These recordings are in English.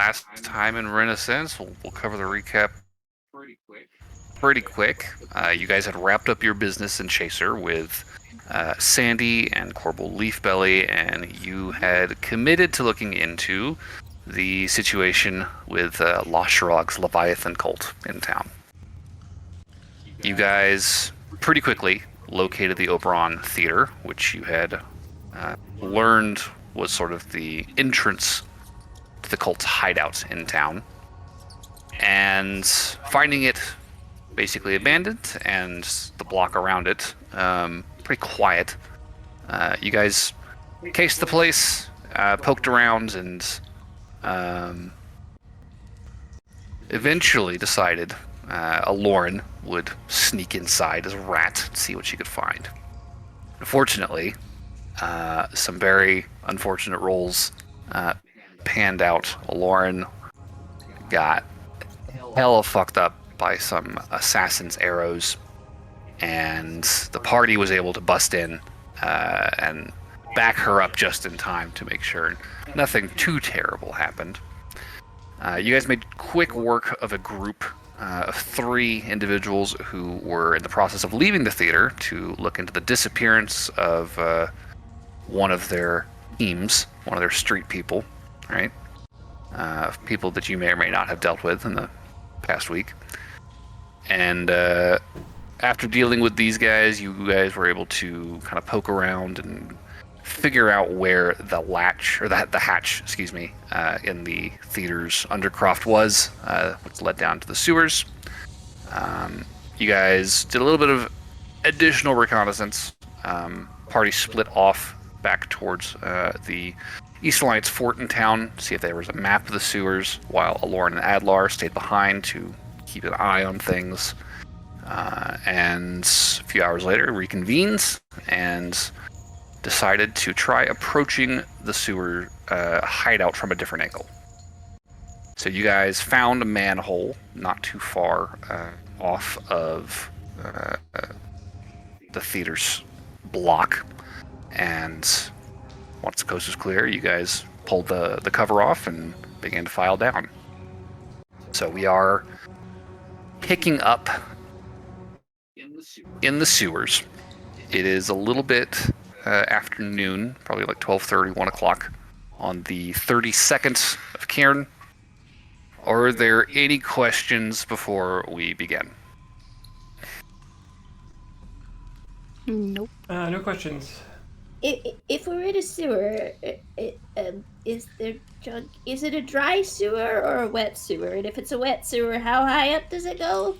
last time in Renascence, we'll cover the recap pretty quick. You guys had wrapped up your business in Chaser with Sandy and Corporal Leafbelly, and you had committed to looking into the situation with Lashrog's Leviathan cult in town. You guys pretty quickly located the Oberon Theater, which you had learned was sort of the entrance to the cult's hideout in town. And finding it basically abandoned and the block around it pretty quiet, you guys cased the place, poked around, and eventually decided Lauren would sneak inside as a rat to see what she could find. Unfortunately, some very unfortunate rolls panned out. Lauren got hella fucked up by some assassin's arrows, and the party was able to bust in and back her up just in time to make sure nothing too terrible happened. You guys made quick work of a group of 3 individuals who were in the process of leaving the theater to look into the disappearance of one of their teams, one of their street people, right? People that you may or may not have dealt with in the past week. And after dealing with these guys, you guys were able to kind of poke around and figure out where the hatch, excuse me, in the theater's undercroft was, which led down to the sewers. You guys did a little bit of additional reconnaissance. Party split off back towards the East Alliance fort in town to see if there was a map of the sewers, while Aloran and Adlar stayed behind to keep an eye on things. And a few hours later, reconvenes and decided to try approaching the sewer hideout from a different angle. So you guys found a manhole not too far off of the theater's block, and once the coast was clear, you guys pulled the cover off and began to file down. So we are picking up in the sewers. It is a little bit afternoon, probably like 12:30, 1 o'clock on the 32nd of Cairn. Are there any questions before we begin? Nope. No questions. If we're in a sewer, is it a dry sewer or a wet sewer? And if it's a wet sewer, how high up does it go?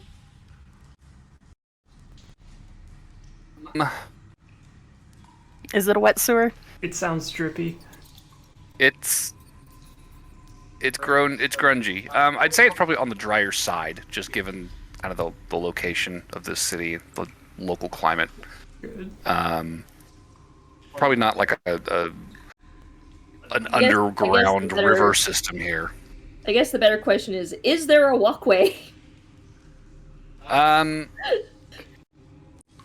Is it a wet sewer? It sounds drippy. It's grungy. I'd say it's probably on the drier side, just given kind of the location of this city, the local climate. Good. Probably not like an underground river system here. I guess the better question is there a walkway?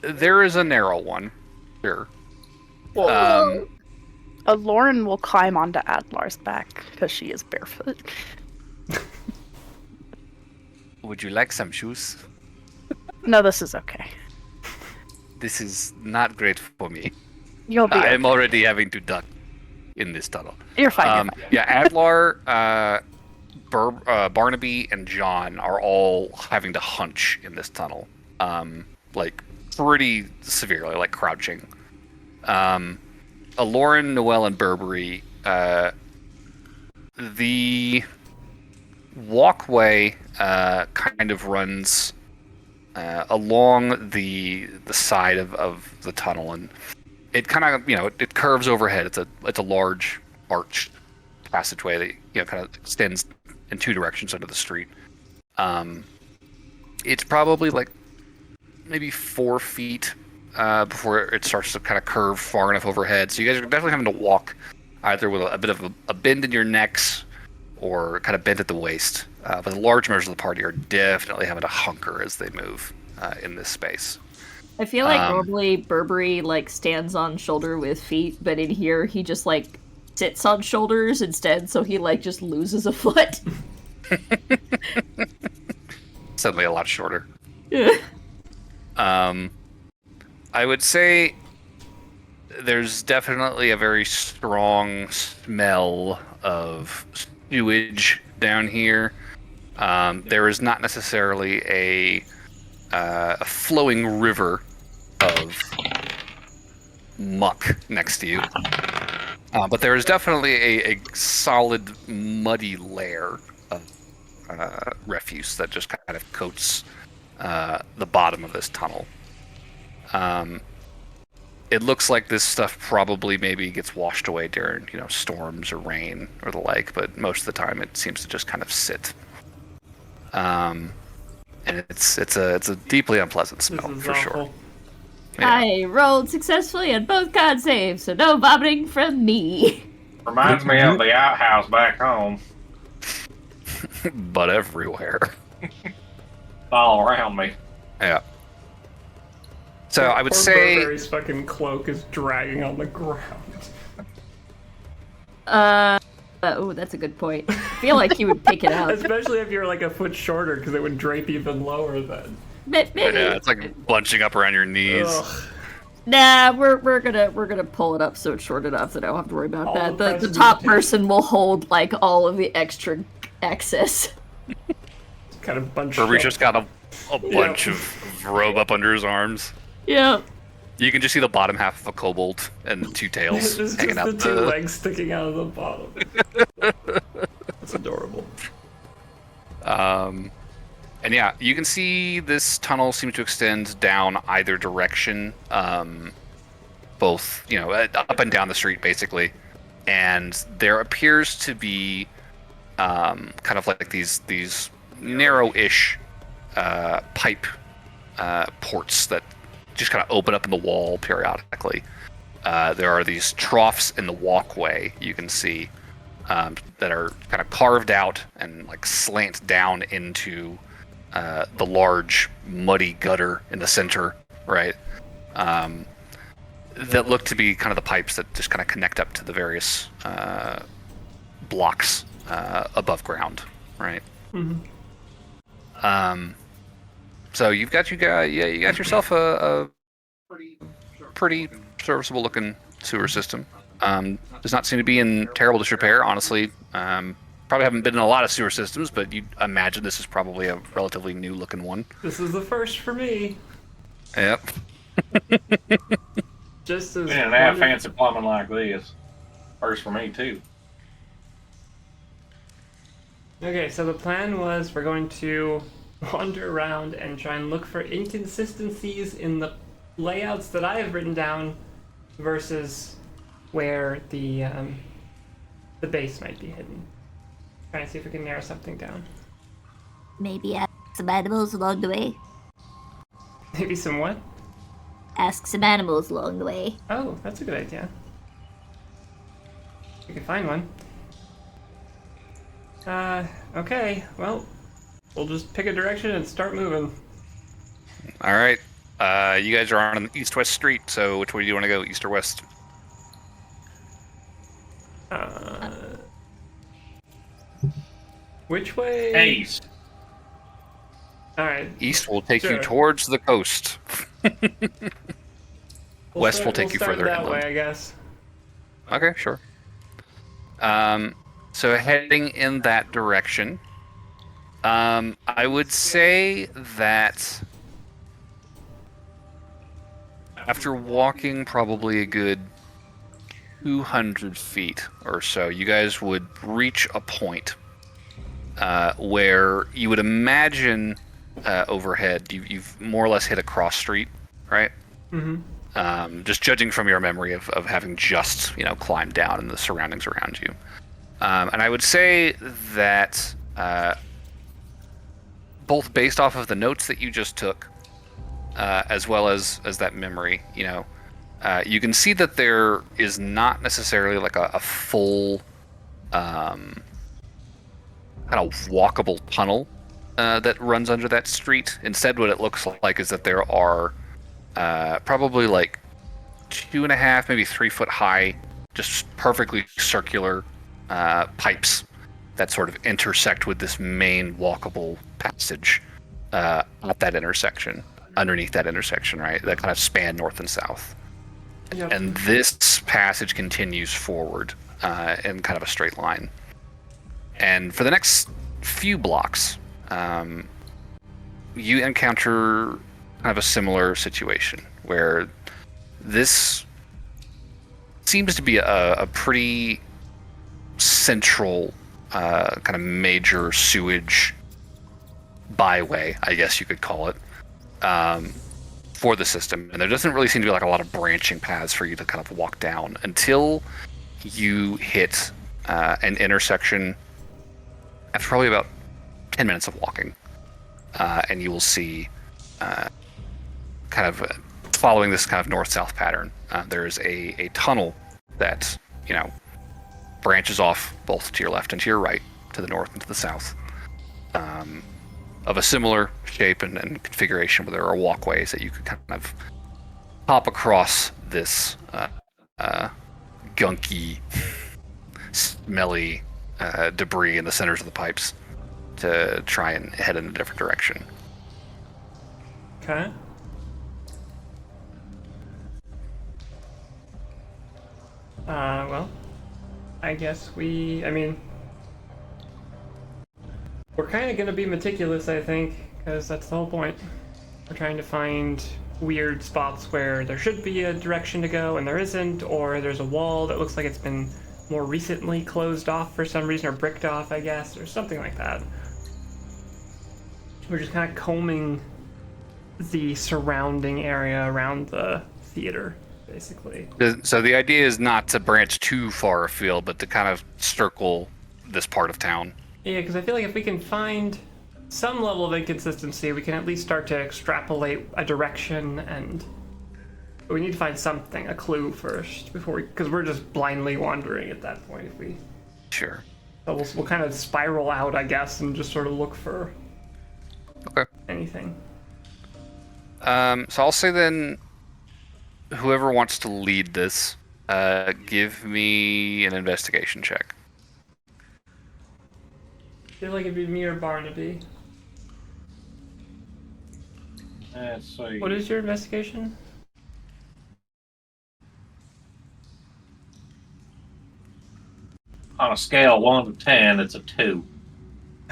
There is a narrow one, sure. Lauren will climb onto Adlar's back because she is barefoot. Would you like some shoes? No, this is okay. This is not great for me. You'll be. I am already having to duck in this tunnel. You're fine. You're fine. Yeah, Adlar, Barnaby, and John are all having to hunch in this tunnel, like pretty severely, like crouching. Aloran, Noel, and Burberry, the walkway kind of runs along the side of the tunnel, and it kind of, it curves overhead. It's a large arched passageway that kind of extends in 2 directions under the street. It's probably like maybe 4 feet before it starts to kind of curve far enough overhead. So you guys are definitely having to walk either with a bit of a bend in your necks or kind of bent at the waist. But the large members of the party are definitely having to hunker as they move in this space. I feel like normally Burberry stands on shoulder with feet, but in here he just sits on shoulders instead, so he like just loses a foot. Suddenly a lot shorter. Yeah. I would say there's definitely a very strong smell of sewage down here. There is not necessarily a flowing river of muck next to you, but there is definitely a solid muddy layer of refuse that just kind of coats the bottom of this tunnel. It looks like this stuff probably maybe gets washed away during, storms or rain or the like, but most of the time it seems to just kind of sit. And it's a deeply unpleasant smell This is for awful. sure. Yeah. I rolled successfully on both con saves, so no vomiting from me. Reminds me of the outhouse back home. But everywhere. All around me. Yeah. So I would Poor say Burberry's fucking cloak is dragging on the ground. Oh, that's a good point. I feel like he would pick it up. Especially if you're like a foot shorter, because it would drape even lower then. Maybe. yeah, it's like bunching up around your knees. Ugh. Nah, we're gonna pull it up so it's short enough that I don't have to worry about All that. the The top pressure. person will hold like all of the extra access. Kind of bunched Burberry's up. just got a bunch of robe up under his arms. Yeah. You can just see the bottom half of a kobold and the two tails There's hanging just out the two legs sticking out of the bottom. That's adorable. And yeah, you can see this tunnel seems to extend down either direction, both, up and down the street, basically. And there appears to be kind of like these narrow-ish pipe ports that just kind of open up in the wall periodically. There are these troughs in the walkway you can see that are kind of carved out and like slant down into the large muddy gutter in the center, right? That look to be kind of the pipes that just kind of connect up to the various blocks above ground, right? Mm-hmm. So you got yourself a pretty serviceable looking sewer system. Does not seem to be in terrible disrepair, honestly. Probably haven't been in a lot of sewer systems, but you imagine this is probably a relatively new looking one. This is the first for me. Yep. Just as Yeah, and they have fancy plumbing like this. First for me, too. Okay, so the plan was we're going to wander around and try and look for inconsistencies in the layouts that I have written down versus where the base might be hidden. Trying to see if we can narrow something down. Maybe ask some animals along the way. Maybe some what? Ask some animals along the way. Oh, that's a good idea. We can find one. Okay, well, we'll just pick a direction and start moving. All right. You guys are on an east-west street, so which way do you want to go, east or west? Which way? East. Alright. East will take you Sure. towards the coast. West will take you start further that inland. way, I guess. Okay, sure. So heading in that direction, I would say that after walking probably a good 200 feet or so, you guys would reach a point where you would imagine overhead you've more or less hit a cross street, right? Mm-hmm. Just judging from your memory of having just climbed down and the surroundings around you. And I would say that both based off of the notes that you just took, as well as that memory, you can see that there is not necessarily like a full kind of walkable tunnel that runs under that street. Instead, what it looks like is that there are probably like 2.5, maybe 3 foot high just perfectly circular pipes that sort of intersect with this main walkable passage at that intersection, underneath that intersection, right? That kind of span north and south. Yep. And this passage continues forward in kind of a straight line. And for the next few blocks, you encounter kind of a similar situation where this seems to be a pretty central kind of major sewage byway, I guess you could call it, for the system. And there doesn't really seem to be like a lot of branching paths for you to kind of walk down until you hit an intersection after probably about 10 minutes of walking. And you will see kind of following this kind of north-south pattern, there is a tunnel that, branches off both to your left and to your right, to the north and to the south, of a similar shape and configuration, where there are walkways that you could kind of hop across this gunky, smelly debris in the centers of the pipes to try and head in a different direction. Okay. Well, I guess we're kind of going to be meticulous, I think, because that's the whole point. We're trying to find weird spots where there should be a direction to go and there isn't, or there's a wall that looks like it's been more recently closed off for some reason, or bricked off, I guess, or something like that. We're just kind of combing the surrounding area around the theater, basically. So the idea is not to branch too far afield, but to kind of circle this part of town. Yeah, because I feel like if we can find some level of inconsistency, we can at least start to extrapolate a direction, and we need to find something, a clue first, because we're just blindly wandering at that point. If we, Sure. so we'll kind of spiral out, I guess, and just sort of look for Okay. anything. So I'll say then, whoever wants to lead this, give me an investigation check. I feel like it'd be me or Barnaby. Let's see. What is your investigation? On a scale of 1 to 10, it's a 2.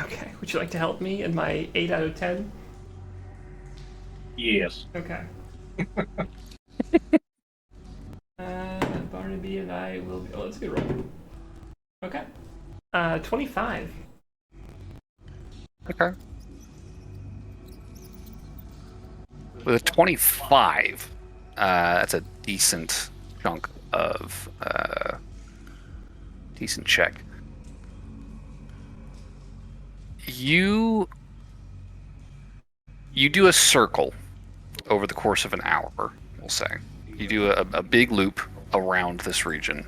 Okay. Would you like to help me in my 8 out of 10? Yes. Okay. Barnaby and I will be... Oh, that's a good roll. Okay. 25. Okay. With a 25, that's a decent chunk of decent check. You do a circle over the course of an hour, we'll say. You do a big loop around this region,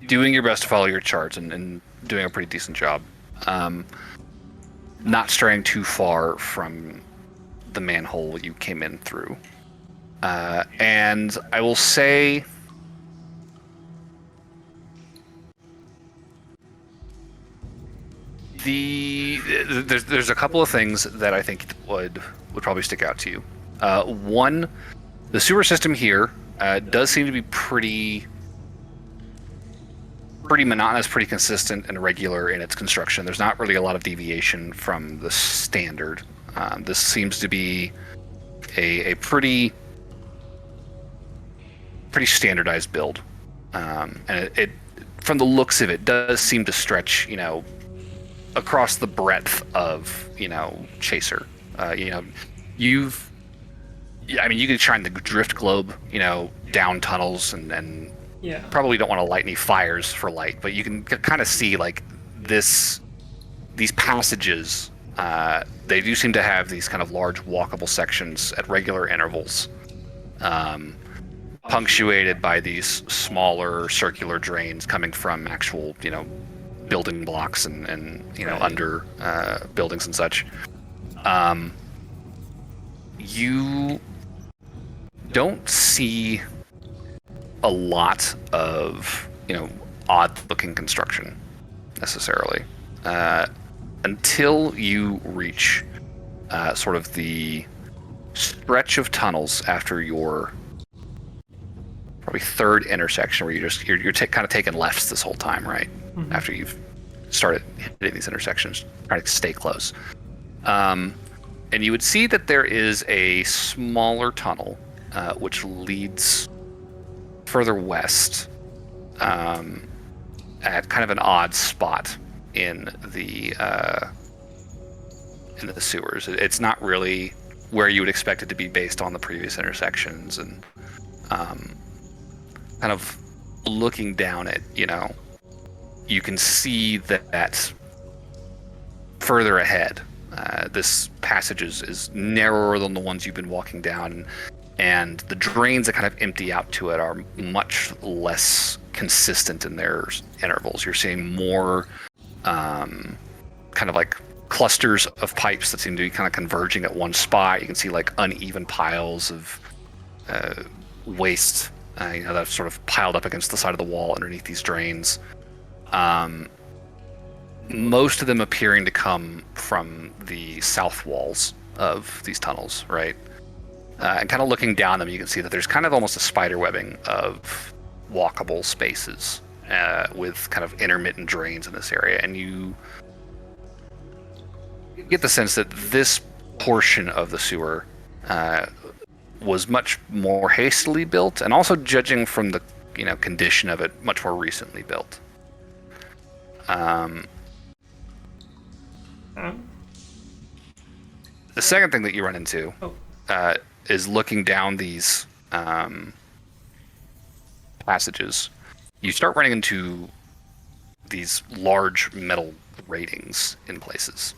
doing your best to follow your charts and doing a pretty decent job. Not straying too far from the manhole you came in through. And I will say, there's a couple of things that I think would probably stick out to you. One, the sewer system here does seem to be pretty monotonous, pretty consistent and regular in its construction. There's not really a lot of deviation from the standard. This seems to be a pretty standardized build, and it from the looks of it does seem to stretch, across the breadth of, Chaser. You could shine the drift globe, down tunnels and Yeah. probably don't want to light any fires for light, but you can kind of see like these passages. They do seem to have these kind of large walkable sections at regular intervals, punctuated by these smaller circular drains coming from actual, building blocks and under buildings and such. You don't see a lot of, odd-looking construction, necessarily. Until you reach sort of the stretch of tunnels after your probably third intersection, where you're kind of taking lefts this whole time, right? Mm-hmm. After you've started hitting these intersections, trying to stay close. And you would see that there is a smaller tunnel which leads further west at kind of an odd spot in the sewers. It's not really where you would expect it to be based on the previous intersections, and kind of looking down it, you can see that further ahead, this passage is narrower than the ones you've been walking down, and the drains that kind of empty out to it are much less consistent in their intervals. You're seeing more kind of like clusters of pipes that seem to be kind of converging at one spot. You can see like uneven piles of waste, that's sort of piled up against the side of the wall underneath these drains. Most of them appearing to come from the south walls of these tunnels, right? And kind of looking down them, you can see that there's kind of almost a spider webbing of walkable spaces with kind of intermittent drains in this area. And you get the sense that this portion of the sewer was much more hastily built, and also, judging from the condition of it, much more recently built. The second thing that you run into is looking down these passages. You start running into these large metal ratings in places.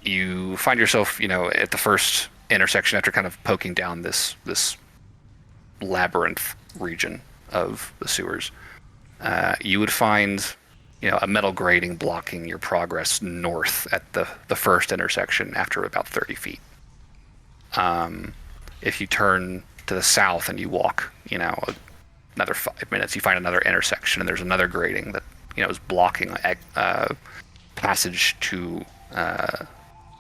You find yourself, at the first intersection after kind of poking down this labyrinth region of the sewers. You would find, a metal grating blocking your progress north at the first intersection after about 30 feet. If you turn to the south and you walk, another 5 minutes, you find another intersection, and there's another grating that, is blocking passage to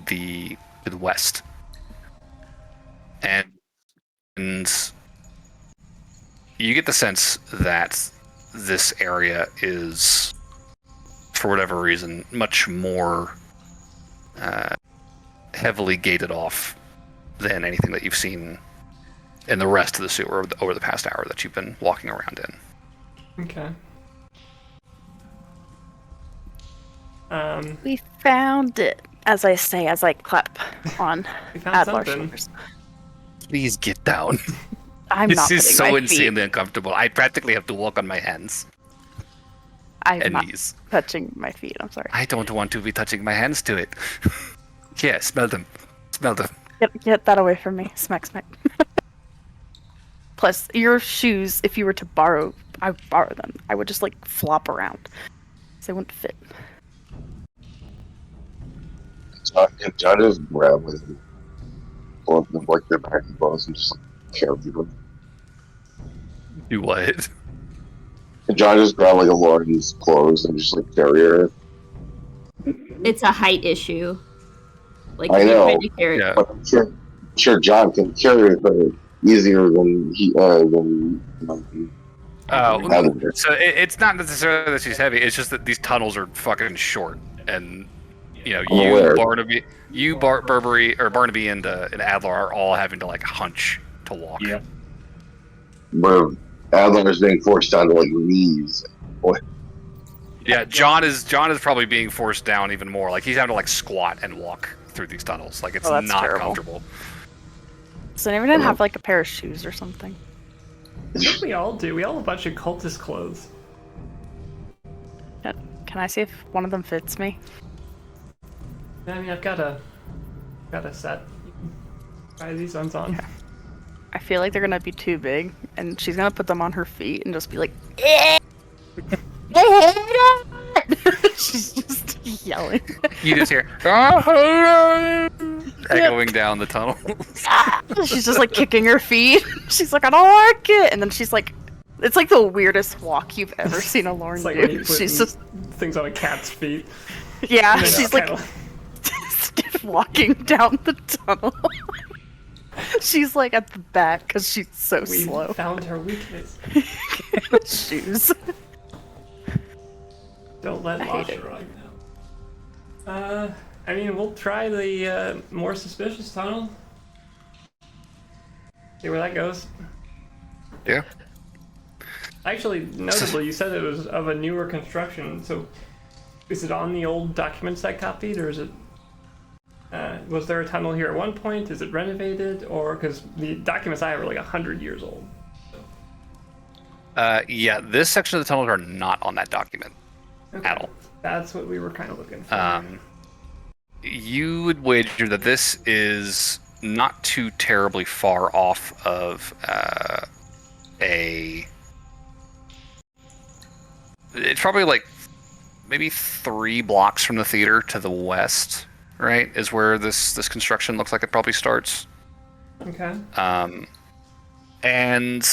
the west. And you get the sense that this area is, for whatever reason, much more heavily gated off than anything that you've seen in the rest of the sewer over the past hour that you've been walking around in. Okay. We found it, as I say, as I clap on We found Adlar's something. shoulders. Please get down. I'm This not is putting so my insanely feet. uncomfortable. I practically have to walk on my hands I'm and not knees. touching my feet. I'm sorry. I don't want to be touching my hands to it. Yeah, smell them. Smell them. Get that away from me. Smack, smack. Plus, your shoes, if you were to borrow them, I would just like flop around. So they wouldn't fit. Can John just grab both of them like their back and bones and just carry them? Do what? Can John just grab like a Lauren's clothes and just like carry her? It's a height issue. Like, I if you're know. trying to carry Yeah. But I'm sure John can carry her easier than he Adler. So it's not necessarily that she's heavy. It's just that these tunnels are fucking short, and I'm aware. Barnaby, Barnaby, and Adler are all having to like hunch to walk. Yeah. Where Adler is being forced down to like knees. Yeah, John is probably being forced down even more. Like he's having to like squat and walk through these tunnels. Like it's Oh, that's not terrible. comfortable. Does anyone have like a pair of shoes or something? I think we all do. We all have a bunch of cultist clothes. Can I see if one of them fits me? I mean, I've got a set. You can try these ones on. I feel like they're gonna be too big, and she's gonna put them on her feet and just be like, she's just yelling. You just hear, echoing down the tunnel. She's just like kicking her feet. She's like, I don't like it. And then she's like, it's like the weirdest walk you've ever seen a Lauren It's like when do. you put She's just, things on a cat's feet. yeah, And then she's it's like kinda stiff walking down the tunnel. She's like at the back because she's so we slow. found her weakness. Shoes. Don't let I hate Lasher it. run now. I mean, we'll try the more suspicious tunnel. See where that goes. Yeah. Actually, notably, you said it was of a newer construction, so is it on the old documents I copied, or is it... was there a tunnel here at one point? Is it renovated? Or, because the documents I have are like 100 years old. Yeah, this section of the tunnels are not on that document Okay. at all. That's what we were kind of looking for. You would wager that this is not too terribly far off of it's probably like maybe 3 blocks from the theater to the west, right? Is where this construction looks like it probably starts. Okay. And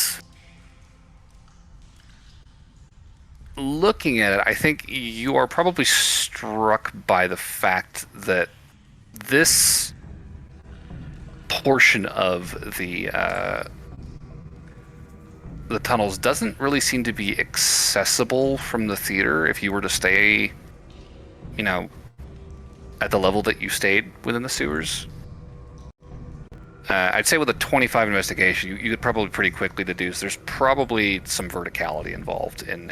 looking at it, I think you are probably struck by the fact that this portion of the tunnels doesn't really seem to be accessible from the theater if you were to stay, at the level that you stayed within the sewers. I'd say with a 25 investigation, you could probably pretty quickly deduce there's probably some verticality involved in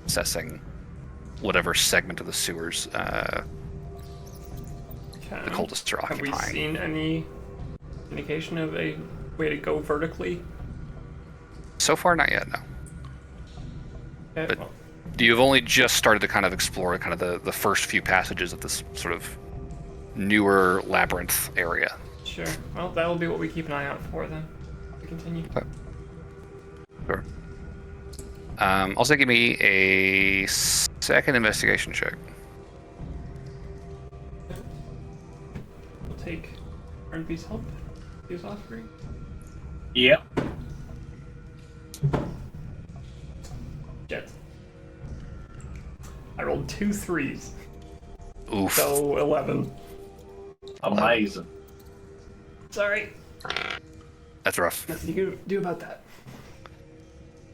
accessing whatever segment of the sewers the cultists are Have we occupying. seen any indication of a way to go vertically? So far, not yet, no. Okay, But- well, You've only just started to kind of explore kind of the first few passages of this sort of newer labyrinth area. sure. Well, that'll be what we keep an eye out for then. We continue. Sure. Also, give me a second investigation check. We'll take R&B's help. He was offering. Yep. Jet. I rolled 2 3s, Oof. so 11. Amazing. Sorry. That's rough. Nothing you can do about that.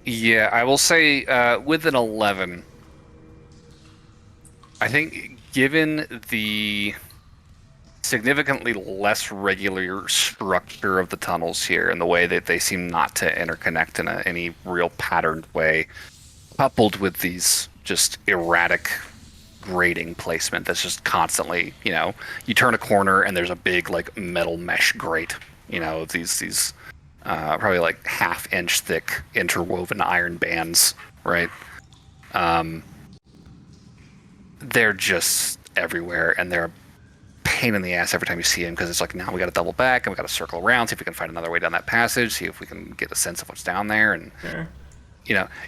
Yeah, I will say with an 11, I think given the significantly less regular structure of the tunnels here and the way that they seem not to interconnect in any real patterned way, coupled with these just erratic grading placement that's just constantly, you turn a corner and there's a big like metal mesh grate, these probably like half-inch thick interwoven iron bands, right? They're just everywhere, and they're a pain in the ass every time you see them, because it's like, now we got to double back and we got to circle around, see if we can find another way down that passage, see if we can get a sense of what's down there, and Sure.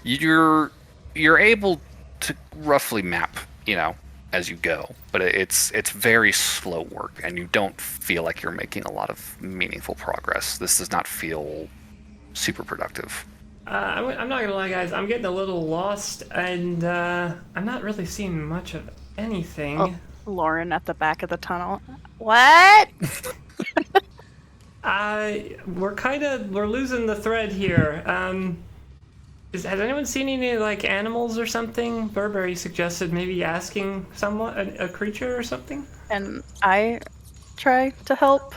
you're able to roughly map, as you go, but it's very slow work, and you don't feel like you're making a lot of meaningful progress. This does not feel super productive. I'm not gonna lie, guys. I'm getting a little lost, and I'm not really seeing much of anything. Oh, Lauren at the back of the tunnel. What? We're losing the thread here. Has anyone seen any like animals or something? Burberry suggested maybe asking someone, a creature or something. And I try to help.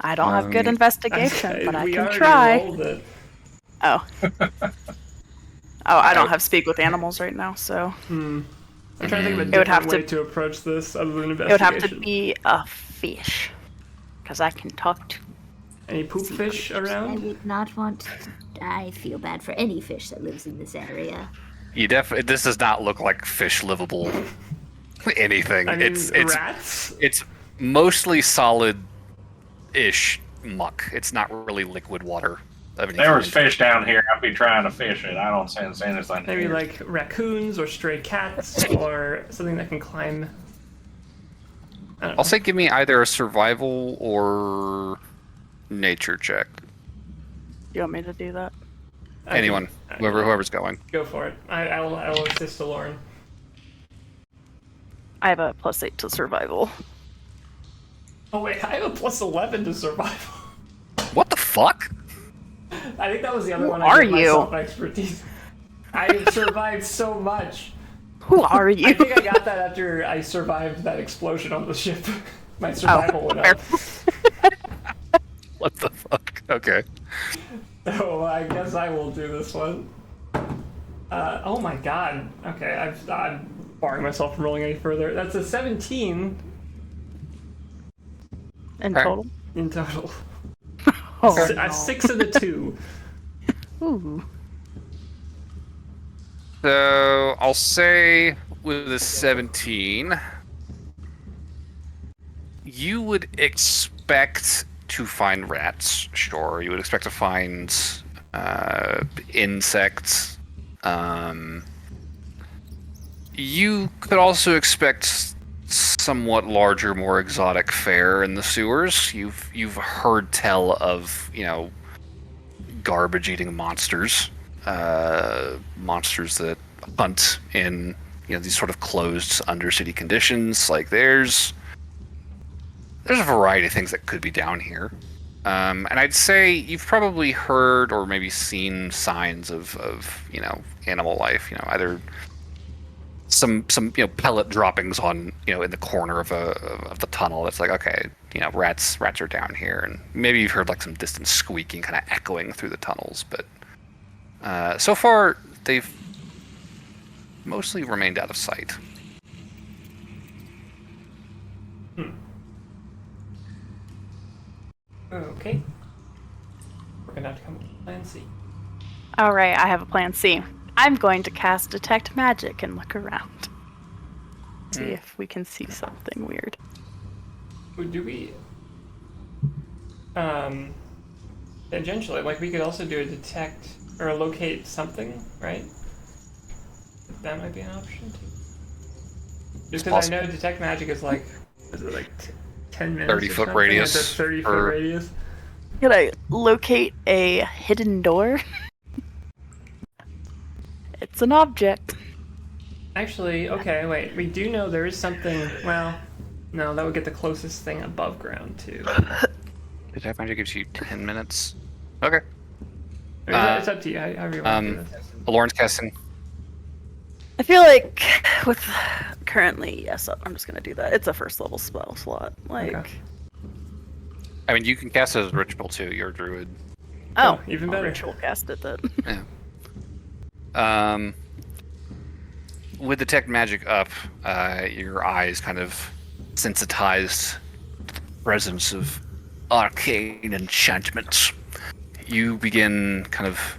I don't have good investigation, but I We can already try. rolled it. Oh. I don't have speak with animals right now, so I'm trying to think of a It would different have way to- to approach this other than it would investigation. have to be a fish. Because I can talk to. Any poop fish I around? would not want. I feel bad for any fish that lives in this area. This does not look like fish livable anything. I mean, it's rats. it's mostly solid-ish muck. It's not really liquid water of any There was kind. fish down here. I'd be trying to fish it. I don't sense anything. Maybe here. like raccoons or stray cats or something that can climb. I don't know. I'll say give me either a survival or nature check. You want me to do that? I Anyone, can- whoever's going. Go for it. I will assist Lauren. I have a +8 to survival. Oh wait, I have a +11 to survival. What the fuck? I think that was the other Who one. are I gave you? myself expertise. I have survived so much. Who are I you? think I got that after I survived that explosion on the ship. My survival went up. What the fuck? Okay. So I guess I will do this one. Oh my god. Okay, I'm barring myself from rolling any further. That's a 17 In Okay. total? in total. Oh, I have 6 of the 2. Ooh. So I'll say with a 17, you would expect to find rats. Sure, you would expect to find insects. You could also expect somewhat larger, more exotic fare in the sewers. You've heard tell of garbage-eating monsters, monsters that hunt in these sort of closed undercity conditions. Like there's a variety of things that could be down here. And I'd say you've probably heard or maybe seen signs of animal life. Either some pellet droppings on in the corner of the tunnel. That's like, okay, rats are down here, and maybe you've heard like some distant squeaking kind of echoing through the tunnels. But so far they've mostly remained out of sight. Okay. We're gonna have to come up with plan C. Alright, I have a plan C. I'm going to cast Detect Magic and look around. See if we can see something weird. Do we... Tangentially, like we could also do a detect or a locate something, right? That might be an option too. Just because I know detect magic is like, is it like 10 minutes? 30 or foot something? radius Like a 30 foot or- radius. Could I locate a hidden door? It's an object. Actually, okay, wait. We do know there is something. Well, no, that would get the closest thing above ground too. Detect magic gives you 10 minutes. Okay. I mean, it's up to you. However you want to do this. Lauren's casting. I feel like with currently, yes, I'm just gonna do that. It's a first level spell slot. Like, Okay. I mean, you can cast it as a ritual too. You're a druid. oh, even I'll better. ritual cast it then. Yeah. With detect magic up, your eyes kind of sensitized to the presence of arcane enchantments. You begin kind of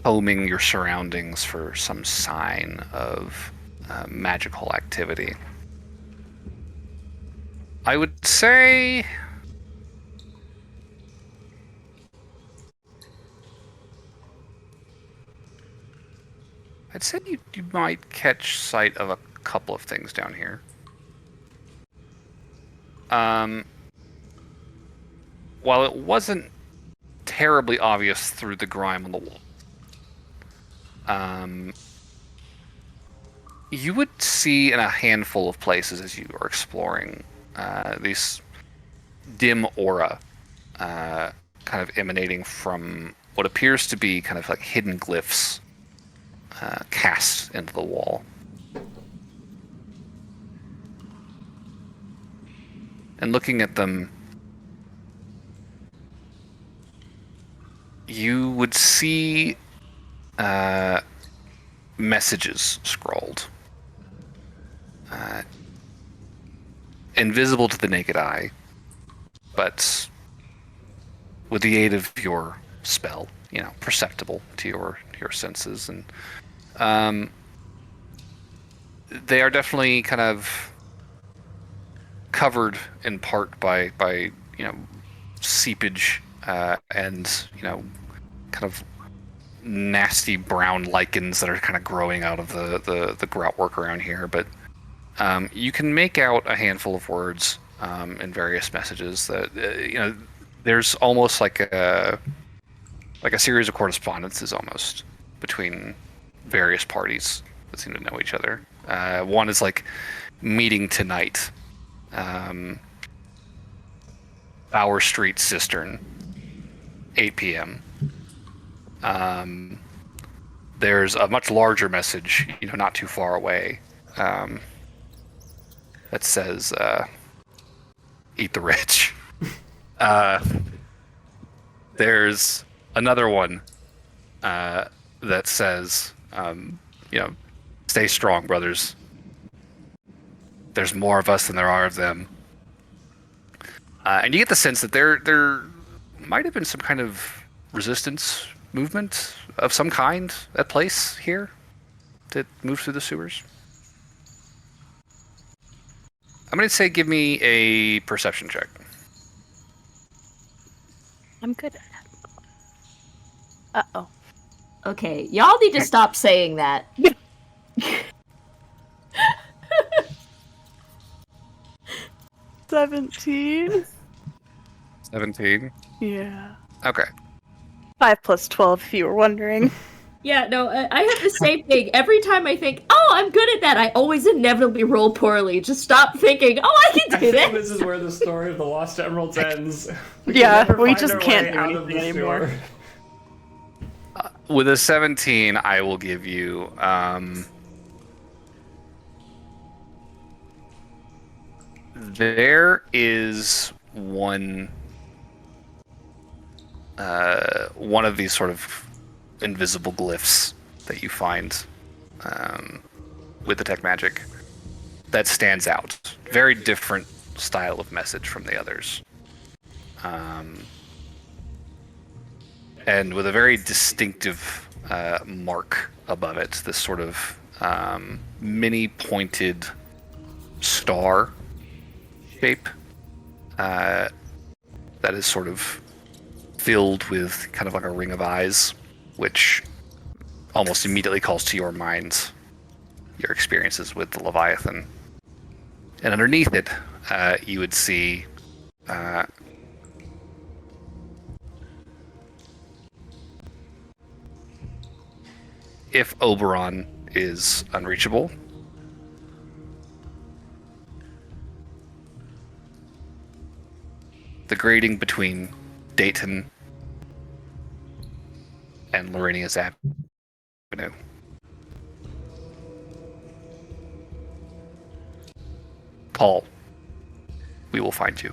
combing your surroundings for some sign of magical activity. I would say you might catch sight of a couple of things down here. While it wasn't terribly obvious through the grime on the wall, you would see in a handful of places as you are exploring these dim aura kind of emanating from what appears to be kind of like hidden glyphs cast into the wall. And looking at them, you would see messages scrawled. Invisible to the naked eye, but with the aid of your spell, perceptible to your senses. And they are definitely kind of covered in part by seepage and kind of nasty brown lichens that are kind of growing out of the grout work around here. But You can make out a handful of words in various messages that there's almost like a series of correspondences almost between various parties that seem to know each other. One is like meeting tonight, Bower Street Cistern, 8 p.m. There's a much larger message, not too far away, that says, "Eat the rich." There's another one that says, "Stay strong, brothers. There's more of us than there are of them." And you get the sense that there might have been some kind of resistance movement of some kind at place here that moved through the sewers. I'm going to say give me a perception check. I'm good at that. Uh-oh. Okay, y'all need to stop saying that. 17. 17. Yeah. Okay. 5 plus 12, if you were wondering. Yeah, no, I have the same thing. Every time I think, oh, I'm good at that, I always inevitably roll poorly. Just stop thinking, oh, I can I do think that. this is where the story of the Lost Emeralds ends. We can Yeah, never we find just our can't way do out of anything the anymore. sewer. With a 17, I will give you there is one of these sort of invisible glyphs that you find with the tech magic that stands out. Very different style of message from the others. And with a very distinctive mark above it, this sort of mini pointed star shape that is sort of filled with kind of like a ring of eyes, which almost immediately calls to your mind your experiences with the Leviathan. And underneath it, you would see if Oberon is unreachable, the grading between Dayton and Lorenia's Avenue. Paul, we will find you.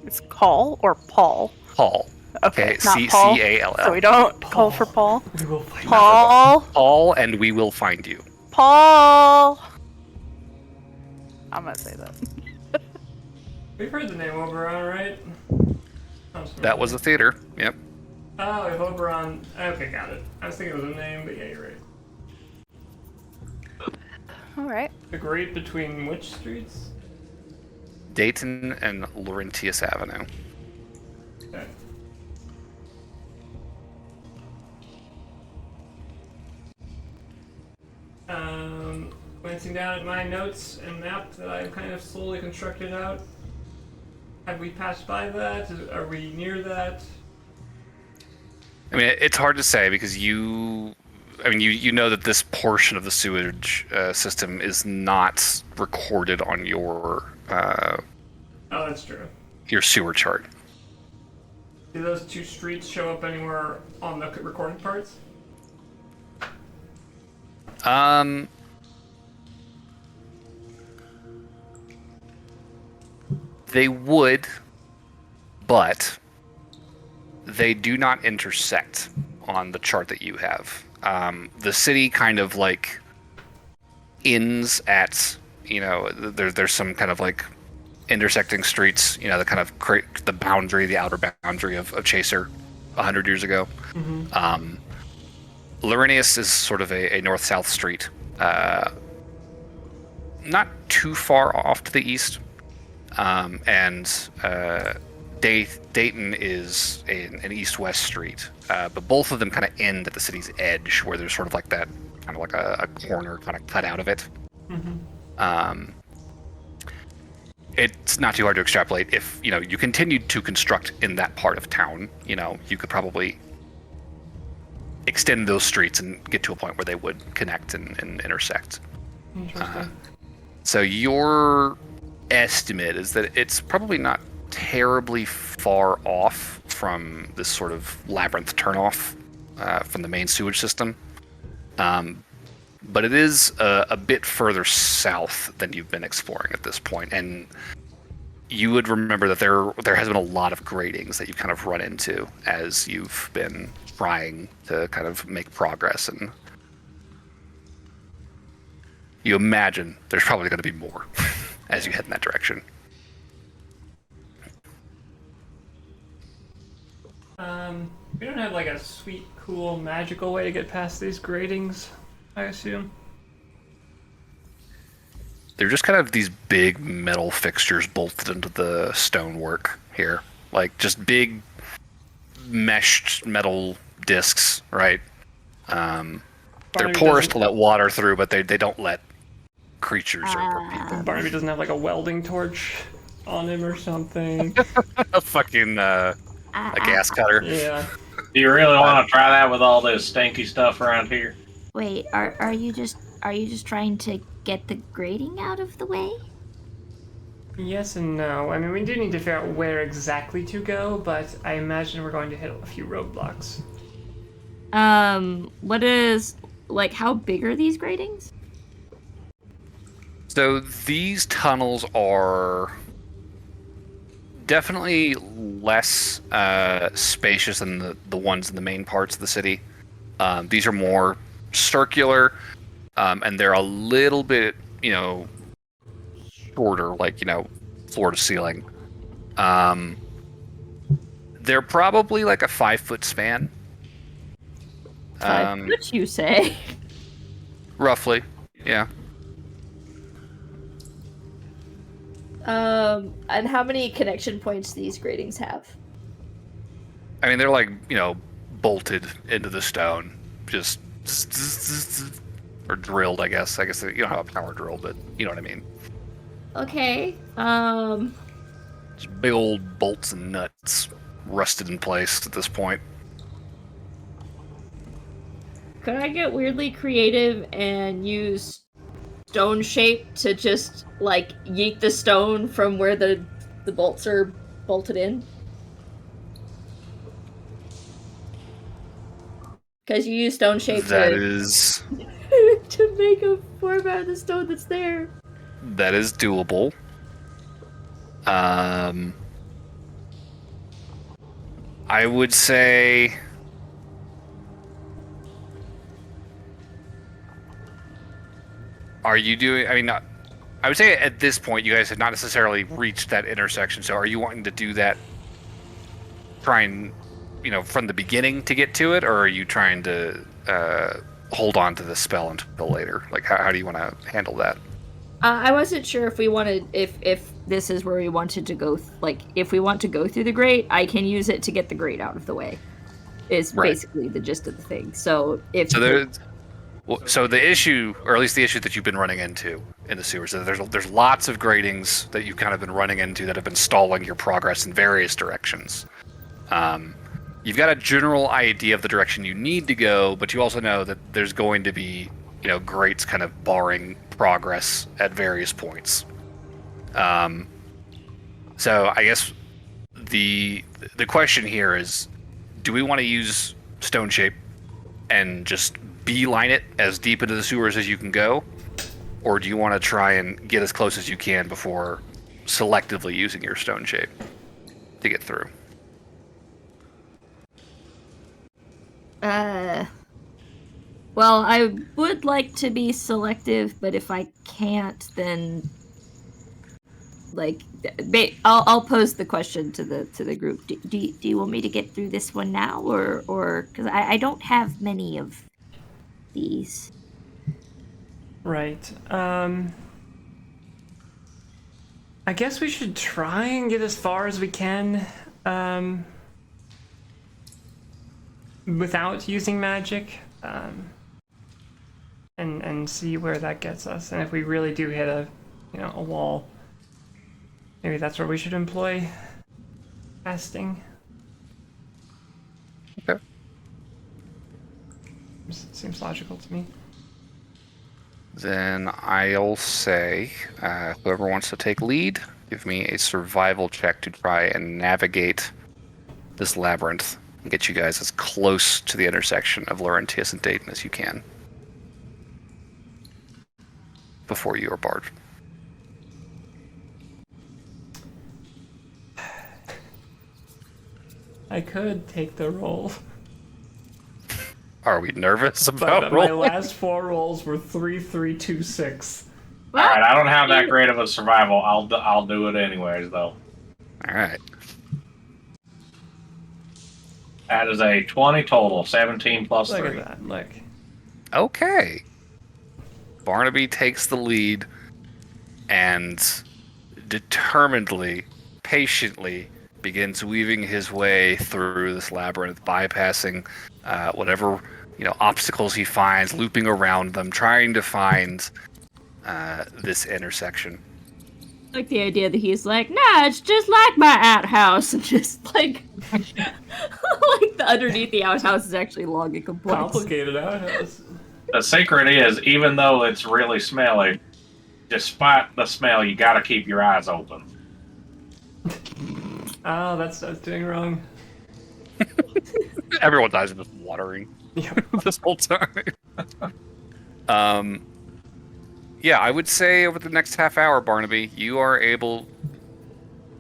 It's Call or Paul? Paul. Okay, not Paul. C-A-L-L. So we don't call for Paul. We will find Paul. Paul, and we will find you. Paul. I'm gonna say that. We've heard the name Oberon, right? That was a theater. Yep. Oh, if Oberon... Okay, got it. I was thinking it was a name, but yeah, you're right. Alright. The grade between which streets? Dayton and Laurentius Avenue. Okay. Glancing down at my notes and map that I've kind of slowly constructed out. Have we passed by that? Are we near that? I mean, it's hard to say because you know that this portion of the sewage system is not recorded on your Oh, that's true. your sewer chart. Do those two streets show up anywhere on the recorded parts? They would, but they do not intersect on the chart that you have. The city kind of like ends at, there's some kind of like intersecting streets, that kind of create the boundary, the outer boundary of Chaser 100 years ago. Mm-hmm. Lorenius is sort of a north-south street, not too far off to the east. And Dayton is an east-west street, but both of them kind of end at the city's edge, where there's sort of like that kind of like a corner kind of cut out of it. It's not too hard to extrapolate. If you continued to construct in that part of town, you could probably extend those streets and get to a point where they would connect and intersect. Interesting. So your estimate is that it's probably not terribly far off from this sort of labyrinth turnoff from the main sewage system. But it is a bit further south than you've been exploring at this point. And you would remember that there has been a lot of gratings that you've kind of run into as you've been trying to kind of make progress. And you imagine there's probably going to be more as you head in that direction. We don't have like a sweet, cool, magical way to get past these gratings, I assume. They're just kind of these big metal fixtures bolted into the stonework here. Like just big meshed metal discs, right? They're Barnaby porous doesn't- to let water through, but they don't let creatures or people. Barnaby doesn't have like a welding torch on him or something. A fucking a gas cutter. Yeah. Do you really want to try that with all this stinky stuff around here? Wait, are you just trying to get the grating out of the way? Yes and no. I mean, we do need to figure out where exactly to go, but I imagine we're going to hit a few roadblocks. What is, like, how big are these gratings? So these tunnels are definitely less spacious than the ones in the main parts of the city. These are more circular, and they're a little bit, shorter, like, floor to ceiling. They're probably like a 5-foot span. 5 foot, you say? Roughly, yeah. And how many connection points these gratings have? I mean, they're like, bolted into the stone. Just... or drilled, I guess. I guess you don't have a power drill, but you know what I mean. Okay, Just big old bolts and nuts rusted in place at this point. could I get weirdly creative and use stone shape to just, like, yeet the stone from where the bolts are bolted in? Because you use stone shape That to, is to make a form out of the stone that's there. that is doable. I would say are you doing? I mean, I would say at this point you guys have not necessarily reached that intersection. So, are you wanting to do that? Try and, from the beginning to get to it, or are you trying to hold on to the spell until later? Like, how do you want to handle that? I wasn't sure if we wanted, if this is where we wanted to go, like, if we want to go through the grate, I can use it to get the grate out of the way, is Right. basically the gist of the thing. So if... So the issue, or at least the issue that you've been running into in the sewers, is there's lots of gratings that you've kind of been running into that have been stalling your progress in various directions. You've got a general idea of the direction you need to go, but you also know that there's going to be, grates kind of barring progress at various points. So I guess the question here is, do we want to use stone shape and just beeline it as deep into the sewers as you can go, or do you want to try and get as close as you can before selectively using your stone shape to get through? Well, I would like to be selective, but if I can't, then, like, I'll pose the question to the group. Do you want me to get through this one now, or because I don't have many of these. Right. I guess we should try and get as far as we can without using magic. and see where that gets us. And if we really do hit a wall, maybe that's where we should employ casting. Okay. Seems logical to me. Then I'll say, whoever wants to take lead, give me a survival check to try and navigate this labyrinth and get you guys as close to the intersection of Laurentius and Dayton as you can before you are barred. I could take the roll, Are we nervous but about my rolling? last 4 rolls were 3, 3, 2, 6. All right, I don't have that great of a survival. I'll do it anyways, though. All right. That is a 20 total, 17 plus Look 3. at that. Look. Okay. Barnaby takes the lead and determinedly, patiently begins weaving his way through this labyrinth, bypassing whatever obstacles he finds, looping around them, trying to find this intersection. I like the idea that he's like, nah, it's just like my outhouse, and just like, like underneath the outhouse is actually long and complex. Complicated outhouse. The secret is, even though it's really smelly, despite the smell, you gotta keep your eyes open. Oh, that's doing wrong. Everyone's eyes are just watering this whole time. Yeah, I would say over the next half hour, Barnaby, you are able,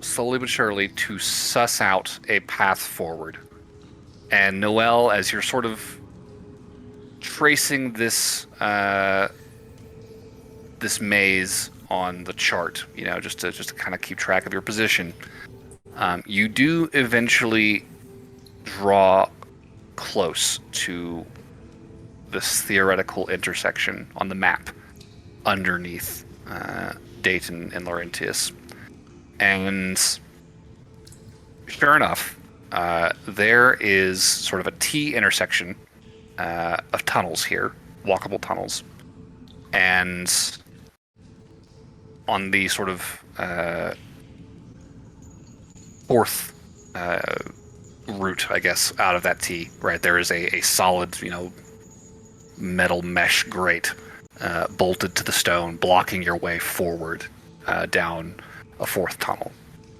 slowly but surely, to suss out a path forward. And Noelle, as you're sort of tracing this this maze on the chart, just to kind of keep track of your position, you do eventually draw close to this theoretical intersection on the map underneath Dayton and Laurentius. And sure enough, there is sort of a T intersection of tunnels here, walkable tunnels. And on the sort of fourth route, I guess, out of that T, right, there is a solid, metal mesh grate bolted to the stone, blocking your way forward down a fourth tunnel,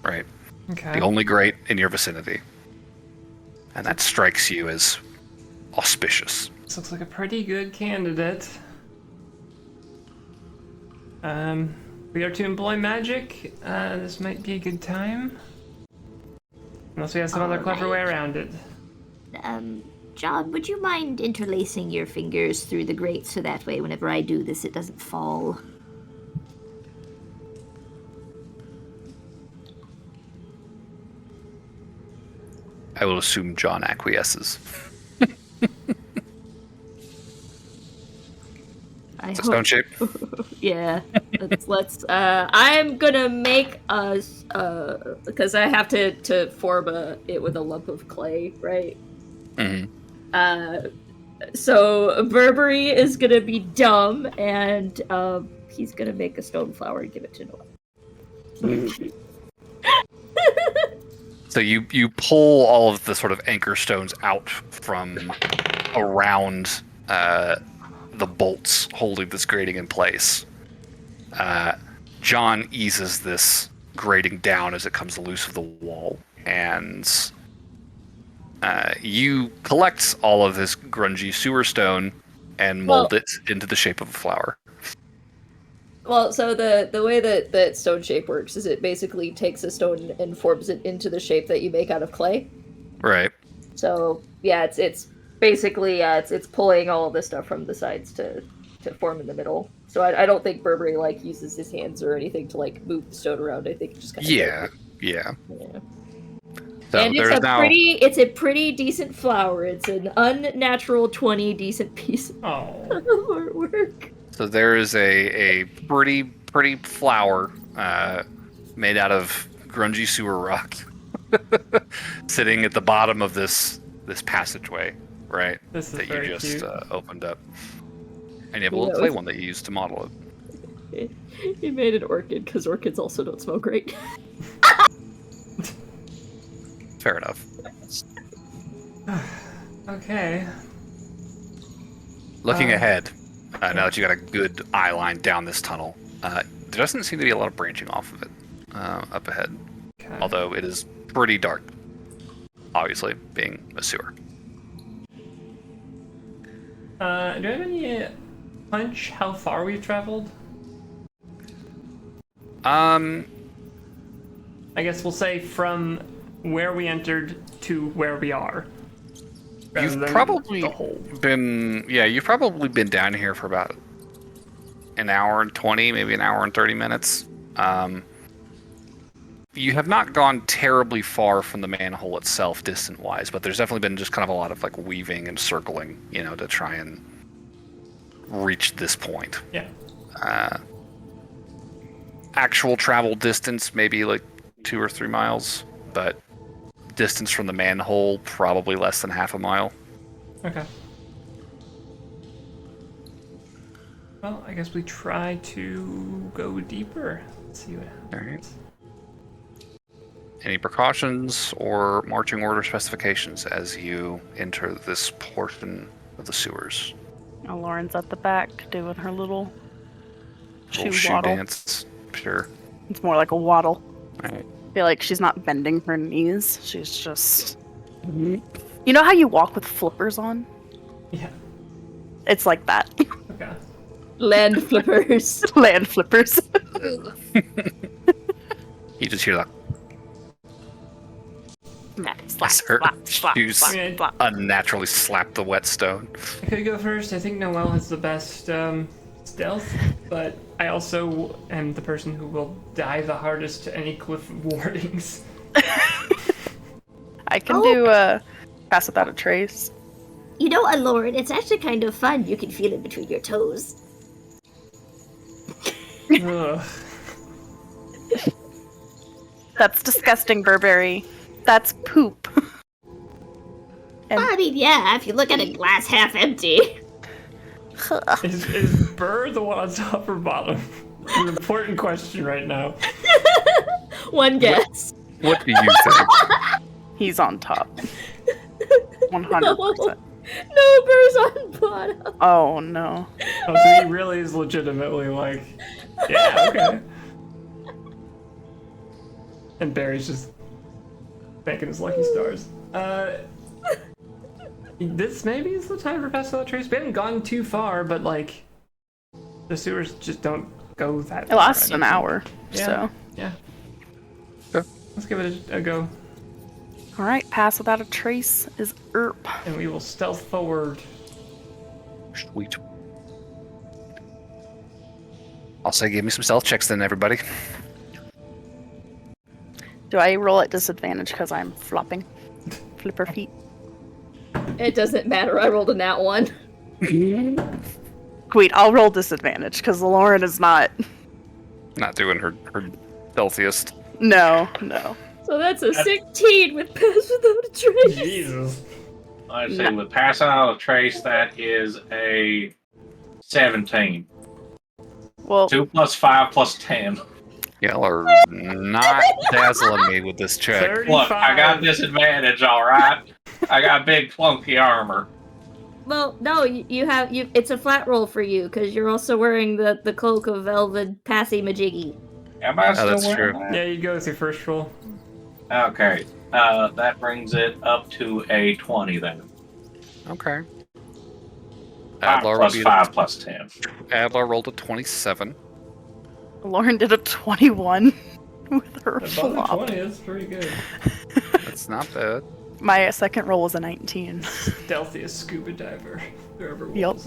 right? Okay. The only grate in your vicinity. And that strikes you as auspicious. This looks like a pretty good candidate. We are to employ magic. This might be a good time. Unless we have some other clever way around it. John, would you mind interlacing your fingers through the grate so that way whenever I do this it doesn't fall? I will assume John acquiesces. I It's a stone shape. Yeah. Let's I'm gonna make us because I have to form it with a lump of clay, right? Mm-hmm. So Burberry is gonna be dumb and he's gonna make a stone flower and give it to Noah. So you pull all of the sort of anchor stones out from around the bolts holding this grating in place. John eases this grating down as it comes loose of the wall, and you collect all of this grungy sewer stone and mold it into the shape of a flower. Well, so the way that stone shape works is it basically takes a stone and forms it into the shape that you make out of clay. Right. So yeah, it's basically it's pulling all of this stuff from the sides to form in the middle. So I don't think Burberry uses his hands or anything to move the stone around. I think it just kind of Yeah. So and there's it's a pretty decent flower. It's an unnatural 20 decent piece of artwork. So there is a pretty flower made out of grungy sewer rock sitting at the bottom of this passageway, right? This is that very you just cute. opened up. And you have a little clay one that you use to model it. He made an orchid because orchids also don't smell great. Fair enough. Okay. Looking ahead, now that you got a good eye line down this tunnel, there doesn't seem to be a lot of branching off of it up ahead. Okay. Although it is pretty dark, obviously, being a sewer. Do I have any hunch how far we've traveled? Um, I guess we'll say from where we entered to where we are. rather you've than probably the whole. you've probably been down here for about an hour and 20, maybe an hour and 30 minutes. You have not gone terribly far from the manhole itself, distant-wise, but there's definitely been just kind of a lot of like weaving and circling, to try and reach this point. Yeah. Actual travel distance, maybe like 2 or 3 miles, but distance from the manhole, probably less than half a mile. Okay. Well, I guess we try to go deeper. Let's see what happens. All right. Any precautions or marching order specifications as you enter this portion of the sewers? Oh, Lauren's at the back doing her little Little shoe shoe waddle. dance. Sure. It's more like a waddle. All right. I feel like she's not bending her knees. She's just... You know how you walk with flippers on? Yeah. It's like that. Okay. Land flippers. Land flippers. You just hear that Slap, as her slap, slap, shoes slap, slap. unnaturally slap the wet stone. I could go first. I think Noelle has the best stealth, but I also am the person who will die the hardest to any cliff wardings. I can do pass without a trace. You know, Lauren, it's actually kind of fun. You can feel it between your toes. Ugh. That's disgusting, Burberry. That's poop. And I mean, yeah, if you look at a glass half empty. Is Burr the one on top or bottom? It's an important question right now. One guess. What do you think? he's on top. 100%. No, Burr's on bottom. Oh no. Oh, so he really is legitimately like, yeah, okay. And Barry's just thanking his lucky stars. This maybe is the time for Pass Without Trace. We haven't gone too far, but like, the sewers just don't go that It far. lasts I an don't hour, think. so. Yeah. Okay. Let's give it a go, Alright, pass without a trace is ERP. and we will stealth forward. Sweet. I'll say give me some stealth checks then, everybody. Do I roll at disadvantage because I'm flopping? Flipper feet. It doesn't matter. I rolled a nat one. Wait, I'll roll disadvantage because Lauren is not. Not doing her stealthiest. No. So that's a 16 with pass without a trace. Jesus. I'd say with passing out a trace, that is a 17. Well, 2 plus 5 plus 10. Y'all are not dazzling me with this check. 35. Look, I got disadvantage, alright? I got big clunky armor. Well, no, you have you. It's a flat roll for you because you're also wearing the cloak of velvet passy majiggy. Am I still that's wearing true. that? Yeah, you go with your first roll. Okay. That brings it up to a 20 then. Okay. 5 Adlar, plus 5 plus 10. Adlar rolled a 27. Lauren did a 21 with her Above flop. 20 is pretty good. That's not bad. My second roll was a 19. Stealthiest scuba diver there ever was.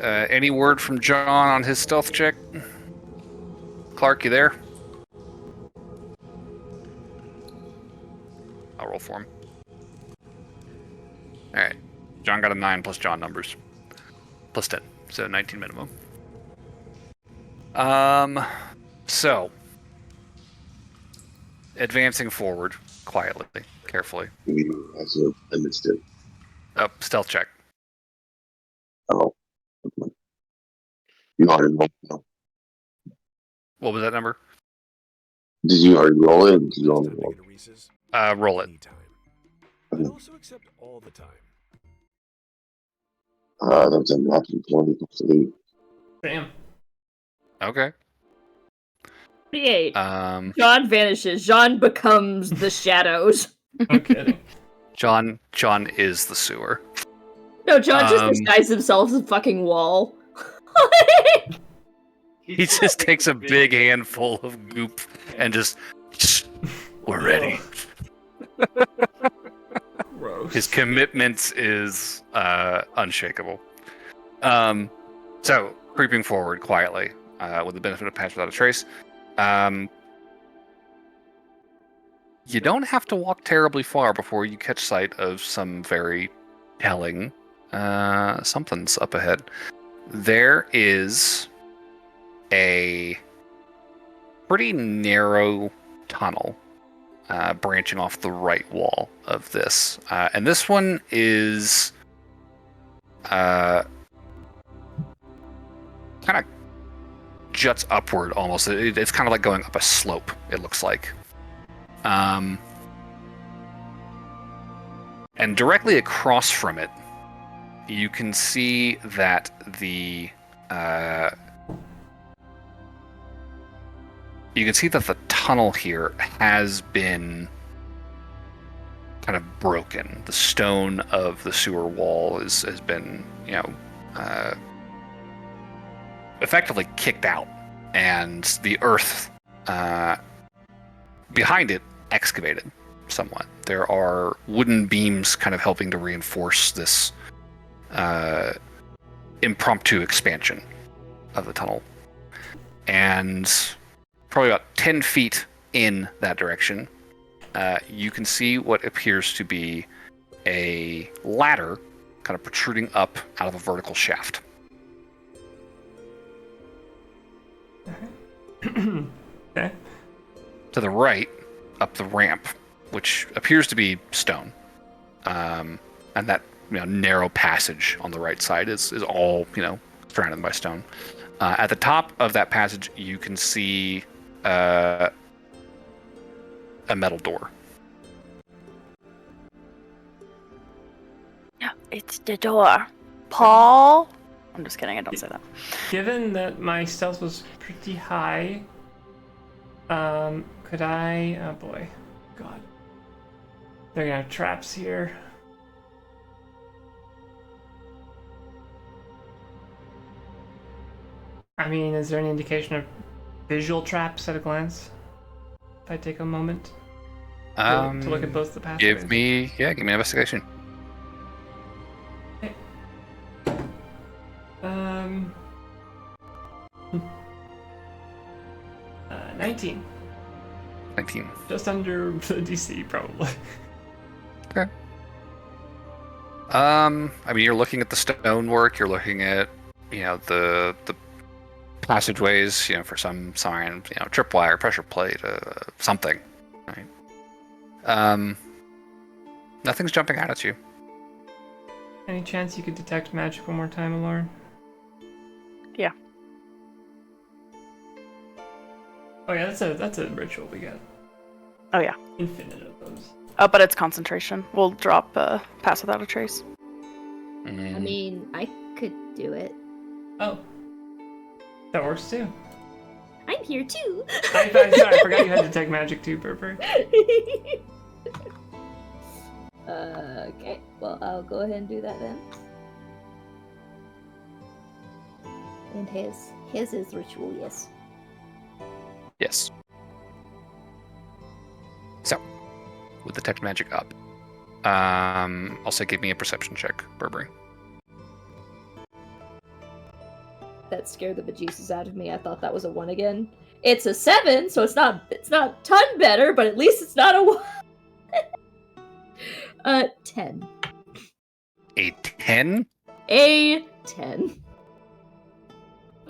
Yep. Any word from John on his stealth check? Clark, you there? I'll roll for him. Alright. John got a 9 plus John numbers. Plus 10. So 19 minimum. So. Advancing forward, quietly, carefully. I missed it. Oh, stealth check. Oh. You already roll. What was that number? Did you already roll it? Or did you It's only time to roll get a Reese's. Roll it. Anytime. I'd also accept all the time. That's a natural 20 complete. Damn. Okay. 28. Um, John vanishes. John becomes the shadows. No kidding. John is the sewer. No, John just Um, disguised himself as a fucking wall. He just takes a big handful of goop and just, we're ready. Gross. His commitment is unshakable. So, creeping forward quietly, with the benefit of patch without a trace, you don't have to walk terribly far before you catch sight of some very telling something's up ahead. There is a pretty narrow tunnel branching off the right wall of this. And this one is kind of juts upward almost. It's kind of like going up a slope, it looks like. And directly across from it, you can see that the tunnel here has been kind of broken. The stone of the sewer wall has been, effectively kicked out, and the earth behind it excavated somewhat. There are wooden beams kind of helping to reinforce this impromptu expansion of the tunnel. And probably about 10 feet in that direction, you can see what appears to be a ladder kind of protruding up out of a vertical shaft. Okay. To the right, up the ramp, which appears to be stone, and that narrow passage on the right side is all surrounded by stone. At the top of that passage, you can see a metal door. It's the door. Paul? I'm just kidding, I don't say that. Given that my stealth was pretty high, could I... Oh boy. God. They're gonna have traps here. I mean, is there any indication of visual traps at a glance? If I take a moment to look at both the pathways. Give me an investigation. 19. 19. Just under the DC, probably. Okay. I mean, you're looking at the stonework. You're looking at, the passageways. For some sign, tripwire, pressure plate, something. Right. Nothing's jumping out at you. Any chance you could detect magic one more time, Lauren? Yeah. Oh yeah, that's a ritual we got. Oh yeah. Infinite of those. Oh, but it's concentration. We'll drop pass without a trace. I mean, I could do it. Oh. That works too. I'm here too. Sorry, I forgot you had detect magic too, Purper. Okay, well, I'll go ahead and do that then. And his is ritual, yes. Yes. So, with detect magic up, also give me a perception check, Burberry. That scared the bejesus out of me. I thought that was a 1 again. It's a 7, so it's not a ton better, but at least it's not a 1. 10. A 10? A 10.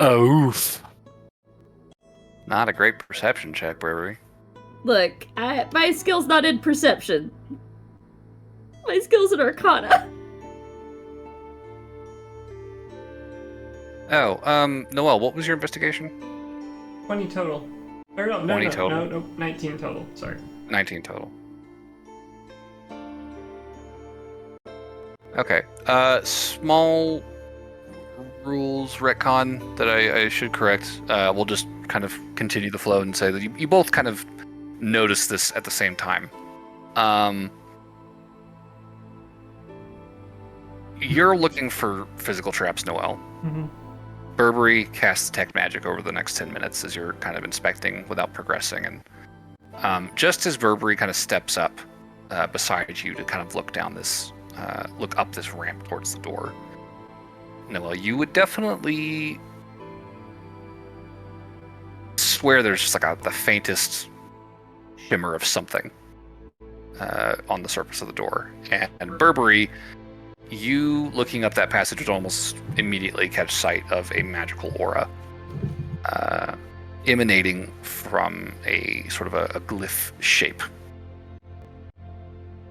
Oof. Not a great perception check, Burberry. Look, my skill's not in perception. My skill's in Arcana. Oh, Noel, what was your investigation? 20 total. Or no, 20 total? no, 19 total. Sorry. 19 total. Okay. Small rules retcon that I should correct. We'll just kind of continue the flow and say that you both kind of notice this at the same time. You're looking for physical traps, Noel. Mm-hmm. Burberry casts detect magic over the next 10 minutes as you're kind of inspecting without progressing. And just as Burberry kind of steps up beside you to kind of look up this ramp towards the door, Noel, you would definitely swear there's just like the faintest shimmer of something on the surface of the door. And Burberry, you looking up that passage would almost immediately catch sight of a magical aura emanating from a sort of a glyph shape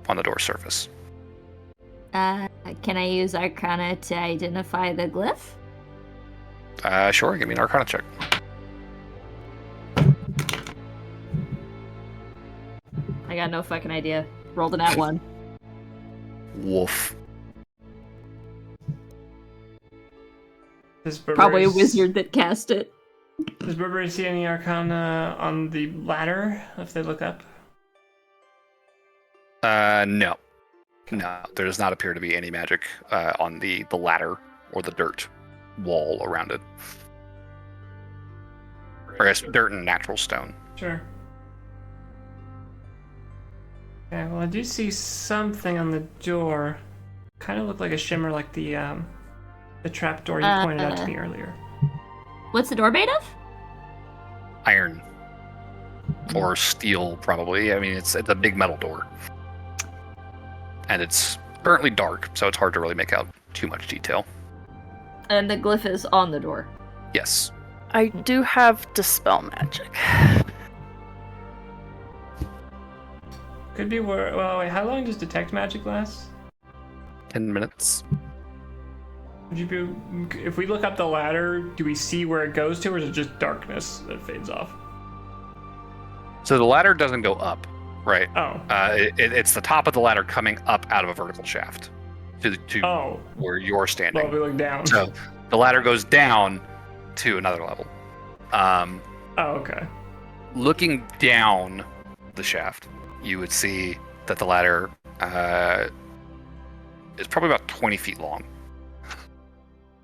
on the door surface. Can I use Arcana to identify the glyph? Sure, give me an Arcana check. I got no fucking idea. Rolled an at one. Woof. Probably a wizard that cast it. Does Burberry see any Arcana on the ladder if they look up? No. No, there does not appear to be any magic on the ladder or the dirt wall around it. Or I guess dirt and natural stone. Sure. Okay, well I do see something on the door. Kind of looked like a shimmer like the trap door you pointed out to me earlier. What's the door made of? Iron. Or steel, probably. I mean, it's a big metal door. And it's currently dark, so it's hard to really make out too much detail. And the glyph is on the door. Yes. I do have Dispel Magic. Could be where. Well, wait, how long does detect magic last? 10 minutes. Would you be? If we look up the ladder, do we see where it goes to, or is it just darkness that fades off? So the ladder doesn't go up, right? Oh. It's the top of the ladder coming up out of a vertical shaft to where you're standing. Well, we look down. So the ladder goes down to another level. Oh, okay. Looking down the shaft, you would see that the ladder is probably about 20 feet long.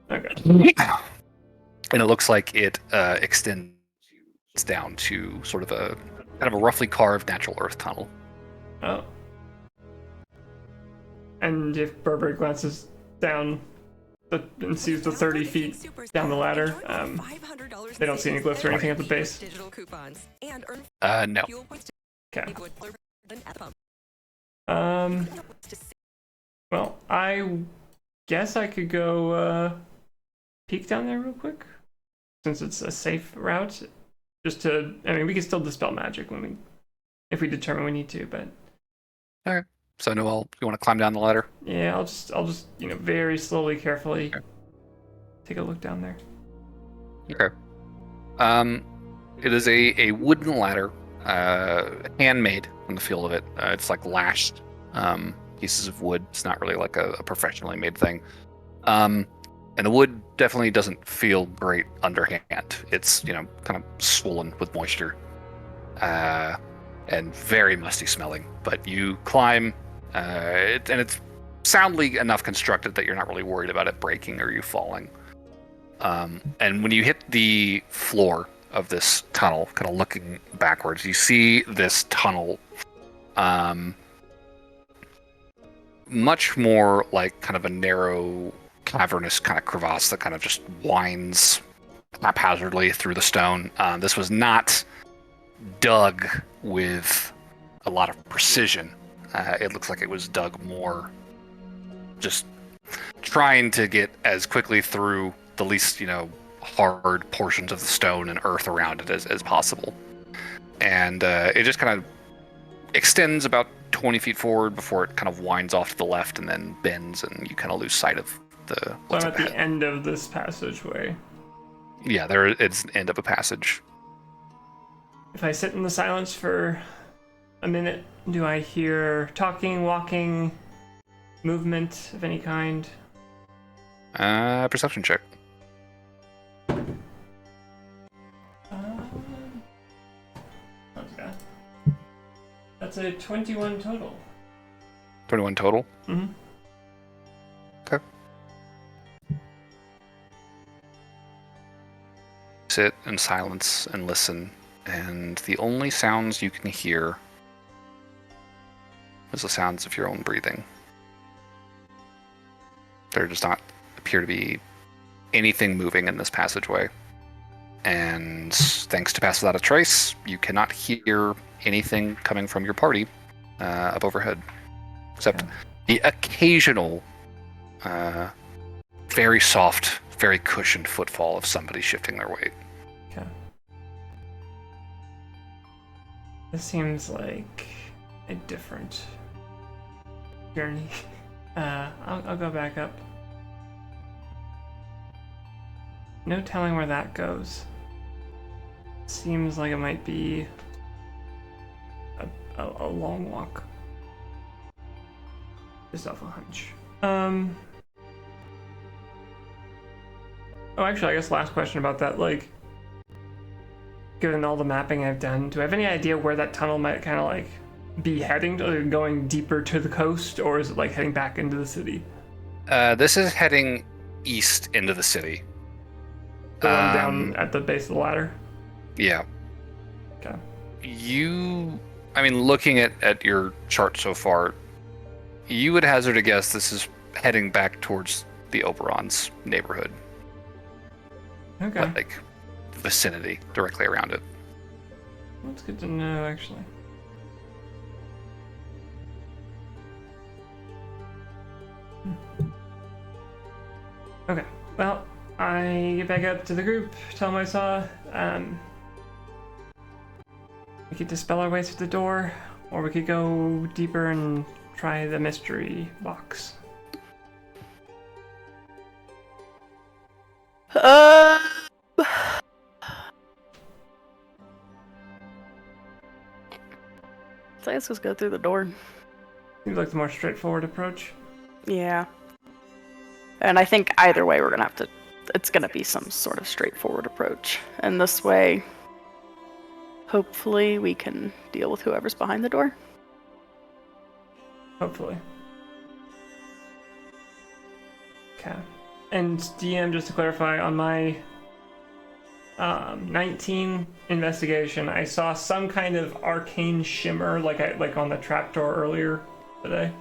Okay. And it looks like it extends down to sort of a kind of a roughly carved natural earth tunnel. Oh. And if Burberry glances down and sees the 30 feet down the ladder, they don't see any glyphs or anything at the base. No. Okay. Well, I guess I could go peek down there real quick, since it's a safe route. Just to, I mean, we can still dispel magic if we determine we need to, but. Okay. So Noel, you want to climb down the ladder? Yeah, I'll just, very slowly, carefully take a look down there. Okay. It is a wooden ladder, handmade on the feel of it. It's like lashed pieces of wood. It's not really like a professionally made thing. And the wood definitely doesn't feel great underhand. It's, kind of swollen with moisture. And very musty smelling. But you climb, and it's soundly enough constructed that you're not really worried about it breaking or you falling. And when you hit the floor of this tunnel, kind of looking backwards, you see this tunnel much more like kind of a narrow, cavernous kind of crevasse that kind of just winds haphazardly through the stone. This was not dug with a lot of precision. It looks like it was dug more just trying to get as quickly through the least, hard portions of the stone and earth around it as possible. And it just kind of extends about 20 feet forward before it kind of winds off to the left and then bends, and you kind of lose sight of So I'm at the end of this passageway. Yeah, there it's an end of a passage. If I sit in the silence for a minute, do I hear talking, walking, movement of any kind? Perception check. Sounds good. That's a 21 total. 21 total. Mm-hmm. Okay. Sit in silence and listen, and the only sounds you can hear is the sounds of your own breathing. There does not appear to be anything moving in this passageway. And thanks to Pass Without a Trace, you cannot hear anything coming from your party up overhead. Except the occasional, very soft, very cushioned footfall of somebody shifting their weight. Okay. This seems like a different journey. I'll go back up. No telling where that goes. Seems like it might be a long walk. Just off a hunch. Oh, actually, I guess last question about that. Like, given all the mapping I've done, do I have any idea where that tunnel might kind of like be heading? Going deeper to the coast, or is it like heading back into the city? This is heading east into the city. The one down at the base of the ladder? Yeah. Okay. Looking at your chart so far, you would hazard a guess this is heading back towards the Oberon's neighborhood. Okay. Like, vicinity directly around it. That's good to know, actually. Okay. Well, I get back up to the group, tell them I saw. We could dispel our way through the door, or we could go deeper and try the mystery box. So let's just go through the door. Seems like the more straightforward approach. Yeah. And I think either way we're gonna have to, it's gonna be some sort of straightforward approach. And this way, hopefully we can deal with whoever's behind the door. Hopefully. Okay. And DM, just to clarify, on my 19 investigation, I saw some kind of arcane shimmer, like on the trapdoor earlier today.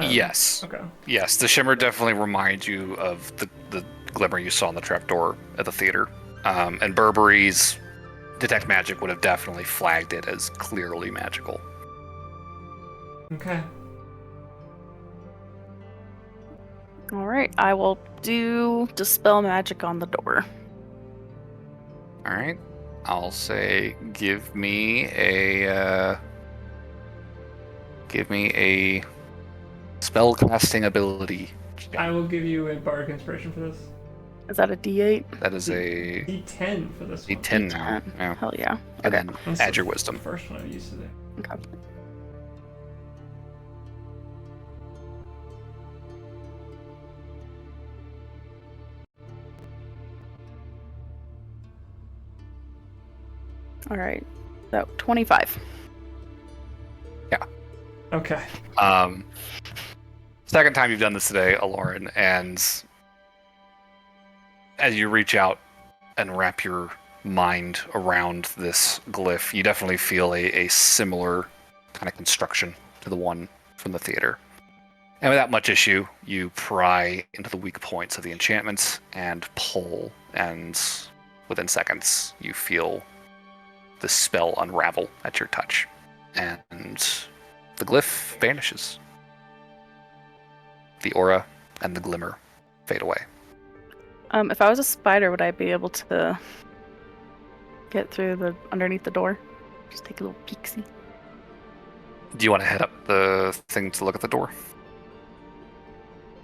Yes. Okay. Yes, the shimmer definitely reminds you of the glimmer you saw in the trapdoor at the theater. And Burberry's Detect Magic would have definitely flagged it as clearly magical. Okay. Alright, I will do Dispel Magic on the door. Alright. I'll say give me a spellcasting ability. I will give you a bardic inspiration for this. Is that a D8? That is a D10 for this one. D10 now. Yeah. Hell yeah. And Okay. then That's add the your wisdom. First one I've used today. Okay. Alright. So 25. Okay. Second time you've done this today, Aloran, and as you reach out and wrap your mind around this glyph, you definitely feel a similar kind of construction to the one from the theater. And without much issue, you pry into the weak points of the enchantments and pull, and within seconds, you feel the spell unravel at your touch. And the glyph vanishes. The aura and the glimmer fade away. If I was a spider, would I be able to get through the underneath the door? Just take a little peek-see. Do you want to head up the thing to look at the door?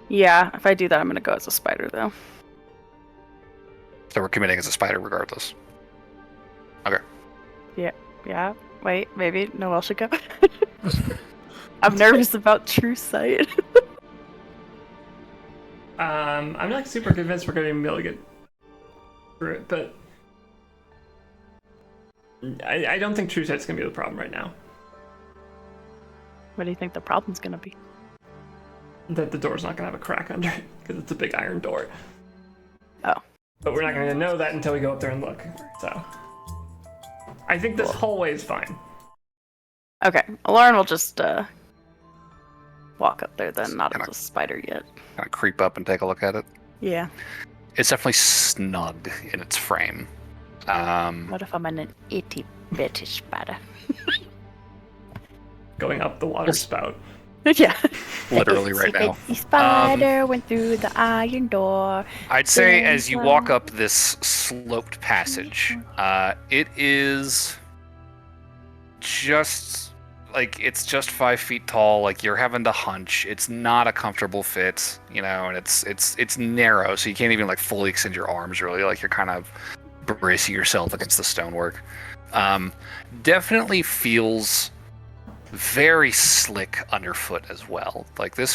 Yeah, if I do that, I'm gonna go as a spider, though. So we're committing as a spider regardless. Okay. Yeah. Wait, maybe Noelle should go. I'm nervous about true sight. I'm not super convinced we're going to be able to get through it, but I don't think true sight's going to be the problem right now. What do you think the problem's gonna be? That the door's not going to have a crack under it, because it's a big iron door. Oh. But we're not going to know that until we go up there and look, so... I think this hallway is fine. Okay, Lauren will just walk up there then, not as a spider yet. Kind of creep up and take a look at it. Yeah. It's definitely snug in its frame. What if I'm an itty-bitty spider? Going up the water spout. Yeah. Literally right now. The spider went through the iron door. I'd say as you walk up this sloped passage, it is just like it's just 5 feet tall. Like you're having to hunch. It's not a comfortable fit, you know, and it's narrow, so you can't even like fully extend your arms. Really, like you're kind of bracing yourself against the stonework. Definitely feels very slick underfoot as well. Like this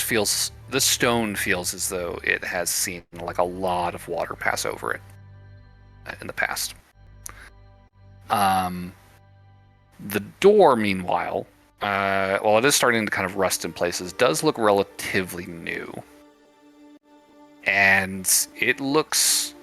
stone feels as though it has seen like a lot of water pass over it in the past. The door, meanwhile, while it is starting to kind of rust in places, does look relatively new. And it looks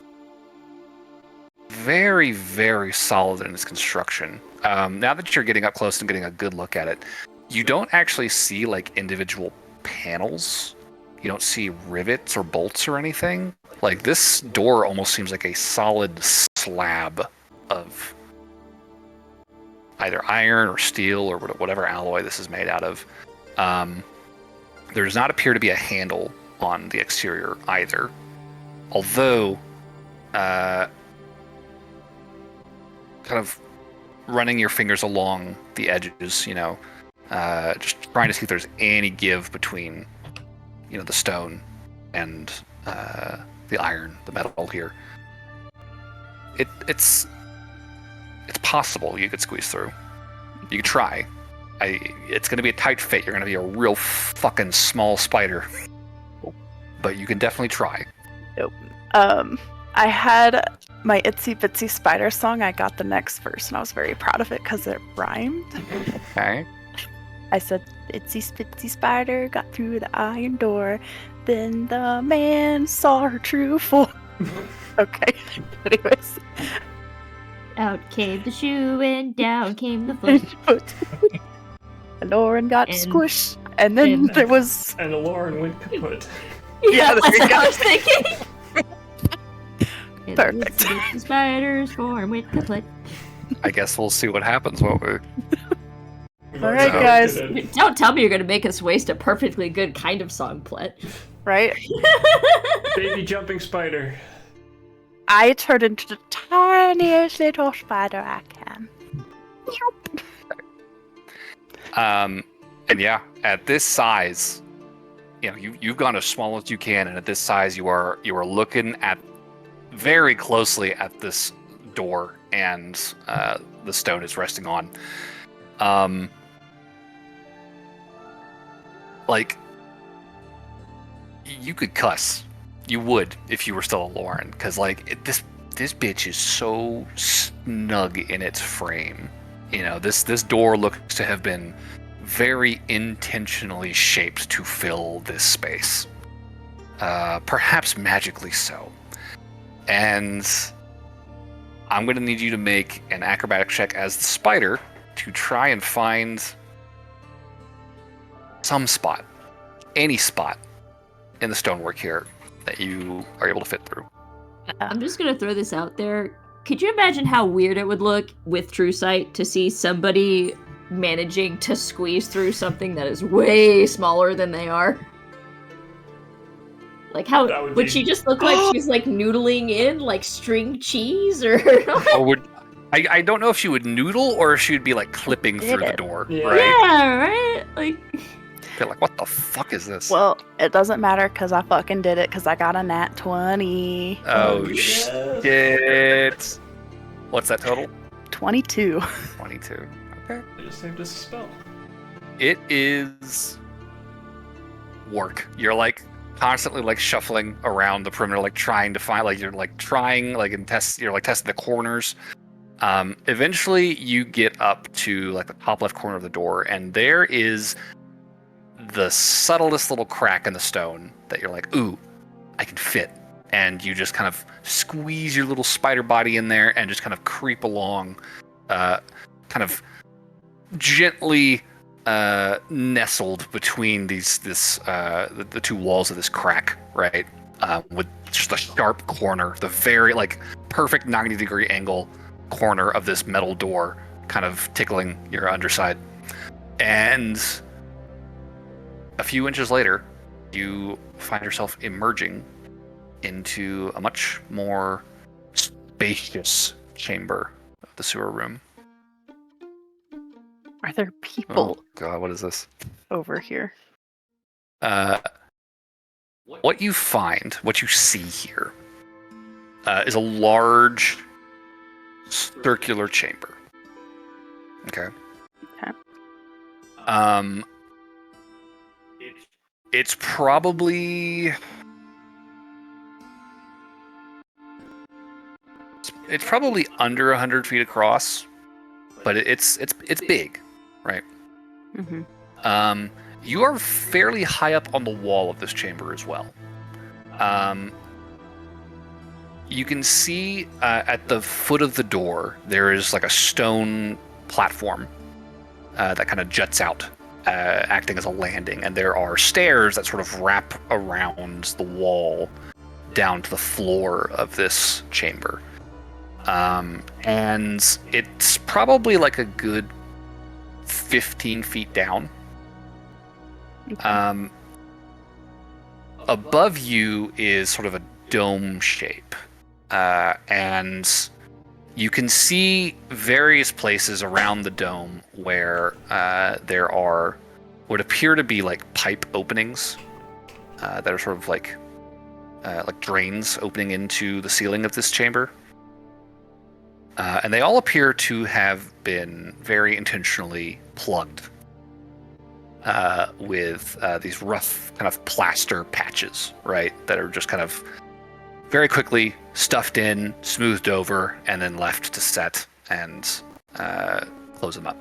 very, very solid in its construction. Now that you're getting up close and getting a good look at it, you don't actually see like individual panels. You don't see rivets or bolts or anything. Like this door almost seems like a solid slab of either iron or steel or whatever alloy this is made out of. There does not appear to be a handle on the exterior either. Although, kind of running your fingers along the edges, you know, just trying to see if there's any give between, you know, the stone and the iron, the metal here. It's possible you could squeeze through. You could try. It's going to be a tight fit. You're going to be a real fucking small spider. But you can definitely try. Nope. I had my Itsy Bitsy Spider song. I got the next verse, and I was very proud of it because it rhymed. Okay. I said, Itsy Bitsy Spider got through the iron door. Then the man saw her true form. Okay. Anyways. Out came the shoe and down came the foot. And Lauren got squished. And then there was... And Lauren went kaput. Yeah, there you that's what I go. was thinking. Perfect. The spiders form with kaput. I guess we'll see what happens, won't we? All right, guys. Don't tell me you're going to make us waste a perfectly good kind of song, Plet. Right? Baby jumping spider. I turned into the tiniest little spider I can. And yeah, at this size, you know, you've gone as small as you can, and at this size, you are looking at very closely at this door and the stone it's resting on. Like you could cuss. You would if you were still a Lauren, because like this bitch is so snug in its frame. You know, this door looks to have been very intentionally shaped to fill this space. Perhaps magically so. And I'm going to need you to make an acrobatic check as the spider to try and find some spot, any spot in the stonework here that you are able to fit through. I'm just going to throw this out there. Could you imagine how weird it would look with True Sight to see somebody managing to squeeze through something that is way smaller than they are? Like, how would she just look like she's like noodling in like string cheese or? I don't know if she would noodle or if she would be like clipping through the door. Yeah. Right? Yeah, right. Like, You're like, what the fuck is this? Well, it doesn't matter because I fucking did it because I got a nat 20. Oh, yes. shit. What's that total? 22. 22. Okay. I just saved us a spell. It is work. You're like constantly like shuffling around the perimeter, like trying to find, like you're like trying, like you're like testing the corners. Eventually you get up to like the top left corner of the door, and there is the subtlest little crack in the stone that you're like, ooh, I can fit. And you just kind of squeeze your little spider body in there and just kind of creep along, kind of gently nestled between the two walls of this crack, right? With just a sharp corner, the very like perfect 90-degree angle corner of this metal door kind of tickling your underside. And a few inches later, you find yourself emerging into a much more spacious chamber of the sewer room. Are there people Oh god, what is this? over here? What you find, what you see here, is a large circular chamber. Okay. Okay. It's probably under 100 feet across, but it's big, right? Mm-hmm. You are fairly high up on the wall of this chamber as well. You can see at the foot of the door there is like a stone platform that kind of juts out, acting as a landing, and there are stairs that sort of wrap around the wall down to the floor of this chamber. And it's probably like a good 15 feet down. Okay. Above you is sort of a dome shape, and you can see various places around the dome where there are what appear to be like pipe openings that are sort of like drains opening into the ceiling of this chamber. And they all appear to have been very intentionally plugged with these rough kind of plaster patches, right? That are just kind of very quickly stuffed in, smoothed over, and then left to set and close them up.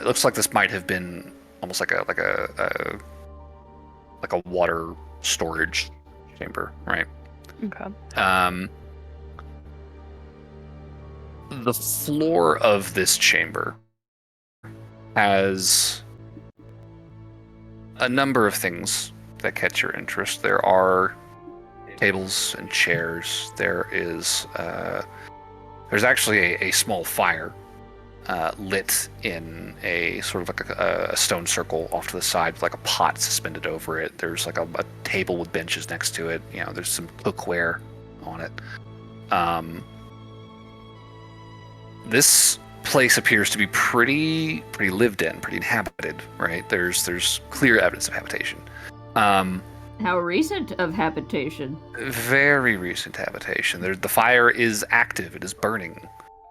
It looks like this might have been almost like a water storage chamber, right? Okay. The floor of this chamber has a number of things that catch your interest. There are tables and chairs. There's actually a small fire lit in a sort of like a stone circle off to the side with like a pot suspended over it. There's like a table with benches next to it. You know, there's some cookware on it. This place appears to be pretty lived in, pretty inhabited, right? There's clear evidence of habitation. How recent of habitation? Very recent habitation. The fire is active. It is burning,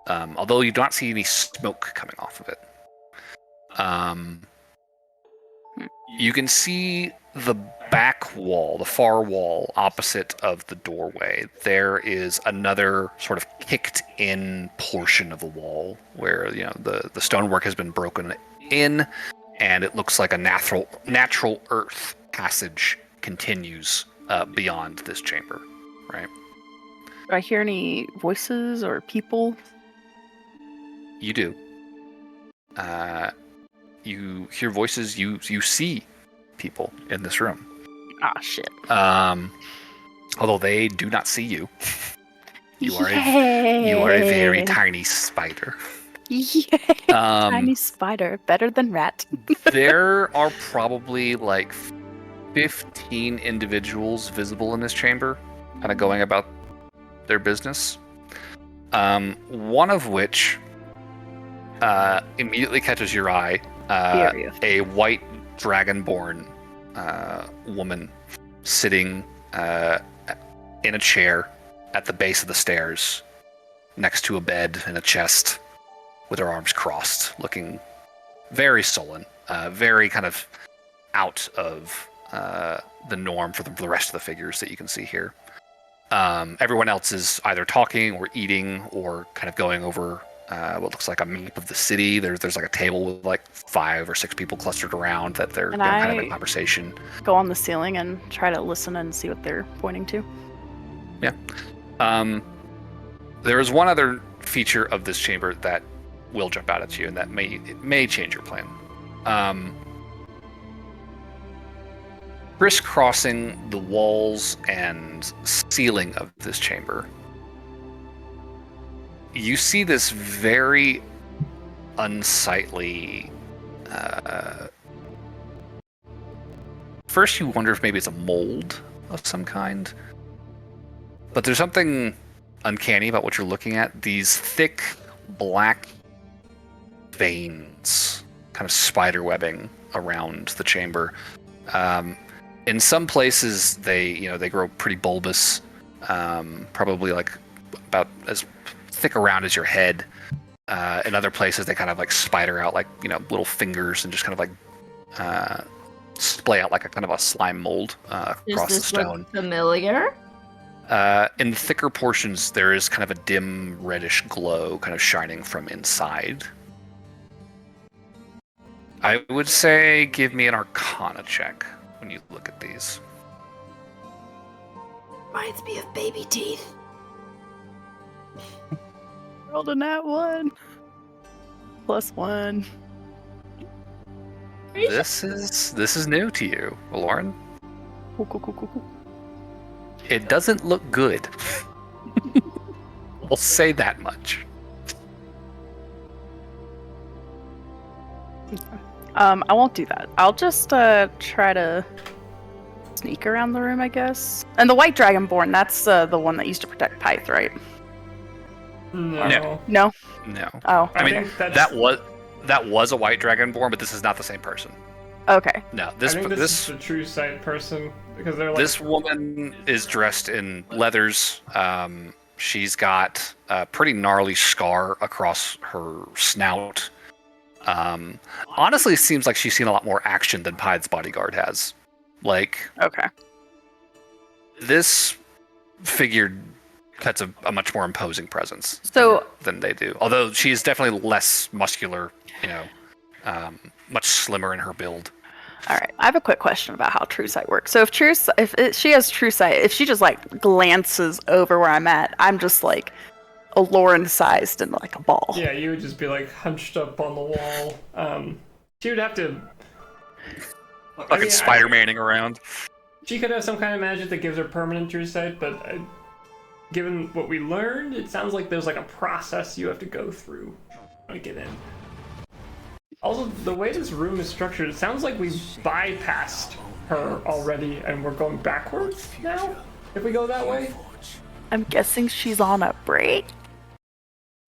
although you do not see any smoke coming off of it. You can see the back wall, the far wall opposite of the doorway. There is another sort of kicked-in portion of the wall where the stonework has been broken in, and it looks like a natural earth passage continues beyond this chamber, right? Do I hear any voices or people? You do. You hear voices. You see people in this room. Ah, shit. Although they do not see you. You are Yay! a very tiny spider. Yay! Tiny spider, better than rat. There are probably like 15 individuals visible in this chamber, kind of going about their business. One of which immediately catches your eye. A white dragonborn woman sitting in a chair at the base of the stairs, next to a bed and a chest, with her arms crossed, looking very sullen, very kind of out of the norm for the rest of the figures that you can see here. Everyone else is either talking or eating or kind of going over what looks like a map of the city. There's like a table with like 5 or 6 people clustered around that they're kind of in conversation. Go on the ceiling and try to listen and see what they're pointing to. Yeah. There is one other feature of this chamber that will jump out at you, and that may change your plan. Crisscrossing the walls and ceiling of this chamber, you see this very unsightly. First, you wonder if maybe it's a mold of some kind, but there's something uncanny about what you're looking at. These thick black veins, kind of spider webbing around the chamber. In some places, they grow pretty bulbous, probably like about as thick around as your head. In other places, they kind of like spider out like little fingers and just kind of like splay out like a kind of a slime mold across the stone. Look familiar? In the thicker portions, there is kind of a dim reddish glow kind of shining from inside. I would say give me an Arcana check when you look at these. Reminds me of baby teeth. Rolled a nat 1. +1. This is new to you, Lauren. Cool. It doesn't look good. I'll say that much. I won't do that. I'll just try to sneak around the room, I guess. And the white dragonborn, that's the one that used to protect Pyth, right? No. No? No. Oh. I mean, that was a white dragonborn, but this is not the same person. Okay. No, I think this is the true sight person because they're like. This woman is dressed in leathers. She's got a pretty gnarly scar across her snout. Honestly, it seems like she's seen a lot more action than Pyth's bodyguard has. Like, Okay. this figure has a much more imposing presence than they do. Although she is definitely less muscular, much slimmer in her build. All right. I have a quick question about how true sight works. So if she has true sight, if she just like glances over where I'm at, I'm just like a Lauren sized and like a ball. Yeah, you would just be like hunched up on the wall. She would have to. Fucking Spider-Maning around. She could have some kind of magic that gives her permanent true sight, but given what we learned, it sounds like there's like a process you have to go through to get in. Also, the way this room is structured, it sounds like we bypassed her already and we're going backwards now, if we go that way. I'm guessing she's on a break.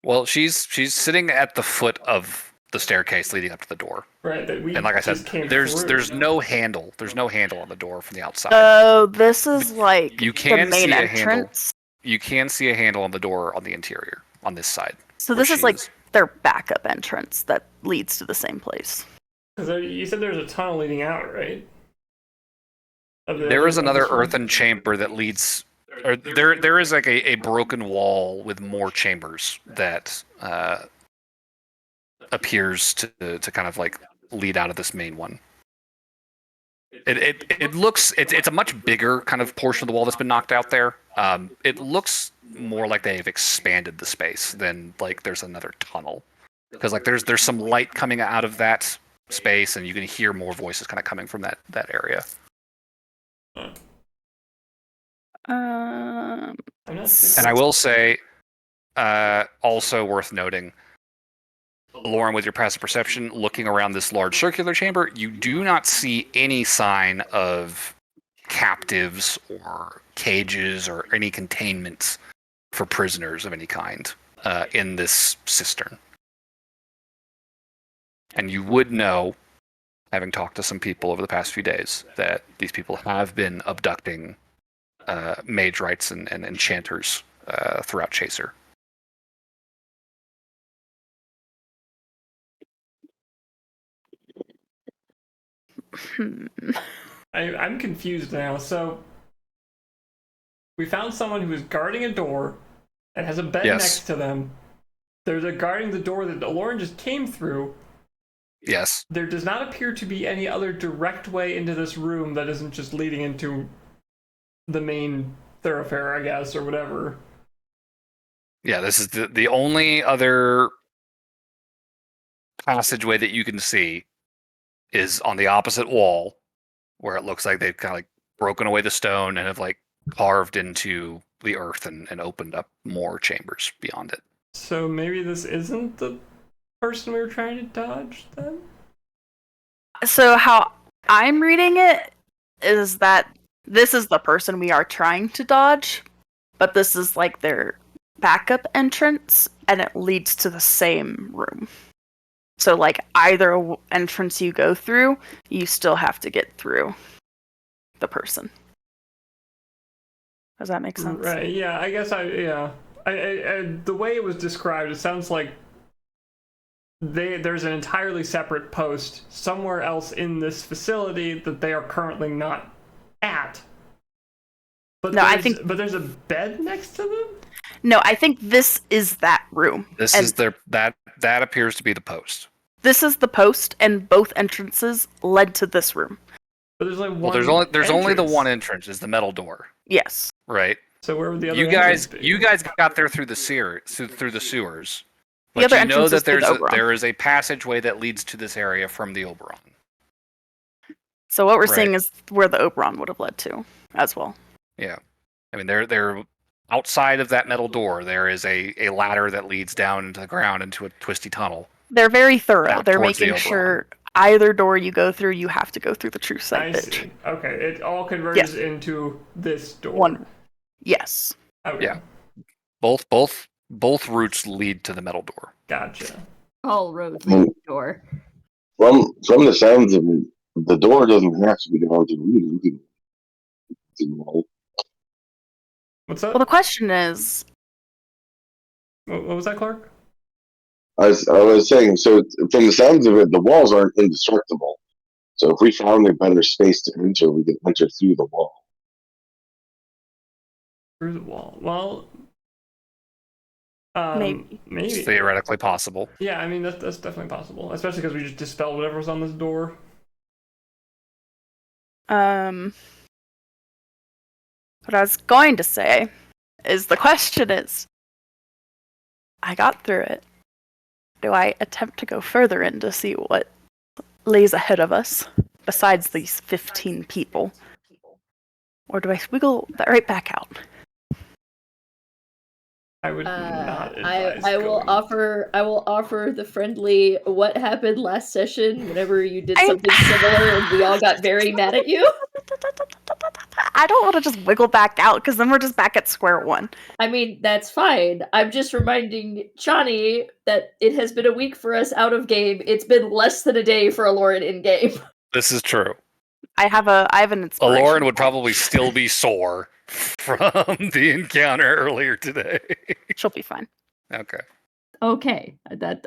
Well, she's sitting at the foot of the staircase leading up to the door. Right, that we And like I said, just came there's through. no handle. There's no handle on the door from the outside. Oh, this is like You can the main see a handle. entrance. You can see a handle on the door on the interior, on this side. So where this is she like their backup entrance that leads to the same place. Because you said there's a tunnel leading out, right? There is another earthen chamber that leads. Or there is like a broken wall with more chambers that appears to kind of like lead out of this main one. It looks it's a much bigger kind of portion of the wall that's been knocked out there. It looks more like they've expanded the space than like there's another tunnel, because like there's some light coming out of that space and you can hear more voices kind of coming from that area. I'm not super- And I will say, also worth noting, Lauren, with your passive perception, looking around this large circular chamber, you do not see any sign of captives or cages or any containments for prisoners of any kind in this cistern. And you would know, having talked to some people over the past few days, that these people have been abducting mage rights and enchanters throughout Chaser. I'm confused now. So we found someone who is guarding a door that has a bed Yes. next to them. They're guarding the door that Lauren just came through. Yes. There does not appear to be any other direct way into this room that isn't just leading into the main thoroughfare, I guess, or whatever. Yeah, this is the only other passageway that you can see is on the opposite wall, where it looks like they've kind of like broken away the stone and have like carved into the earth and opened up more chambers beyond it. So maybe this isn't the person we were trying to dodge, then? So how I'm reading it is that this is the person we are trying to dodge, but this is like their backup entrance, and it leads to the same room. So like either entrance you go through, you still have to get through the person. Does that make sense? Right, yeah, I guess I the way it was described, it sounds like there's an entirely separate post somewhere else in this facility that they are currently not at. But No, I think... But there's a bed next to them? No, I think this is that room. This is that appears to be the post. This is the post, and both entrances led to this room. But there's like one. Well, there's only the entrance. one entrance, is the metal door. Yes. Right. So where would the other You guys got there through the sewers. The But other you know entrance is that through the Oberon. there is a passageway that leads to this area from the Oberon. So what we're Right. seeing is where the Oberon would have led to, as well. Yeah. I mean, they're outside of that metal door. There is a ladder that leads down into the ground into a twisty tunnel. They're very thorough. Out They're towards the making Oberon. sure either door you go through, you have to go through the true sight I bitch. see. Okay, it all converges Yes. into this door. One. Yes. Okay. Yeah. Both routes lead to the metal door. Gotcha. All roads lead to the door. From the sounds of it, the door doesn't have to be going to the room. What's up? Well, the question is, What was that, Clark? I was saying, so from the sounds of it, the walls aren't indestructible. So if we found a better space to enter, we could enter through the wall. Through the wall. Well, Maybe. Maybe. Theoretically possible. Yeah, I mean that's definitely possible, especially because we just dispelled whatever was on this door. what I was going to say is the question is, I got through it. Do I attempt to go further in to see what lays ahead of us, besides these 15 people? Or do I wiggle that right back out? I would not advise I will going. offer the friendly what happened last session whenever you did something similar and we all got very mad at you. I don't want to just wiggle back out, because then we're just back at square one. I mean, that's fine. I'm just reminding Chani that it has been a week for us out of game. It's been less than a day for Aloran in game. This is true. I have an inspiration. Aloran would probably still be sore from the encounter earlier today. She'll be fine. Okay. Okay, that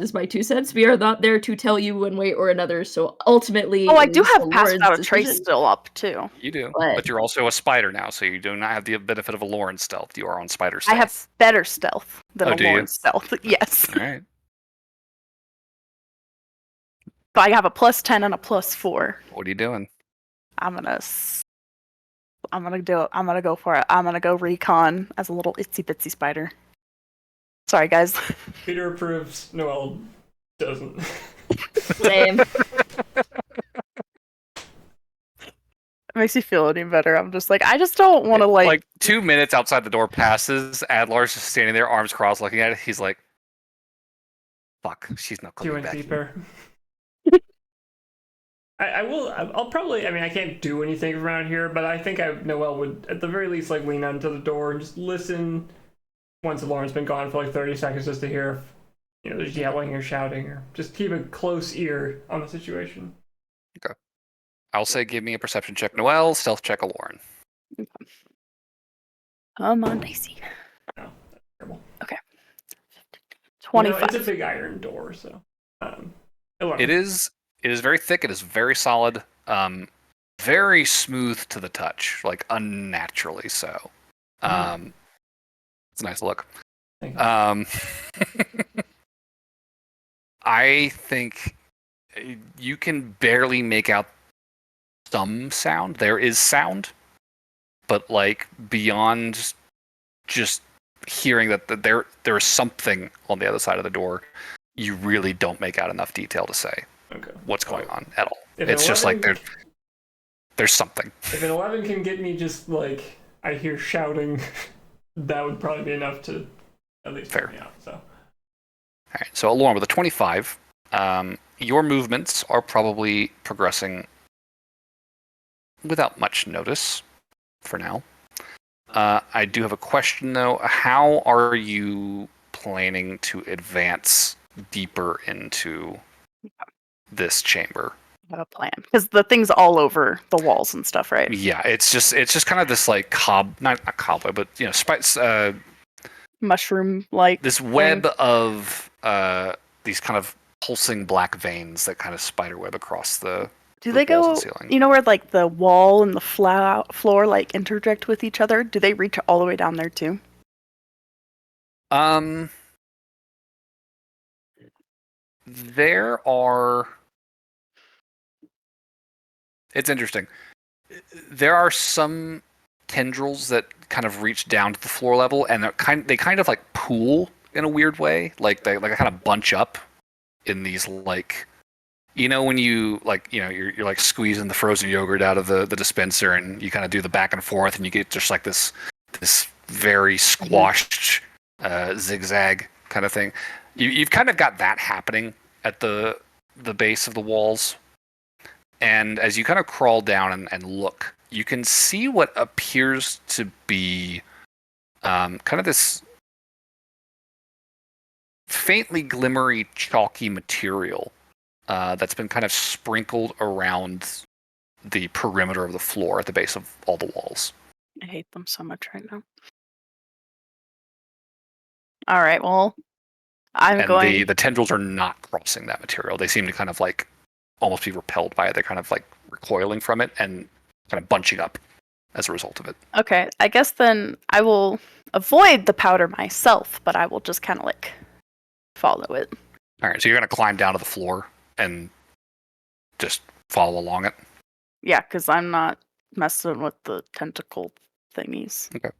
is my 2 cents. We are not there to tell you one way or another. So ultimately, Oh, I it do is have the passed Lord's out a trace decision. still up, too. You do. But- But you're also a spider now, so you do not have the benefit of Aloran stealth. You are on spider stealth. I have better stealth than Oh, a do you? Lord stealth. Yes. All right. But I have a +10 and a +4. What are you doing? I'm gonna go for it. I'm gonna go recon as a little itsy bitsy spider. Sorry, guys. Peter approves. Noel doesn't. Same. It makes you feel any better. I'm just like, I just don't want to Like 2 minutes outside the door passes. Adlar's just standing there, arms crossed, looking at it. He's like, "Fuck, she's not She coming went back." deeper. I'll probably. I mean, I can't do anything around here, but I think Noel would, at the very least, like lean onto the door and just listen. Once Lauren's been gone for like 30 seconds, just to hear if just yelling or shouting, or just keep a close ear on the situation. I'll say give me a perception check, Noel. Stealth check, Lauren. Come on, Daisy. No, that's terrible. 25. It's a big iron door, so 11. It is very thick. It is very solid. Very smooth to the touch, like unnaturally so. It's a nice look. Thank you. I think you can barely make out some sound. There is sound, but like beyond just hearing that there is something on the other side of the door, you really don't make out enough detail to say what's going on at all. It's just like there's something. If an 11 can get me just like I hear shouting, that would probably be enough to at least Fair. get me out. So. All right, so Lauren, with a 25, your movements are probably progressing without much notice for now. I do have a question, though. How are you planning to advance deeper into this chamber? I have a plan because the thing's all over the walls and stuff, right? Yeah, it's just kind of this like not a cobweb, but Mushroom like this web of these kind of pulsing black veins that kind of spiderweb across the Do they walls go? and ceiling. You know where like the wall and the floor like interject with each other? Do they reach all the way down there too? There are. It's interesting. There are some tendrils that kind of reach down to the floor level, and they kind of like pool in a weird way, like they kind of bunch up in these like, when you like you're like squeezing the frozen yogurt out of the dispenser, and you kind of do the back and forth, and you get just like this very squashed zigzag kind of thing. You've kind of got that happening at the base of the walls. And as you kind of crawl down and look, you can see what appears to be kind of this faintly glimmery, chalky material that's been kind of sprinkled around the perimeter of the floor at the base of all the walls. I hate them so much right now. All right, well, The tendrils are not crossing that material. They seem to kind of like almost be repelled by it. They're kind of like recoiling from it and kind of bunching up as a result of it. Okay, I guess then I will avoid the powder myself, but I will just kind of like follow it. All right, so you're going to climb down to the floor and just follow along it? Yeah, because I'm not messing with the tentacle thingies. Okay.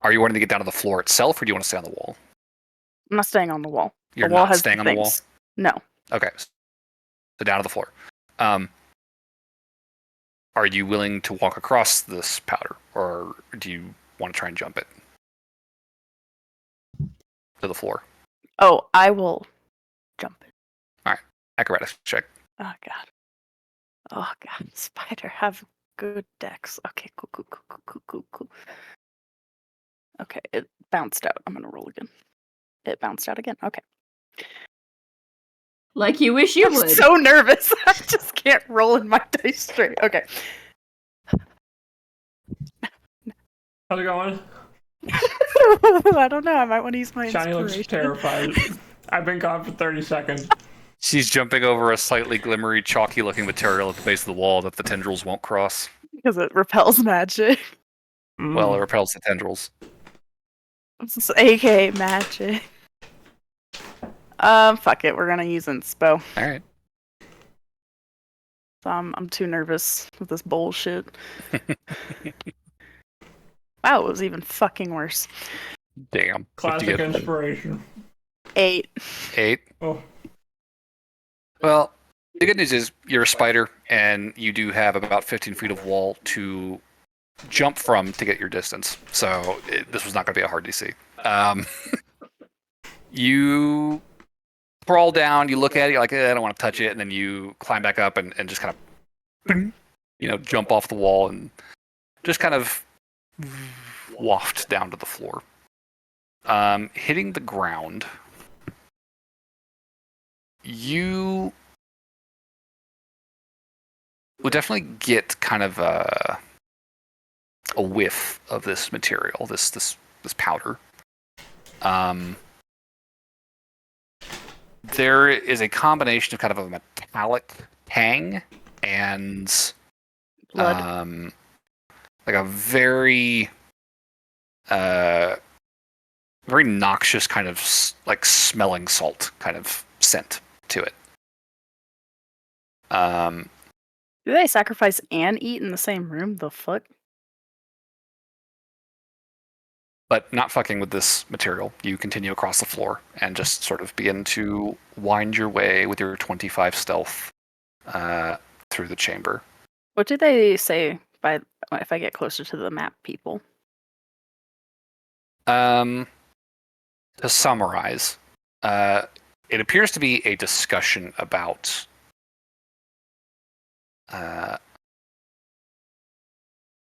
Are you wanting to get down to the floor itself, or do you want to stay on the wall? I'm not staying on the wall. You're the wall not has staying on things. the wall? No. Okay, so down to the floor. Are you willing to walk across this powder, or do you want to try and jump it to the floor? Oh, I will jump it. All right, acrobatics check. Oh god. Oh god. Spider have good decks. Okay, cool. Okay, it bounced out. I'm gonna roll again. It bounced out again. Okay. Like you wish you I'm would. so nervous. I just can't roll in my dice straight. Okay. How's it going? I don't know. I might want to use my Shiny inspiration. looks terrified. I've been gone for 30 seconds. She's jumping over a slightly glimmery, chalky-looking material at the base of the wall that the tendrils won't cross. Because it repels magic. Well, it repels the tendrils. It's AK magic. Fuck it. We're gonna use inspo. All right. I'm too nervous with this bullshit. Wow, it was even fucking worse. Damn. Classic inspiration. 8. 8. Oh. Well, the good news is you're a spider, and you do have about 15 feet of wall to jump from to get your distance. So this was not going to be a hard DC. You crawl down, you look at it, you're like, I don't want to touch it, and then you climb back up and just kind of, jump off the wall and just kind of waft down to the floor. hitting the ground, you would definitely get kind of a whiff of this material, this powder. There is a combination of kind of a metallic tang and Blood. like a very very noxious kind of like smelling salt kind of scent to it. Do they sacrifice and eat in the same room? The fuck? But not fucking with this material. You continue across the floor and just sort of begin to wind your way with your 25 stealth through the chamber. What do they say by if I get closer to the map, people? To summarize, it appears to be a discussion about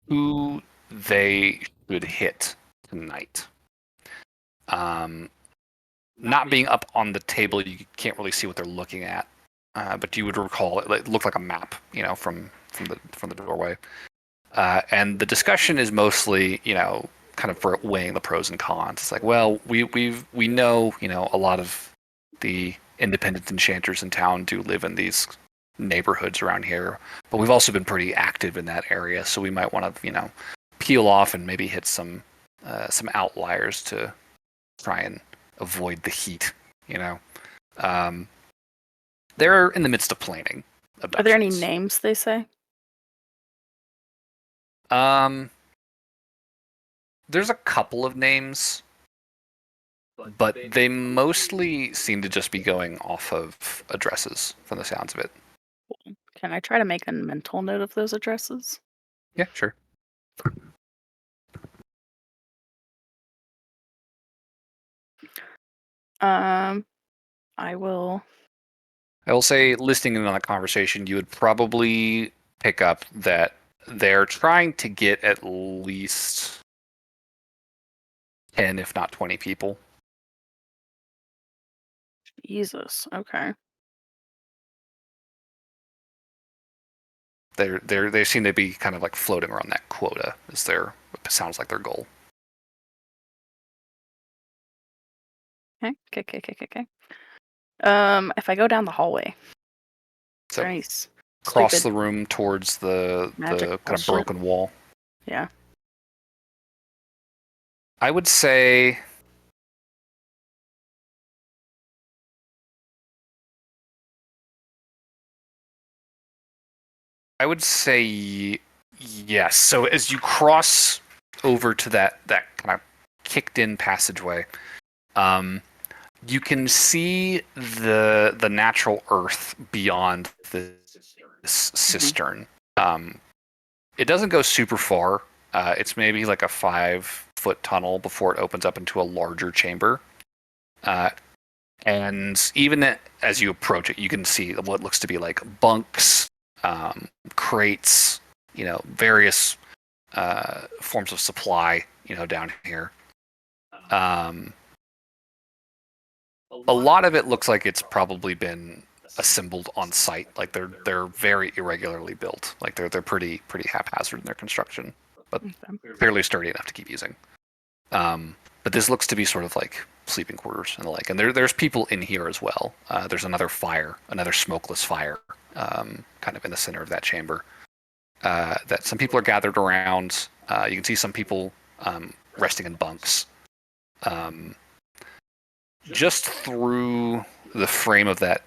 who they should hit tonight. Not being up on the table, you can't really see what they're looking at, but you would recall it looked like a map, from the doorway. And the discussion is mostly, kind of weighing the pros and cons. It's like, well, we know, a lot of the independent enchanters in town do live in these neighborhoods around here, but we've also been pretty active in that area, so we might want to, peel off and maybe hit some outliers to try and avoid the heat. They're in the midst of planning abductions. Are there any names they say? There's a couple of names, but they mostly seem to just be going off of addresses from the sounds of it. Can I try to make a mental note of those addresses? Yeah, sure. I will. I will say, listening in on the conversation, you would probably pick up that they're trying to get at least 10, if not 20 people. Jesus. Okay. They seem to be kind of like floating around that quota. Sounds like their goal. Okay. If I go down the hallway, So nice. cross the room towards the Magic kind of bullshit. broken wall. Yeah. I would say yes. So as you cross over to that kind of kicked in passageway, you can see the natural earth beyond this cistern. It doesn't go super far. It's maybe like a 5-foot tunnel before it opens up into a larger chamber. And even as you approach it, you can see what looks to be like bunks, crates, various forms of supply, down here. A lot of it looks like it's probably been assembled on site. Like they're very irregularly built. Like they're pretty haphazard in their construction, but fairly sturdy enough to keep using. But this looks to be sort of like sleeping quarters and the like. And there's people in here as well. There's another smokeless fire, kind of in the center of that chamber. That some people are gathered around. You can see some people resting in bunks. Just through the frame of that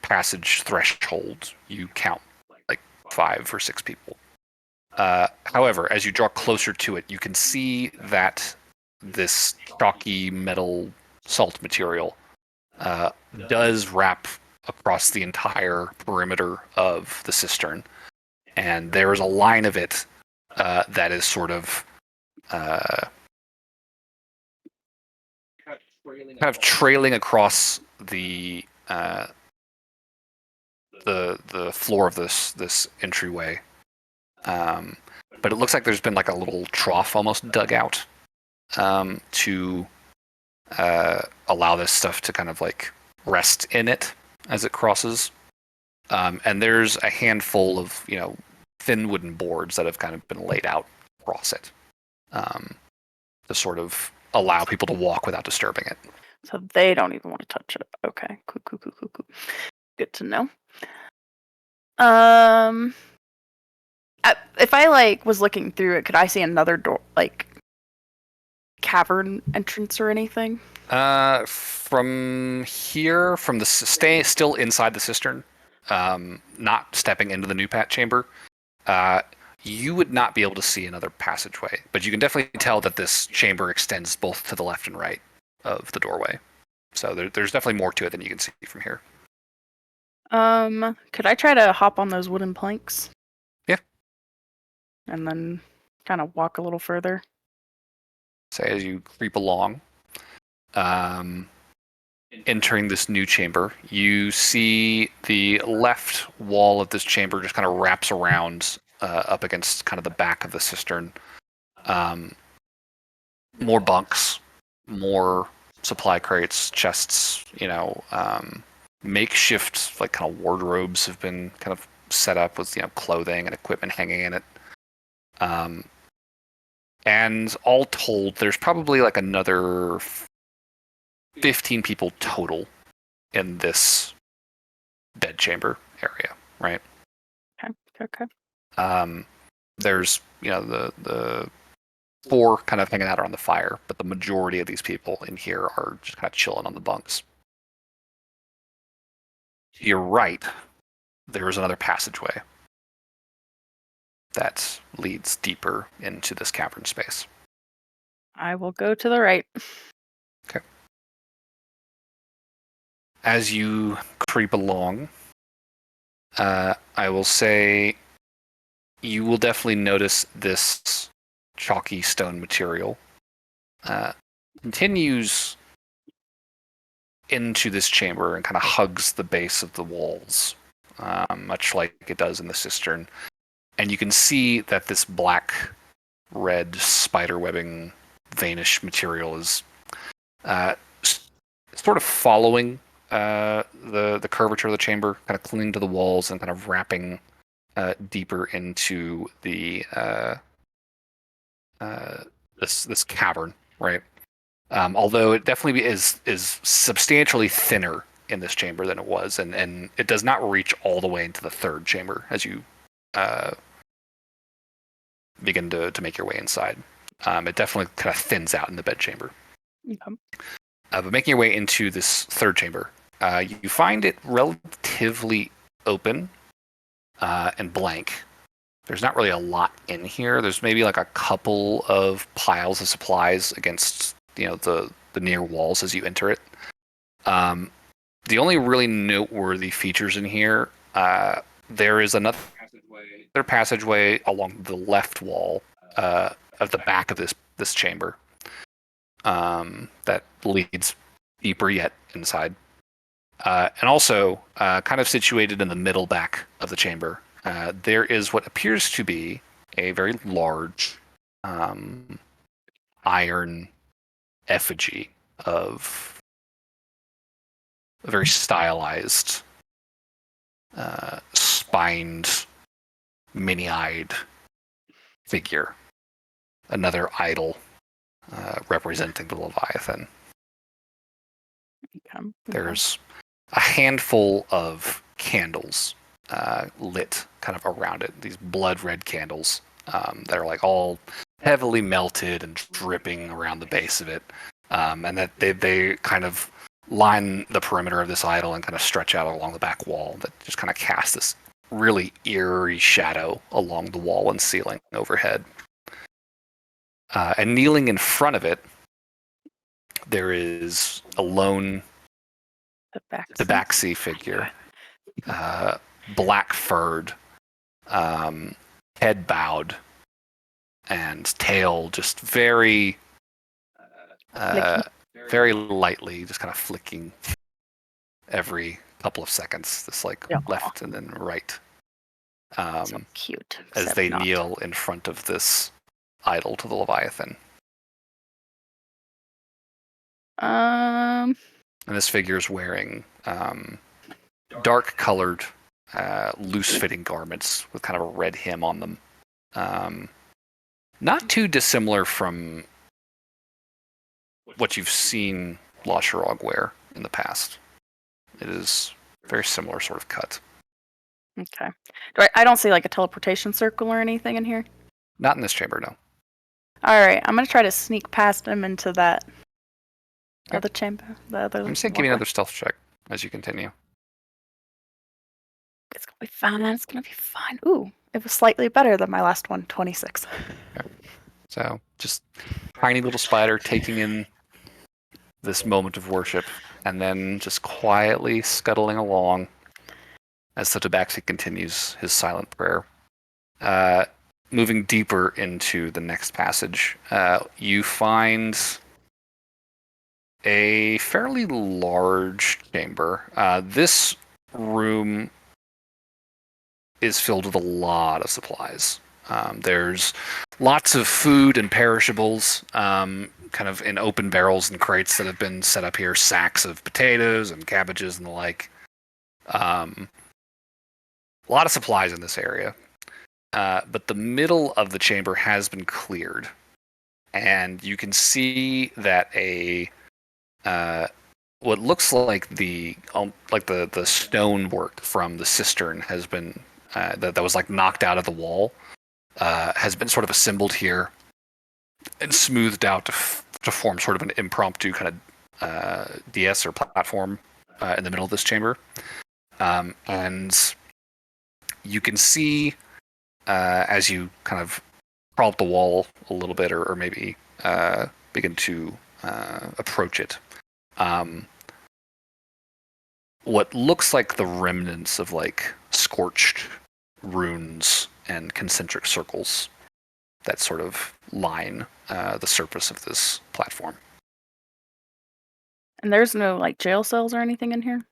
passage threshold, you count like 5 or 6 people. However, as you draw closer to it, you can see that this chalky metal salt material does wrap across the entire perimeter of the cistern, and there is a line of it that is sort of trailing across the floor of this entryway. But it looks like there's been like a little trough almost dug out to allow this stuff to kind of like rest in it as it crosses. And there's a handful of thin wooden boards that have kind of been laid out across it, to sort of allow people to walk without disturbing it. So they don't even want to touch it. Okay, cool. Good to know. If I was looking through it, could I see another door, cavern entrance or anything? From here, from the stay still inside the cistern, not stepping into the new pat chamber, you would not be able to see another passageway, but you can definitely tell that this chamber extends both to the left and right of the doorway. So there's definitely more to it than you can see from here. Could I try to hop on those wooden planks? Yeah. And then kind of walk a little further. Say as you creep along, entering this new chamber, you see the left wall of this chamber just kind of wraps around up against kind of the back of the cistern. More bunks, more supply crates, chests, makeshift kind of wardrobes have been kind of set up with clothing and equipment hanging in it. And all told, there's probably another 15 people total in this bed chamber area, right? Okay. There's the 4 kind of hanging out around the fire, but the majority of these people in here are just kind of chilling on the bunks. To your right, there is another passageway that leads deeper into this cavern space. I will go to the right. Okay. As you creep along, I will say you will definitely notice this chalky stone material continues into this chamber and kind of hugs the base of the walls, much like it does in the cistern. And you can see that this black-red spiderwebbing veinish material is sort of following the curvature of the chamber, kind of clinging to the walls and kind of wrapping deeper into the this cavern, right? Although it definitely is substantially thinner in this chamber than it was, and it does not reach all the way into the third chamber as you begin to make your way inside. It definitely kind of thins out in the bed chamber. Okay. But making your way into this third chamber, you find it relatively open and blank. There's not really a lot in here. There's maybe a couple of piles of supplies against the near walls as you enter it. The only really noteworthy features in here, there is another passageway along the left wall of the back of this chamber that leads deeper yet inside. And also, kind of situated in the middle back of the chamber, there is what appears to be a very large iron effigy of a very stylized, spined, many-eyed figure. Another idol representing the Leviathan. Okay. There's a handful of candles lit kind of around it. These blood red candles that are all heavily melted and dripping around the base of it. And that they kind of line the perimeter of this idol and kind of stretch out along the back wall that just kind of cast this really eerie shadow along the wall and ceiling overhead. And kneeling in front of it, there is a lone tabaxi figure, black-furred, head bowed, and tail just very lightly, just kind of flicking every couple of seconds, this left and then right. So cute. As except they not. kneel in front of this idol to the Leviathan. Um. And this figure is wearing dark-colored, loose-fitting garments with kind of a red hem on them. Not too dissimilar from what you've seen Lasharog wear in the past. It is very similar sort of cut. Okay. I don't see like a teleportation circle or anything in here. Not in this chamber, no. All right, I'm gonna try to sneak past him into that Okay. other chamber. The other. I'm saying give me walkway. another stealth check as you continue. It's gonna be fine. It's gonna be fine. Ooh, it was slightly better than my last one. 26. So just tiny little spider taking in this moment of worship and then just quietly scuttling along as the tabaxi continues his silent prayer. Moving deeper into the next passage, you find a fairly large chamber. This room is filled with a lot of supplies. There's lots of food and perishables, kind of in open barrels and crates that have been set up here. Sacks of potatoes and cabbages and the like. A lot of supplies in this area. But the middle of the chamber has been cleared, and you can see that what looks like the stonework from the cistern has been that was like knocked out of the wall. Has been sort of assembled here and smoothed out to form sort of an impromptu kind of DS or platform in the middle of this chamber. And you can see as you kind of crawl up the wall a little bit or maybe begin to approach it, what looks like the remnants of like scorched runes and concentric circles that sort of line the surface of this platform. And there's no like jail cells or anything in here.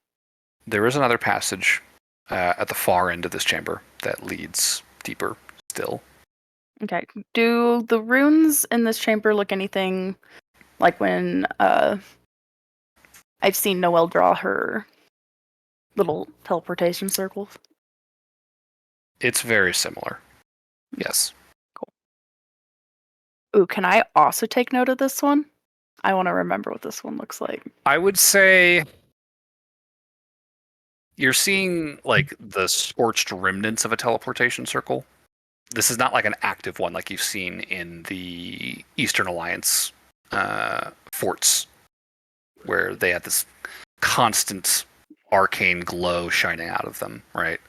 There is another passage at the far end of this chamber that leads deeper still. Okay. Do the runes in this chamber look anything like when I've seen Noelle draw her little teleportation circles? It's very similar. Yes. Ooh, can I also take note of this one? I want to remember what this one looks like. I would say you're seeing like the scorched remnants of a teleportation circle. This is not like an active one like you've seen in the Eastern Alliance forts, where they had this constant arcane glow shining out of them, right?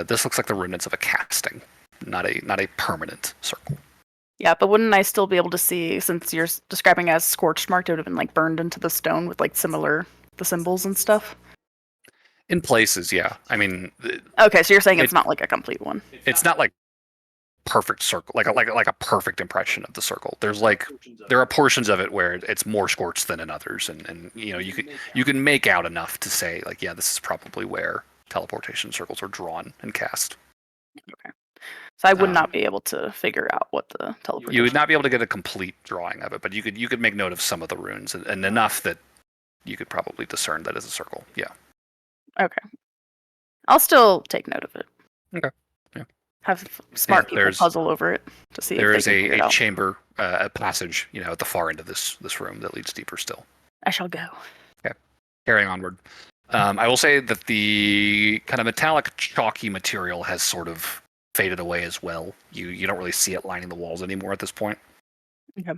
This looks like the remnants of a casting, not a permanent circle. Yeah, but wouldn't I still be able to see, since you're describing it as scorched marked, it would have been like burned into the stone with like similar the symbols and stuff? In places, yeah. I mean, Okay, so you're saying it's not like a complete one. it's not like perfect circle, like a perfect impression of the circle. There are portions of it where it's more scorched than in others, and you know you can make out enough to say like, yeah, this is probably where teleportation circles are drawn and cast. Okay. So I would not be able to figure out what the teleportation. You would not be able to get a complete drawing of it, but you could make note of some of the runes and enough that you could probably discern that as a circle. Yeah. Okay. I'll still take note of it. Okay. Yeah. Have smart people there's- puzzle over it to see There if is they can figure it a out. chamber, a passage, at the far end of this room that leads deeper still. I shall go. Carrying onward. I will say that the kind of metallic chalky material has sort of faded away as well. You don't really see it lining the walls anymore at this point. Okay.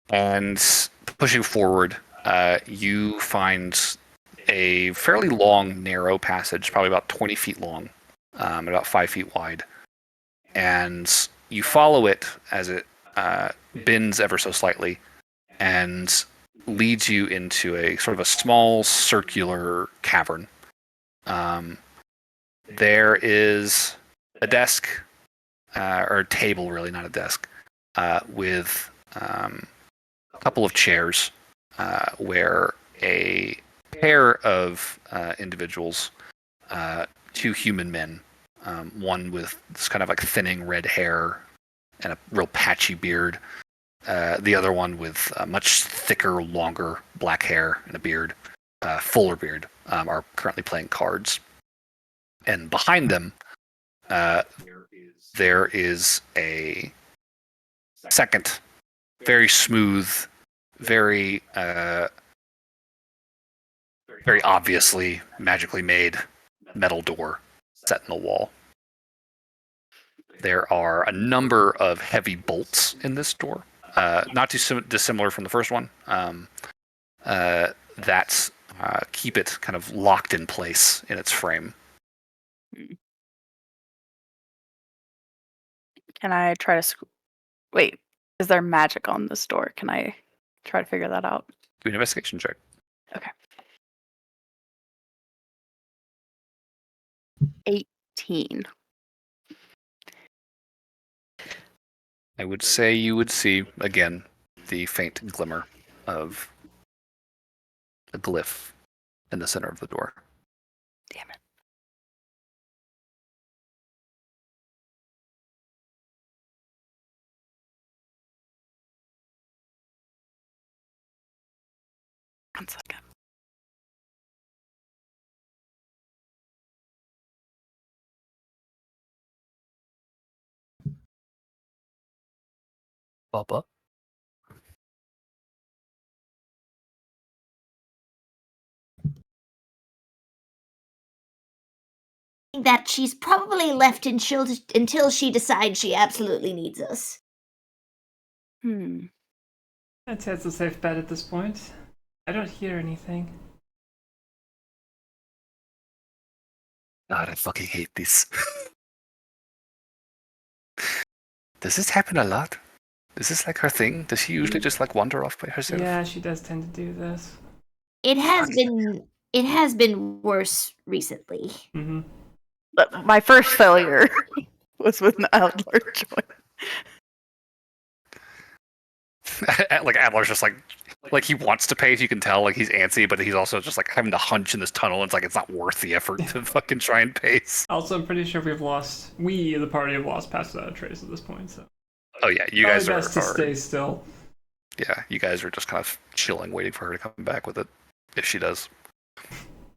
And pushing forward, you find a fairly long, narrow passage, probably about 20 feet long, about 5 feet wide. And you follow it as it bends ever so slightly and leads you into a sort of a small circular cavern. There is a desk, or a table, really, not a desk, with a couple of chairs where a pair of individuals, two human men, one with this kind of like thinning red hair and a real patchy beard, The other one with much thicker, longer black hair and a beard, fuller beard, are currently playing cards. And behind them, there is a second, very smooth, very very obviously magically made metal door set in the wall. There are a number of heavy bolts in this door, not too dissimilar from the first one, that keep it kind of locked in place in its frame. Can I try to wait? Is there magic on this door? Can I try to figure that out? Do an investigation check. Okay. 18. I would say you would see, again, the faint glimmer of a glyph in the center of the door. Damn it. One second. Bubba? That she's probably left until she decides she absolutely needs us. I'd say it's a safe bet at this point. I don't hear anything. God, I fucking hate this. Does this happen a lot? Is this like her thing? Does she usually just like wander off by herself? Yeah, she does tend to do this. It has been worse recently. Mm-hmm. But my first failure was with an Adler joint. Like Adler's just like he wants to pace, you can tell, like he's antsy, but he's also just like having to hunch in this tunnel. It's like it's not worth the effort to fucking try and pace. Also, I'm pretty sure we, the party, have lost past Trace at this point, so. Oh yeah, you guys Probably are, best to stay still. Yeah, you guys are just kind of chilling, waiting for her to come back with it, if she does.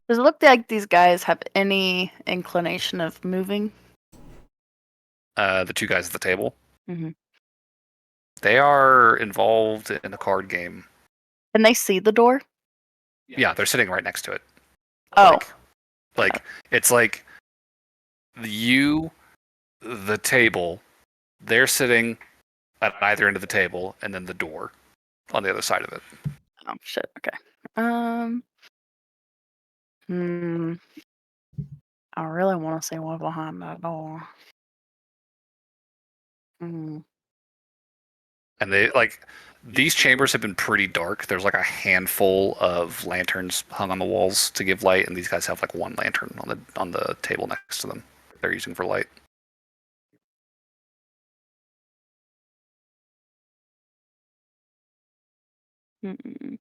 Does it look like these guys have any inclination of moving? The two guys at the table, Mm-hmm. they are involved in a card game. Can they see the door? Yeah, they're sitting right next to it. Oh. Like it's like you, the table, they're sitting at either end of the table, and then the door on the other side of it. Oh shit. Okay. I really want to say what behind that door. And they these chambers have been pretty dark. There's like a handful of lanterns hung on the walls to give light, and these guys have like one lantern on the table next to them. They're using for light. Mm-mm.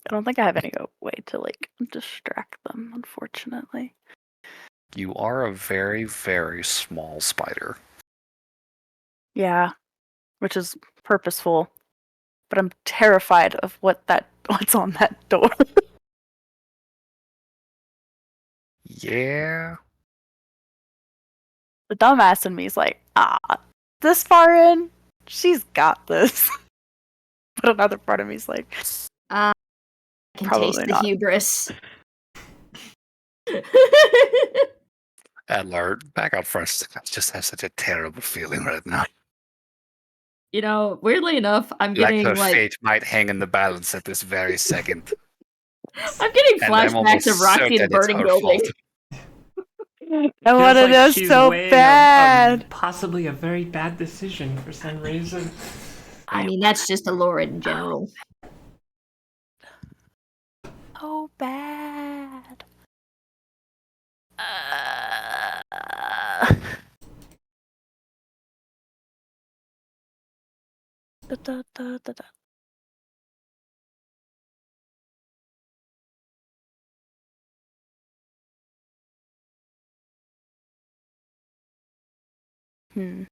I don't think I have any way to like distract them, unfortunately. You are a very, very small spider. Yeah, which is purposeful, but I'm terrified of what's on that door. Yeah. The dumbass in me is like, this far in, she's got this. But another part of me is like, I can Probably taste the not. hubris. Adler, back up first. I just have such a terrible feeling right now. You know, weirdly enough, I'm Like getting her like fate might hang in the balance at this very second. I'm getting And I'm flashbacks almost of Roxy certain the it's Burning her Building. fault. I want to know she's so weighing bad. Possibly a very bad decision for some reason. I mean, that's just a lore in general. So bad. Da, da, da, da, da. Hmm.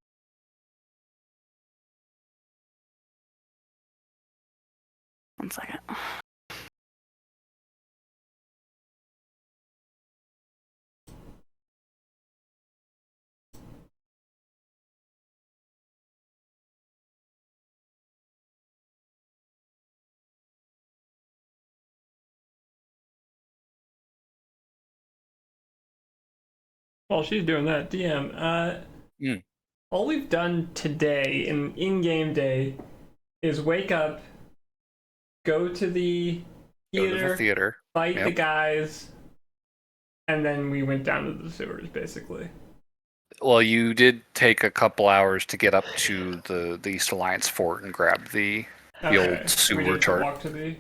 One second. While she's doing that, DM, all we've done today in game day is wake up, go to the Go to the theater. fight the Yep. guys, and then we went down to the sewers, basically. Well, you did take a couple hours to get up to the East Alliance fort and grab the Okay, old we did sewer to chart. walk to the.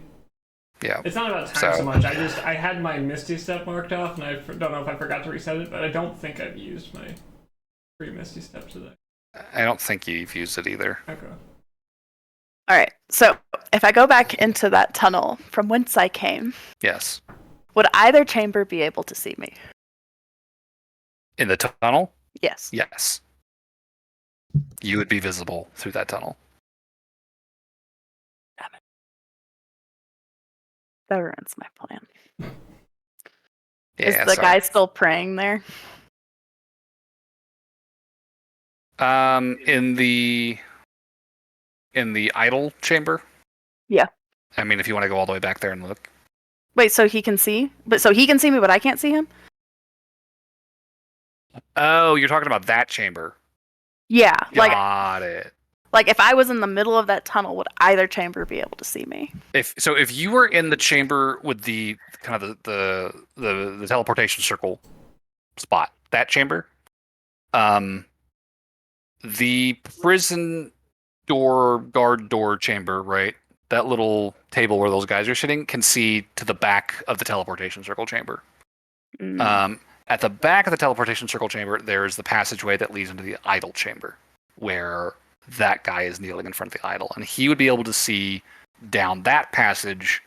Yeah. It's not about time so So- much. I had my Misty Step marked off, and I don't know if I forgot to reset it, but I don't think I've used my free Misty Step today. I don't think you've used it either. Okay. All right. So if I go back into that tunnel from whence I came, Yes. would either chamber be able to see me? In the tunnel? Yes. Yes. You would be visible through that tunnel. That ruins my plan. Yeah, Is the sorry. guy still praying there? In the idol chamber? Yeah. I mean, if you want to go all the way back there and look. Wait, so he can see? But so he can see me, but I can't see him? Oh, you're talking about that chamber. Yeah. Got it. Like if I was in the middle of that tunnel, would either chamber be able to see me? If you were in the chamber with the kind of the teleportation circle spot, that chamber, the prison guard door chamber, right? That little table where those guys are sitting can see to the back of the teleportation circle chamber. At the back of the teleportation circle chamber, there is the passageway that leads into the idol chamber, where that guy is kneeling in front of the idol, and he would be able to see down that passage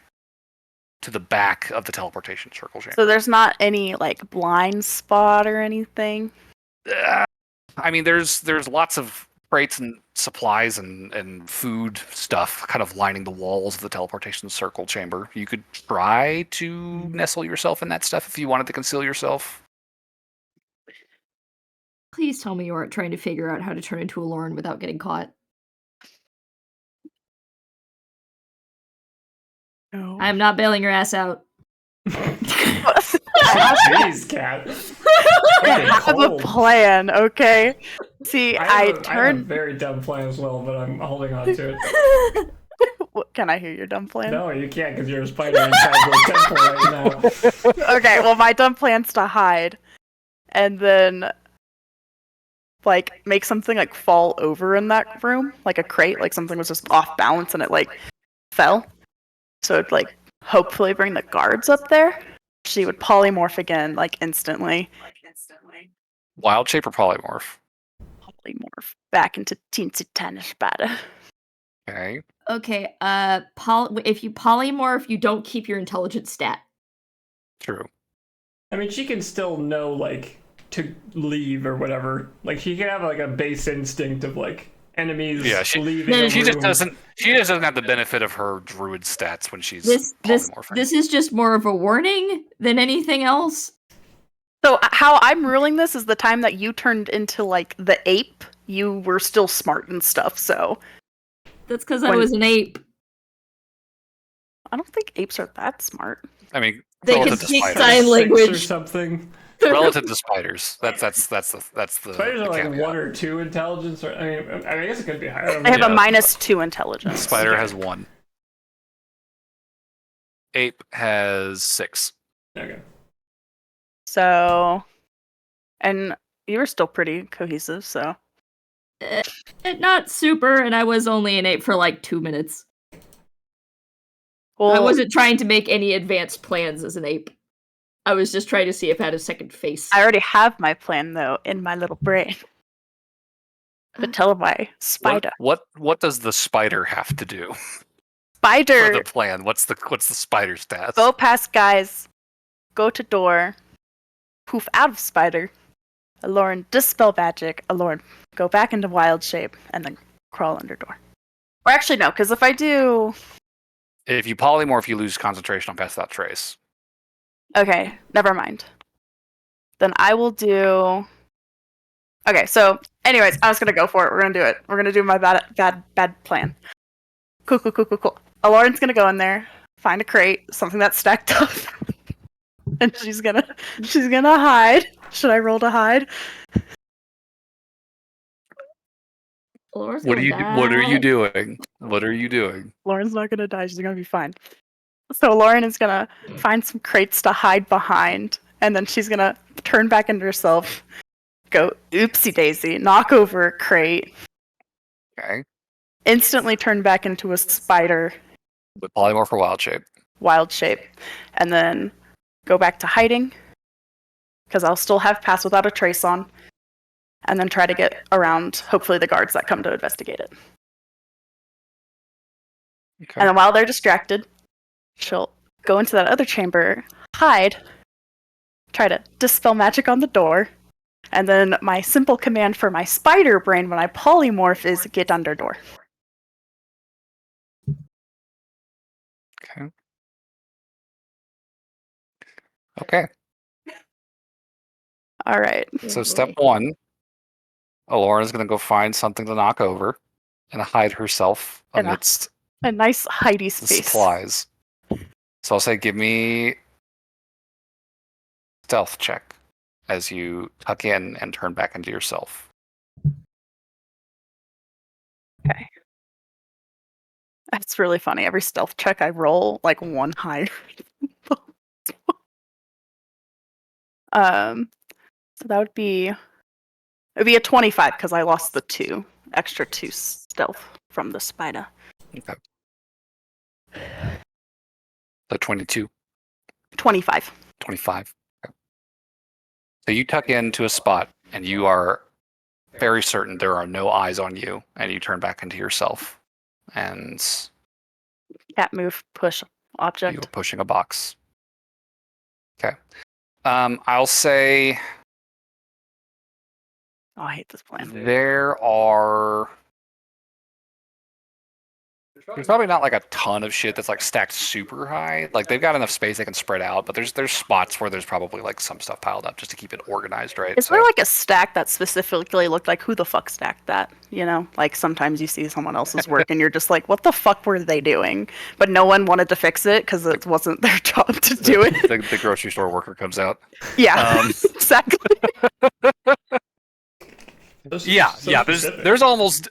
to the back of the teleportation circle chamber. So there's not any like blind spot or anything? I mean, there's lots of crates and supplies and food stuff kind of lining the walls of the teleportation circle chamber. You could try to nestle yourself in that stuff if you wanted to conceal yourself. Please tell me you aren't trying to figure out how to turn into a Lauren without getting caught. No. I'm not bailing your ass out. Jeez, Cat. I have a plan, okay? See, I have a turned. very dumb plan as well, but I'm holding on to it. Can I hear your dumb plan? No, you can't because you're a spider inside the temple right now. Okay, well, my dumb plan's to hide, and then like make something like fall over in that room, like a crate, like something was just off balance and it like fell. So it'd like hopefully bring the guards up there. She would polymorph again, like instantly. Wild shape or polymorph? Polymorph back into Teensy Tanish Bada. Okay. Okay, if you polymorph, you don't keep your intelligence stat. True. I mean, she can still know, like, to leave or whatever. Like, she can have, like, a base instinct of, like, enemies leaving a She just room. doesn't have the benefit of her druid stats when she's This polymorphing. this is just more of a warning than anything else. So how I'm ruling this is the time that you turned into like the ape, you were still smart and stuff, so That's because I was an ape. I don't think apes are that smart. I mean, They can relative to speak spiders. sign 6 language. or something. Relative to spiders. That's the Spiders the are like caveat. 1 or 2 intelligence, or I guess it could be higher. They have a Yeah. -2 intelligence. Spider has 1. Ape has 6. Okay. So, and you were still pretty cohesive, so. Not super, and I was only an ape for like 2 minutes. Well, I wasn't trying to make any advanced plans as an ape. I was just trying to see if I had a second face. I already have my plan though in my little brain. But tell my spider. What does the spider have to do for Spider, the plan? What's the spider stats? go past guys, go to door, poof out of spider, Aloran, dispel magic. Aloran, go back into wild shape, and then crawl under door. Or actually, no, because if I do... If you polymorph, you lose concentration on Pass Without Trace. Okay, never mind. Then I will do... Okay, so, anyways, I was going to go for it. We're going to do it. We're going to do my bad plan. Cool. Aloran's going to go in there, find a crate, something that's stacked up, and she's gonna hide. Should I roll to hide? Laura's What gonna are you die. doing? What are you doing? Lauren's not gonna die. She's gonna be fine. So Lauren is gonna find some crates to hide behind, and then she's gonna turn back into herself, go oopsie daisy, knock over a crate, Okay. instantly turn back into a spider, With polymorph or wild shape. wild shape, and then go back to hiding, because I'll still have Pass Without a Trace on, and then try to get around, hopefully, the guards that come to investigate it. Okay. And then while they're distracted, she'll go into that other chamber, hide, try to dispel magic on the door, and then my simple command for my spider brain when I polymorph is get under door. Okay. Okay. All right. So step one, Alora's going to go find something to knock over and hide herself In a amidst A nice hidey the space. supplies. So I'll say give me stealth check as you tuck in and turn back into yourself. Okay. That's really funny. Every stealth check I roll like one higher. So that would be a 25 because I lost the 2 extra 2 stealth from the spider. Okay. So 22, 25. 25. Okay. So you tuck into a spot and you are very certain there are no eyes on you, and you turn back into yourself. And Cat move, push, object. you're pushing a box. Okay. I'll say Oh, I hate this plan. there's probably not like a ton of shit that's like stacked super high. Like they've got enough space they can spread out, but there's spots where there's probably like some stuff piled up just to keep it organized, right? Is there like a stack that specifically looked like who the fuck stacked that? You know, like sometimes you see someone else's work and you're just like, what the fuck were they doing? But no one wanted to fix it because it wasn't their job to do it. the grocery store worker comes out. Yeah, exactly. Yeah. There's almost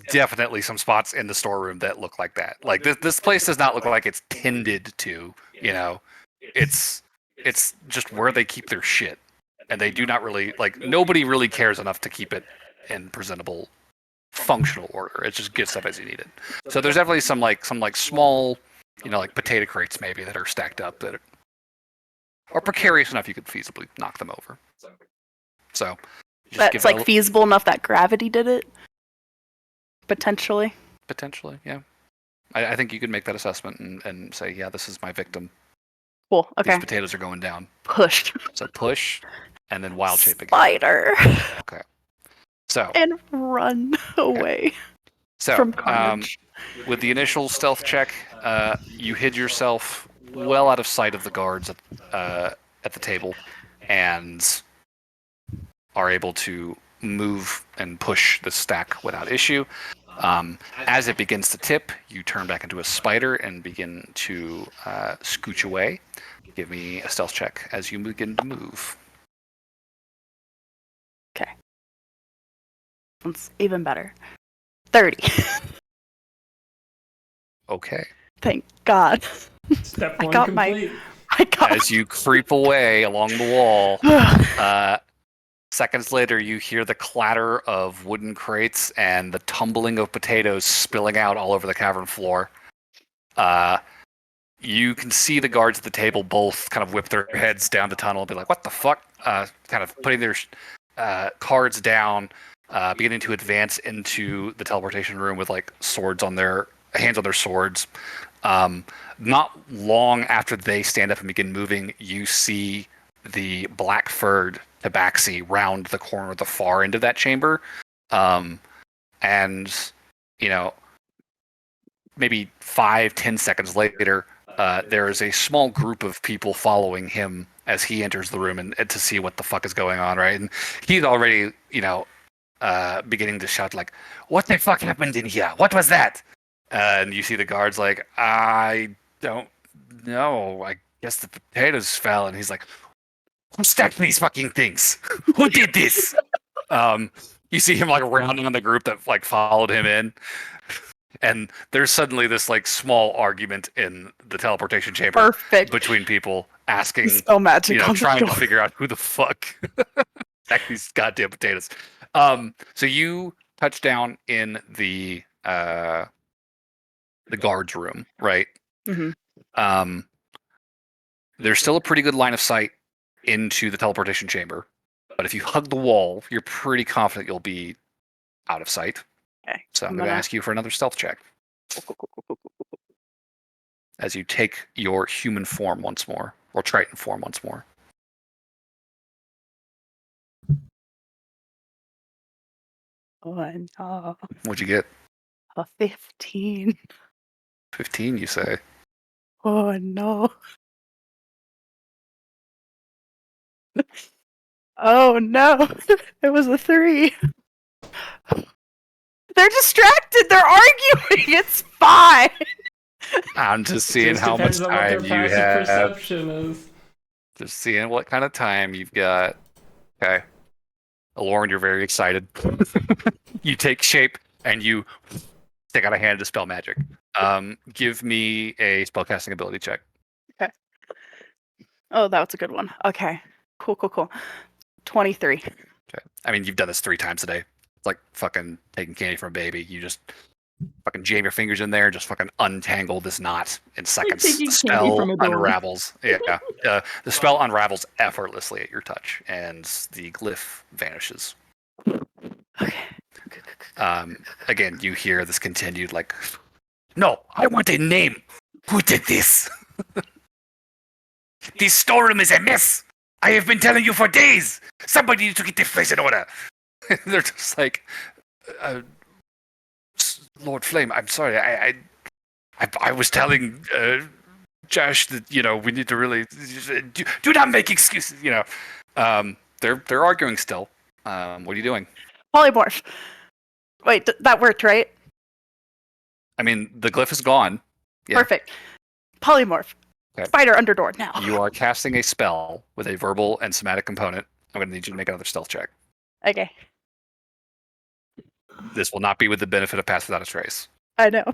definitely some spots in the storeroom that look like that. Like this place does not look like it's tended to. You know, it's just where they keep their shit, and they do not really like. Nobody really cares enough to keep it in presentable, functional order. It just gets up as you need it. So there's definitely some small, like potato crates maybe that are stacked up that are precarious enough you could feasibly knock them over. So just give That's like feasible enough that gravity did it. Potentially, yeah. I think you could make that assessment and say, yeah, this is my victim. Cool. Okay. These potatoes are going down. Push. So push, and then wild shape again. Spider. Okay. So And run away from carnage. with the initial stealth check, you hid yourself well out of sight of the guards at the table, and are able to move and push the stack without issue. As it begins to tip, you turn back into a spider and begin to scooch away. Give me a stealth check as you begin to move. Okay. It's even better. 30. Okay. Thank God. Step I one got complete. As you creep away along the wall, seconds later, you hear the clatter of wooden crates and the tumbling of potatoes spilling out all over the cavern floor. You can see the guards at the table both kind of whip their heads down the tunnel and be like, what the fuck? Kind of putting their cards down, beginning to advance into the teleportation room with like hands on their swords. Not long after they stand up and begin moving, you see the black-furred tabaxi round the corner at the far end of that chamber. And, you know, maybe 5-10 seconds later, there is a small group of people following him as he enters the room and to see what the fuck is going on, right? And he's already, you know, beginning to shout like, "What the fuck happened in here? What was that?" And you see the guards like, "I don't know. I guess the potatoes fell." And he's like, "Who stacked these fucking things? Who did this?" You see him like rounding on the group that like followed him in. And there's suddenly this like small argument in the teleportation chamber Perfect. between people asking, Spell magic you know, on the trying to door. figure out who the fuck stacked these goddamn potatoes. So you touch down in the guards room, right? Mhm. There's still a pretty good line of sight into the teleportation chamber, but if you hug the wall, you're pretty confident you'll be out of sight. Okay. So I'm going to ask you for another stealth check as you take your human form once more, or Triton form once more. Oh, no. What'd you get? A 15. 15, you say? Oh no. Oh no. It was a 3. They're distracted. They're arguing. It's fine. I'm just seeing Just how much depends on what their time you passive have. perception is. Just seeing what kind of time you've got. Okay. Lauren, you're very excited. You take shape and you stick out a hand to spell magic. Give me a spellcasting ability check. Okay. Oh, that was a good one. Okay. Cool. 23. Okay. I mean, you've done this 3 times a day. It's like fucking taking candy from a baby. You just fucking jam your fingers in there, just fucking untangle this knot in seconds. taking The candy spell from a door. unravels. Yeah. The spell unravels effortlessly at your touch, and the glyph vanishes. Okay. Again, you hear this continued like, "No, I want a name. Who did this? This storeroom is a mess. I have been telling you for days. Somebody needs to get this place in order." They're just like, "Lord Flame, I'm sorry. I was telling Josh that, you know, we need to really do not make excuses." You know, they're arguing still. What are you doing? Polymorph. Wait, that worked, right? I mean, the glyph is gone. Yeah. Perfect. Polymorph. Okay. Spider under door now. You are casting a spell with a verbal and somatic component. I'm going to need you to make another stealth check. Okay. This will not be with the benefit of Pass Without a Trace. I know.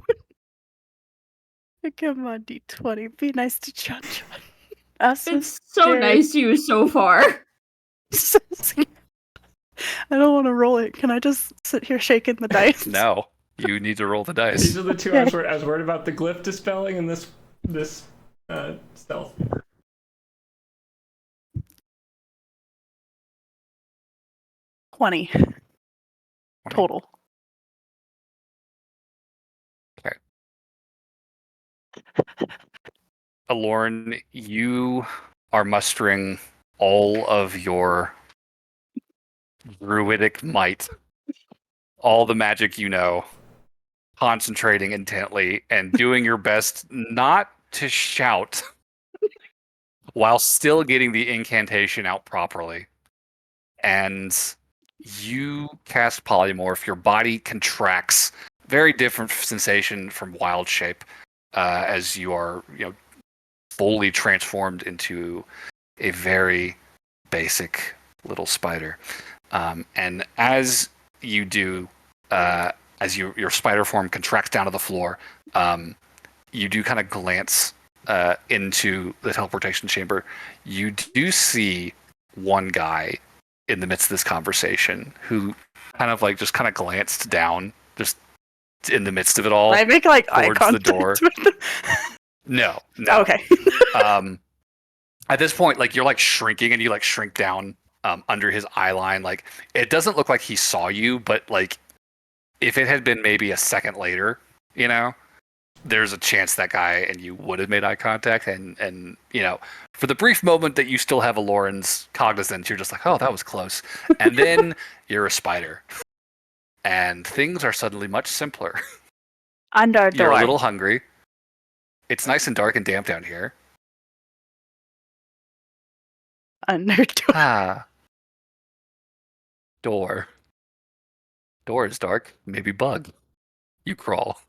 Come on, D20. Be nice to John. It's so nice to you so far. I don't want to roll it. Can I just sit here shaking the dice? No, you need to roll the dice. These are the two I was worried about: the glyph dispelling and this stealth. 20 total. Okay. Alorn, you are mustering all of your druidic might, all the magic you know, concentrating intently and doing your best not to shout while still getting the incantation out properly. And you cast polymorph. Your body contracts. Very different sensation from wild shape, as you are, you know, fully transformed into a very basic little spider. And as you do, as your spider form contracts down to the floor, you do kind of glance into the teleportation chamber. You do see one guy in the midst of this conversation who kind of like just kind of glanced down, just in the midst of it all. I make like eye towards contact the door. with them. No. Okay. At this point, like you're like shrinking and you like shrink down under his eye line. Like it doesn't look like he saw you, but like if it had been maybe a second later, you know, there's a chance that guy and you would have made eye contact, and for the brief moment that you still have a Lauren's cognizance, you're just like, oh, that was close, and then you're a spider, and things are suddenly much simpler. Under You're door. a little hungry. It's nice and dark and damp down here. Under door. Ah, door. Door is dark. Maybe bug. You crawl.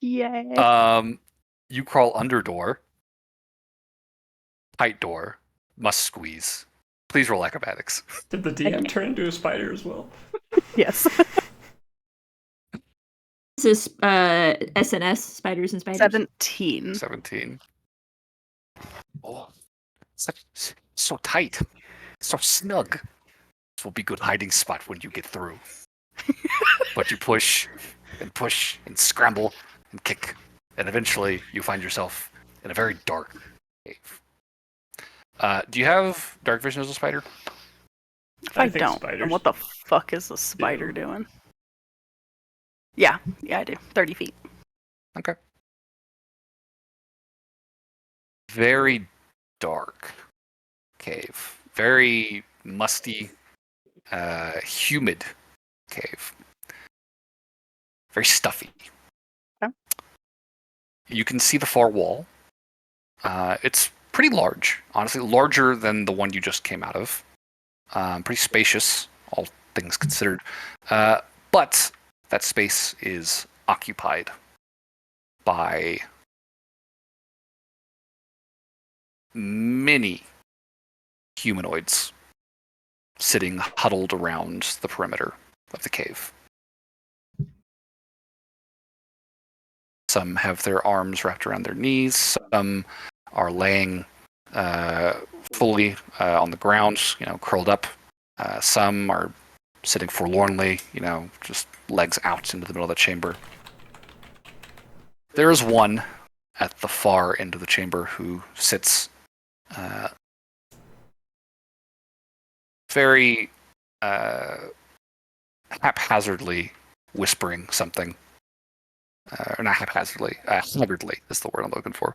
Yay. You crawl under door. Tight door. Must squeeze. Please roll acrobatics. Did the DM turn into a spider as well? Yes. This is SNS, Spiders and Spiders. 17. 17. Oh, so tight. So snug. This will be a good hiding spot when you get through. But you push and scramble and kick. And eventually you find yourself in a very dark cave. Do you have dark vision as a spider? If I think don't, spiders then what the fuck is the spider doing? Yeah, I do. 30 feet. Okay. Very dark cave. Very musty, humid cave. Very stuffy. Okay. You can see the far wall. It's pretty large, honestly, larger than the one you just came out of. Pretty spacious, all things considered. But that space is occupied by many humanoids sitting huddled around the perimeter of the cave. Some have their arms wrapped around their knees. Some are laying fully on the ground, curled up. Some are sitting forlornly, just legs out into the middle of the chamber. There is one at the far end of the chamber who sits very haphazardly whispering something. Or not haphazardly, haggardly is the word I'm looking for.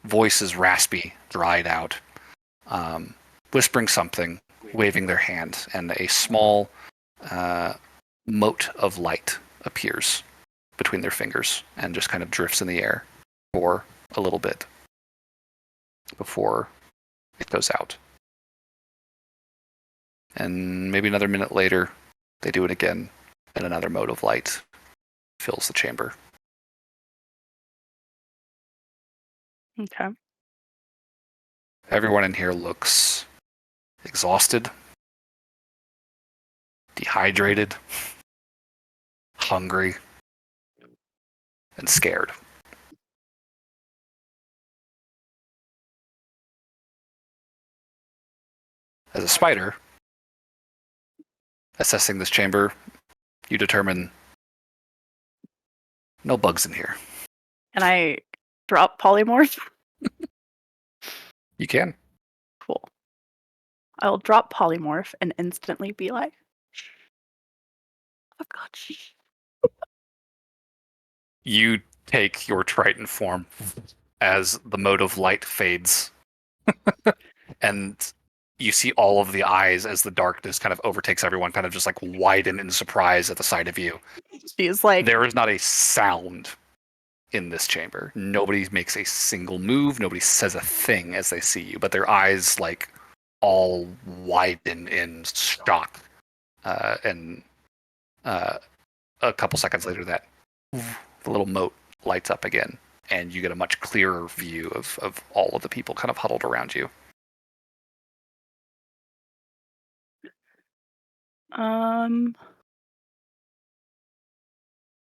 Voice is raspy, dried out, whispering something, waving their hand, and a small mote of light appears between their fingers and just kind of drifts in the air for a little bit before it goes out. And maybe another minute later, they do it again, and another mote of light fills the chamber. Okay. Everyone in here looks exhausted, dehydrated, hungry, and scared. As a spider, assessing this chamber, you determine no bugs in here. Can I drop polymorph? You can. Cool. I'll drop polymorph and instantly be like, oh god, shh. You take your Triton form as the mode of light fades. And you see all of the eyes as the darkness kind of overtakes everyone, kind of just like widen in surprise at the sight of you. She's like, There is not a sound in this chamber. Nobody makes a single move. Nobody says a thing as they see you, but their eyes like all widen in shock. And a couple seconds later, that the little mote lights up again, and you get a much clearer view of all of the people kind of huddled around you.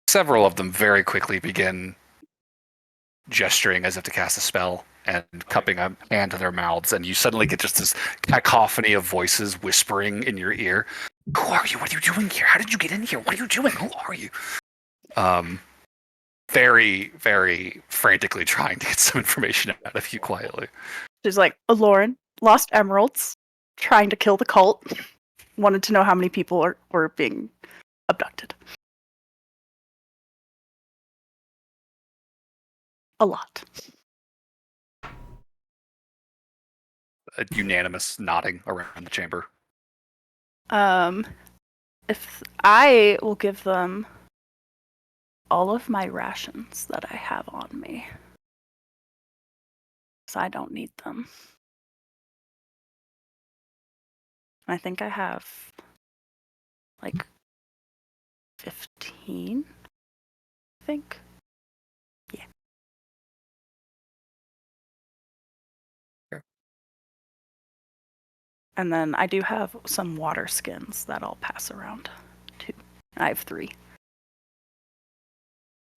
Several of them very quickly begin gesturing as if to cast a spell and cupping a hand to their mouths, and you suddenly get just this cacophony of voices whispering in your ear. Who are you? What are you doing here? How did you get in here? What are you doing? Who are you? Very, very frantically trying to get some information out of you quietly. she's like, Lauren, lost emeralds, trying to kill the cult, wanted to know how many people were being abducted. A lot. A unanimous nodding around the chamber. If I will give them all of my rations that I have on me, because I don't need them. I think I have like 15. I think. Yeah. Okay. And then I do have some water skins that I'll pass around too. I have 3.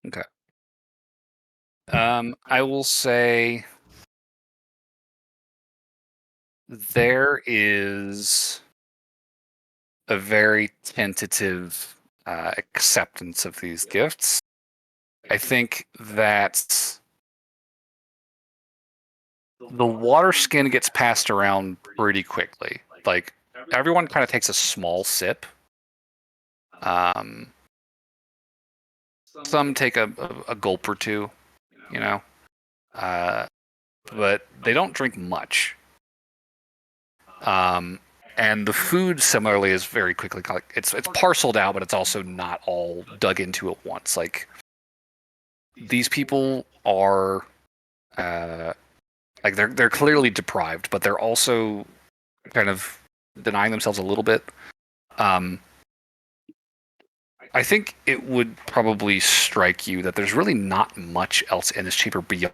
Okay. I will say there is a very tentative acceptance of these gifts. I think that the water skin gets passed around pretty quickly. Like, everyone kind of takes a small sip. Some take a gulp or two, you know, but they don't drink much. And the food similarly is very quickly it's parceled out, but it's also not all dug into at once. Like, these people are like they're clearly deprived, but they're also kind of denying themselves a little bit. I think it would probably strike you that there's really not much else in this chamber beyond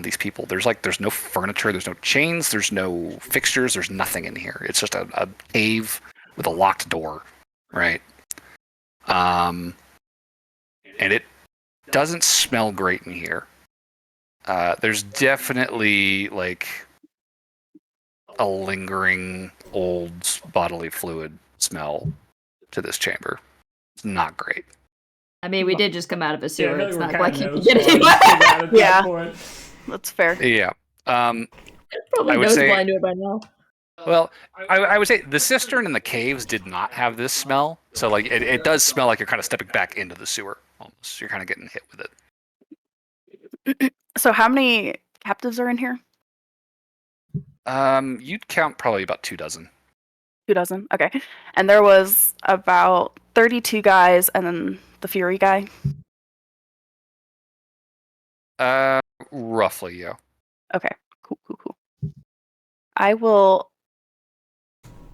these people. There's no furniture, there's no chains, there's no fixtures, there's nothing in here. It's just a cave with a locked door, right? And it doesn't smell great in here. There's definitely like a lingering old bodily fluid smell to this chamber. It's not great. I mean, we did just come out of a sewer. Yeah, It's we're not kinda like you nose can get blind anywhere. to that at that Yeah. point. That's fair. Yeah. Probably I would nose say- blind to it by now. Well, I would say the cistern and the caves did not have this smell. So like it does smell like you're kind of stepping back into the sewer almost. You're kind of getting hit with it. So how many captives are in here? You'd count probably about 24. 2 dozen. Okay. And there was about 32 guys and then the Fury guy. Roughly, yeah. Okay. Cool. I will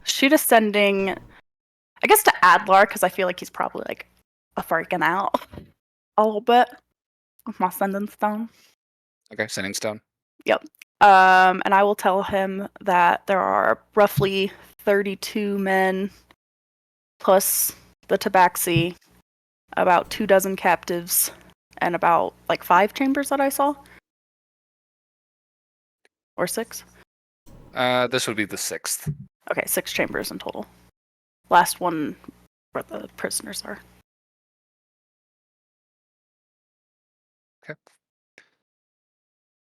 shoot a sending, I guess, to Adlar, because I feel like he's probably like a freaking out a little bit with my sending stone. Okay, sending stone. And I will tell him that there are roughly 32 men plus the tabaxi, about 2 dozen captives, and about like 5 chambers that I saw. Or 6? This would be the 6th. Okay, 6 chambers in total. Last one where the prisoners are. Okay.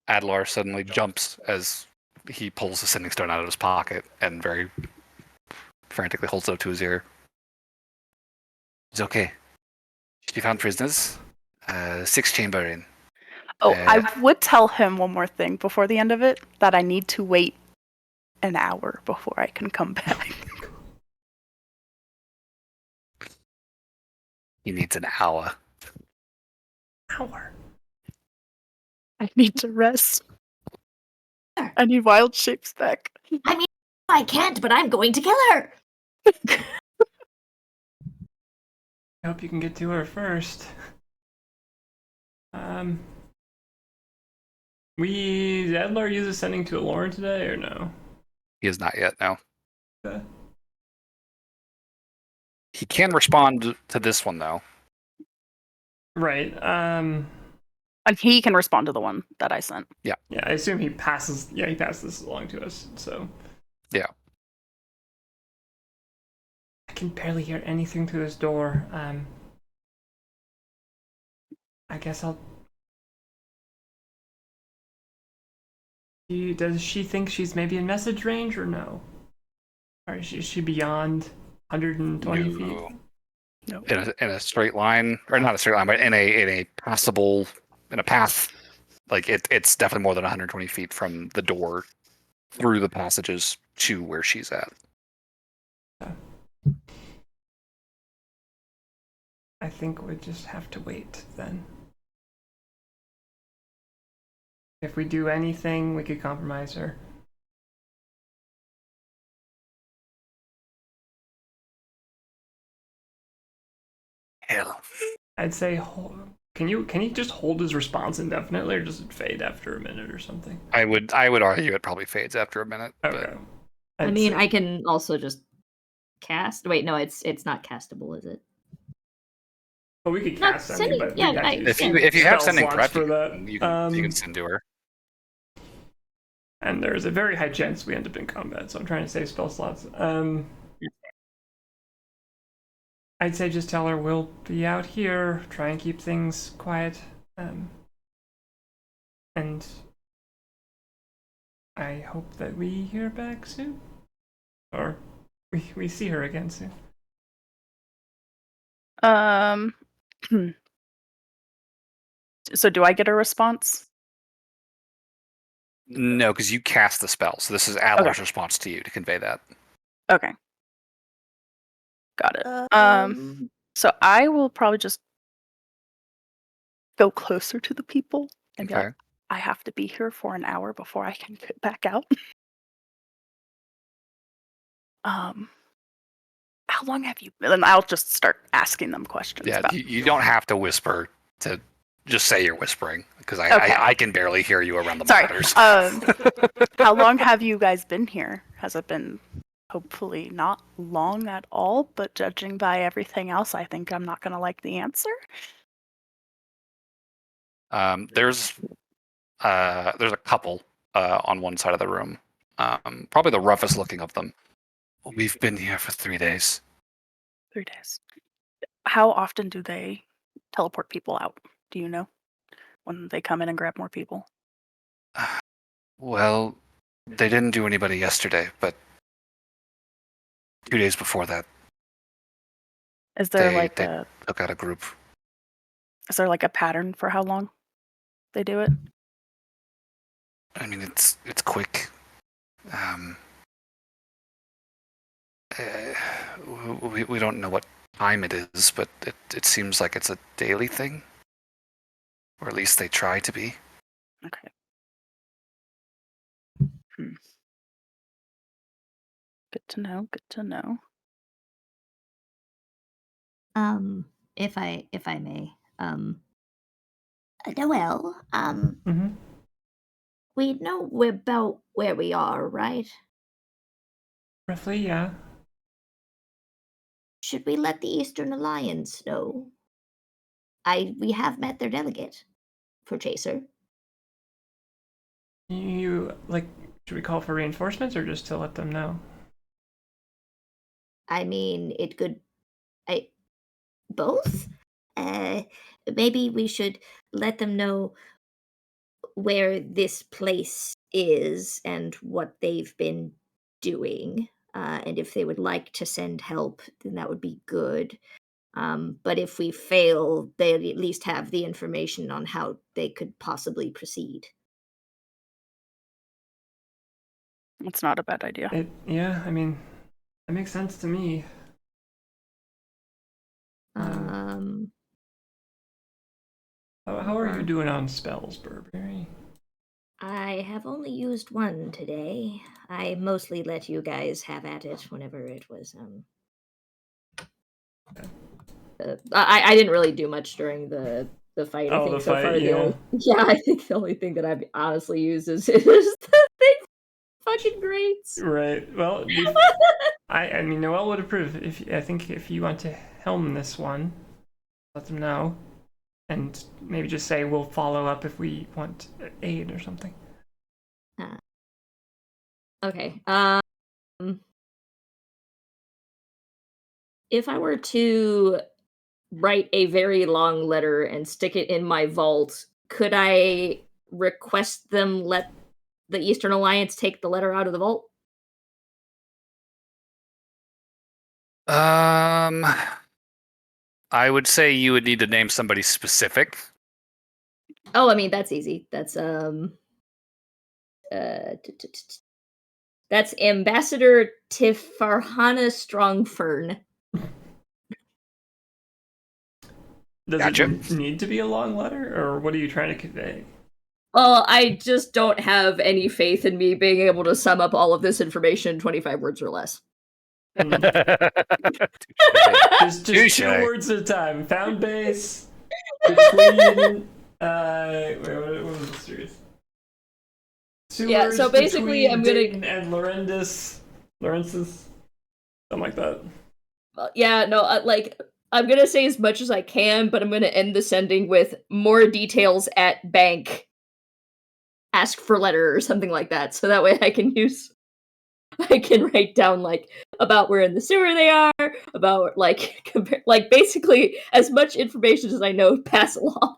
Adlar suddenly jumps as he pulls the sending stone out of his pocket and very frantically holds it up to his ear. It's okay. She found prisoners. 6 chamber in. Oh, I would tell him one more thing before the end of it, that I need to wait an hour before I can come back. He needs an hour. Hour. I need to rest. I need wild shapes back. I mean, I can't, but I'm going to kill her. I hope you can get to her first. Did Adlar use a sending to Lauren today or no? He has not yet, no. Okay. He can respond to this one, though. Right. And he can respond to the one that I sent. Yeah, I assume he passes. Yeah, he passes this along to us. So. Yeah. I can barely hear anything through this door. I guess I'll. Does she think she's maybe in message range or no? Or is she beyond 120 feet? No. In a straight line, or not a straight line, but in a passable, in a path Like it's definitely more than 120 feet from the door through the passages to where she's at. I think we just have to wait then. If we do anything, we could compromise her. Hell. I'd say, can you just hold his response indefinitely, or does it fade after a minute or something? I would argue it probably fades after a minute. Okay. I mean, I can also just cast. Wait, no, it's not castable, is it? Well, we could Not cast sending- any, but yeah, we got I- to use If you have spell sending slots prep, for that. you can send to her. And there's a very high chance we end up in combat, so I'm trying to save spell slots. I'd say just tell her we'll be out here, try and keep things quiet, and I hope that we hear back soon, or we see her again soon. So do I get a response? No, because you cast the spell, so this is Adler's response to you to convey that. Okay. Got it. So I will probably just go closer to the people and be like, I have to be here for an hour before I can get back out. How long have you been? And I'll just start asking them questions. Yeah, about you don't have to whisper to just say you're whispering, because I can barely hear you around the monitors. How long have you guys been here? Has it been hopefully not long at all, but judging by everything else, I think I'm not going to like the answer. There's a couple on one side of the room. Probably the roughest looking of them. We've been here for 3 days. 3 days. How often do they teleport people out? Do you know? When they come in and grab more people? Well, they didn't do anybody yesterday, but 2 days before that, Is there they a took out a group. is there like a pattern for how long they do it? I mean, it's quick. We don't know what time it is, but it seems like it's a daily thing, or at least they try to be. Okay. Good to know. Good to know. If I may, Noel, we know about where we are, right? Roughly, yeah. Should we let the Eastern Alliance know? We have met their delegate for Chaser. Should we call for reinforcements or just to let them know? I mean, it could. Both? Maybe we should let them know where this place is and what they've been doing. And if they would like to send help, then that would be good. But if we fail, they'd at least have the information on how they could possibly proceed. It's not a bad idea. Yeah, I mean, that makes sense to me. How are you doing on spells, Burberry? I have only used one today. I mostly let you guys have at it whenever it was. I didn't really do much during the fight. I think the so fight, far yeah. I think the only thing that I've honestly used is the thing fucking greats. Right. Well, I mean, Noel would approve. I think if you want to helm this one, let them know, and maybe just say we'll follow up if we want aid or something. Okay. If I were to write a very long letter and stick it in my vault, could I request them let the Eastern Alliance take the letter out of the vault? I would say you would need to name somebody specific. Oh, I mean that's easy. That's that's Ambassador Tifarhana Strongfern. Does Gotcha. it need to be a long letter, or what are you trying to convey? Well, I just don't have any faith in me being able to sum up all of this information in 25 words or less. Just Touche. 2 words at a time. Found base between wait, what was the series? Sewers Yeah, so basically between I'm gonna- Dayton and Laurentis, something like that. Yeah, no, like, I'm gonna say as much as I can, but I'm gonna end the sending with more details at bank. Ask for letter or something like that, so that way I can write down, like, about where in the sewer they are, about, like, like, basically as much information as I know, pass along.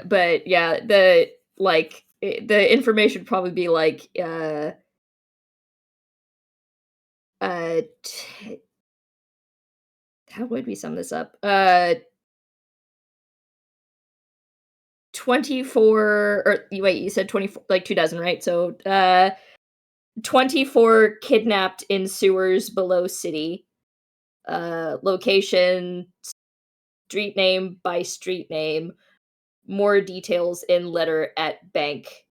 But yeah, the information would probably be like, how would we sum this up? 24, or wait, you said 24, like 2 dozen, right? So 24 kidnapped in sewers below city. Location, street name by street name. More details in letter at bank.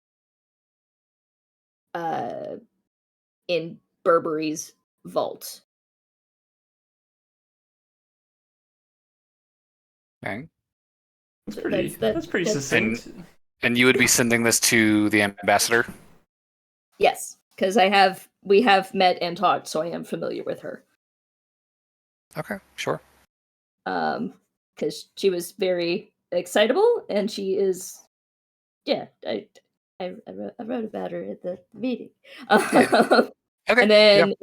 In Burberry's vault. Okay. That's pretty succinct. And you would be sending this to the ambassador? Yes, because we have met and talked, so I am familiar with her. Okay, sure. Because she was very excitable, and she is, yeah. I wrote about her at the meeting. Okay. And then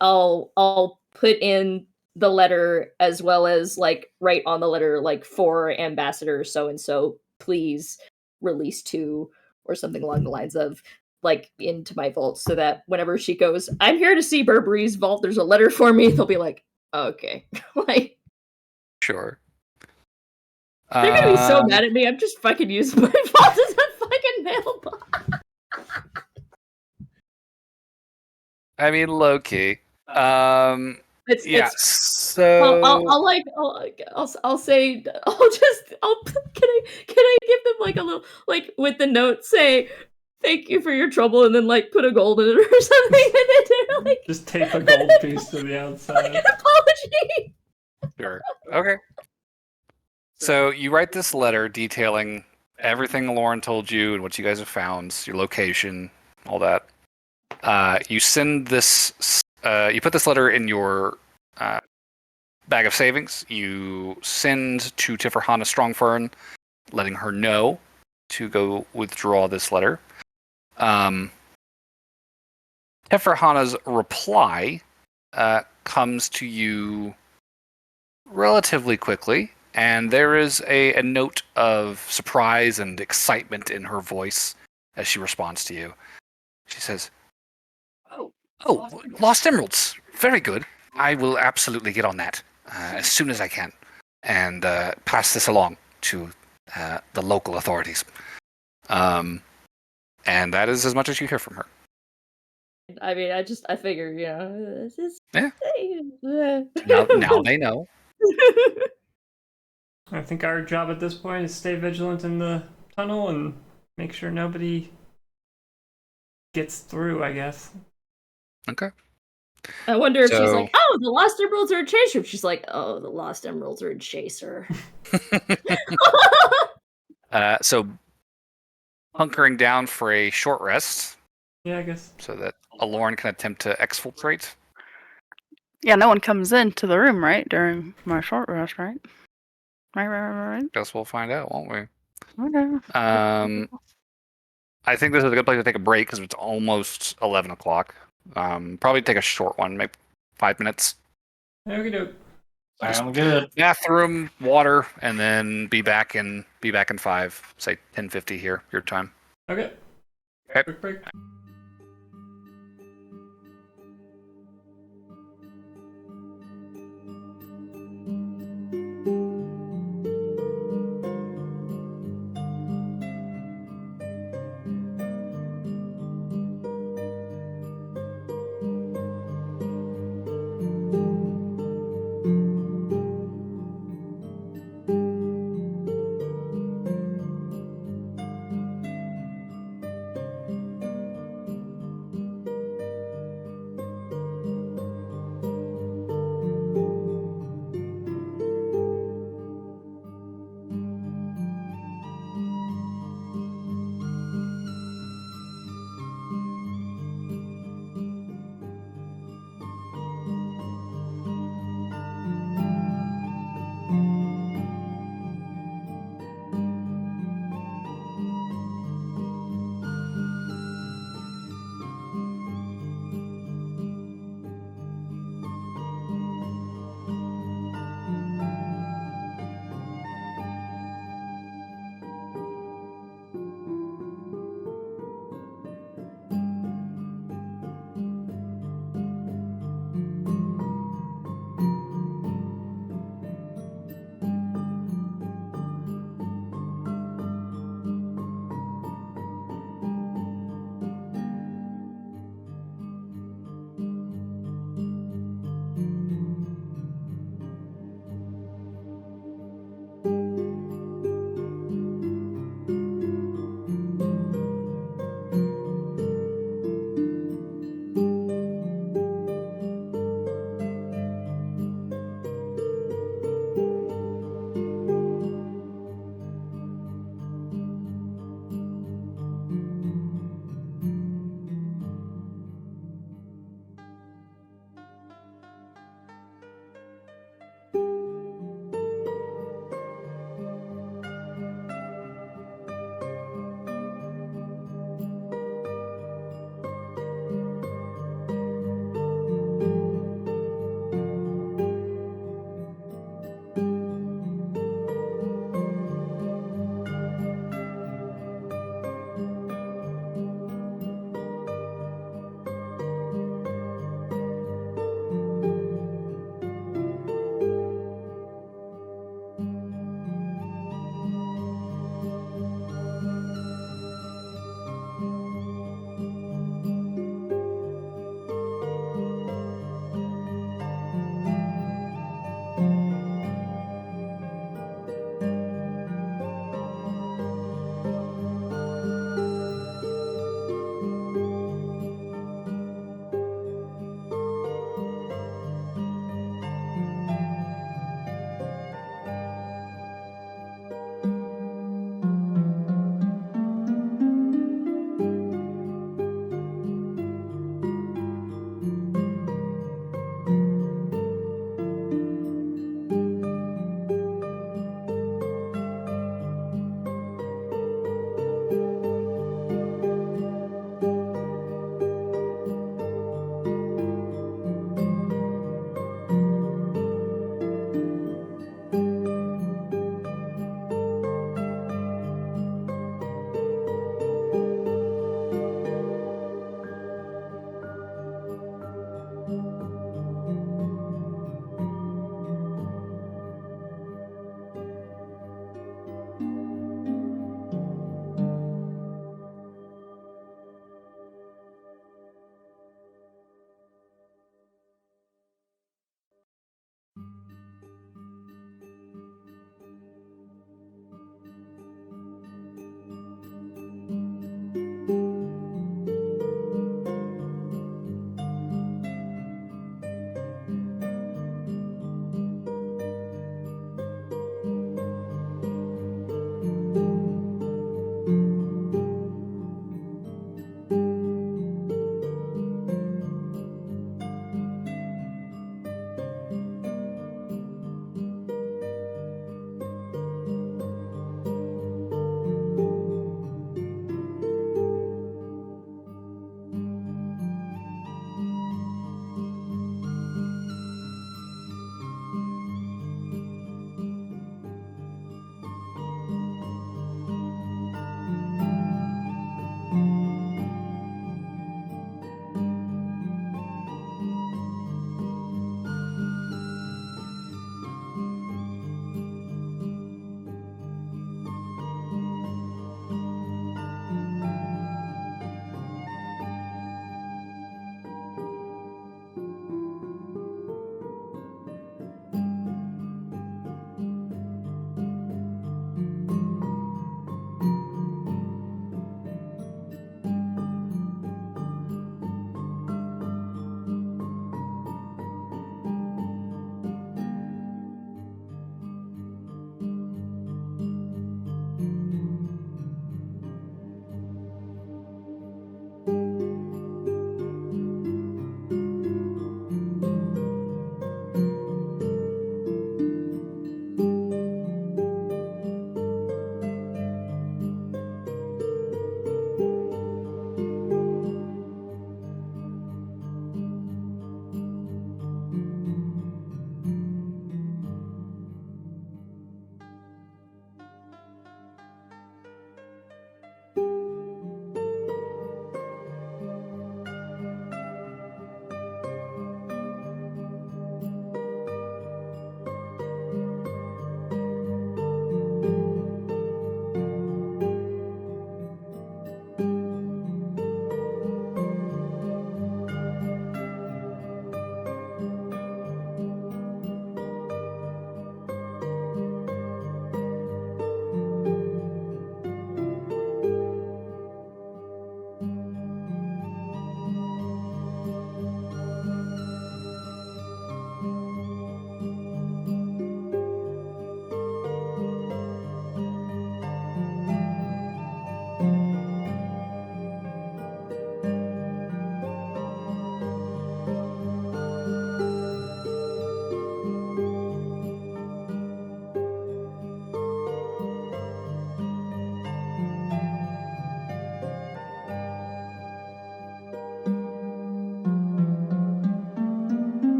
I'll put in the letter as well as like write on the letter like for Ambassador so and so, please release to, or something along the lines of like into my vault, so that whenever she goes, I'm here to see Burberry's vault, there's a letter for me, they'll be like, okay. Like, Sure. they're gonna be so mad at me. I'm just fucking using my vault as a fucking mailbox. I mean, low key. So I'll say, can I give them like a little, like with the note say thank you for your trouble, and then like put a gold in it or something, and then they're like, just tape a gold piece to the outside. like an apology. Sure. Okay. So you write this letter detailing everything Lauren told you and what you guys have found, your location, all that. You send this. You put this letter in your bag of savings. You send to Tifarhana Strongfern, letting her know to go withdraw this letter. Tifarhana's reply comes to you relatively quickly, and there is a note of surprise and excitement in her voice as she responds to you. She says, "Oh, lost emeralds. Very good. I will absolutely get on that as soon as I can, and pass this along to the local authorities." And that is as much as you hear from her. I mean, I figure, you know, this is, Yeah. yeah. Now they know. I think our job at this point is stay vigilant in the tunnel and make sure nobody gets through, I guess. Okay. I wonder if she's So- like, oh, the lost emeralds are in Chaser. She's like, oh, the lost emeralds are in Chaser. So hunkering down for a short rest Yeah, I guess. so that Aloran can attempt to exfiltrate. Yeah, no one comes into the room, right, during my short rest, right? Right. Guess we'll find out, won't we? Okay. I think this is a good place to take a break because it's almost 11 o'clock. Probably take a short one, maybe 5 minutes. Okie doke. Sound good. Bathroom, water, and then be back in 5. Say 10:50 here, your time. Okay. Okay. Quick break.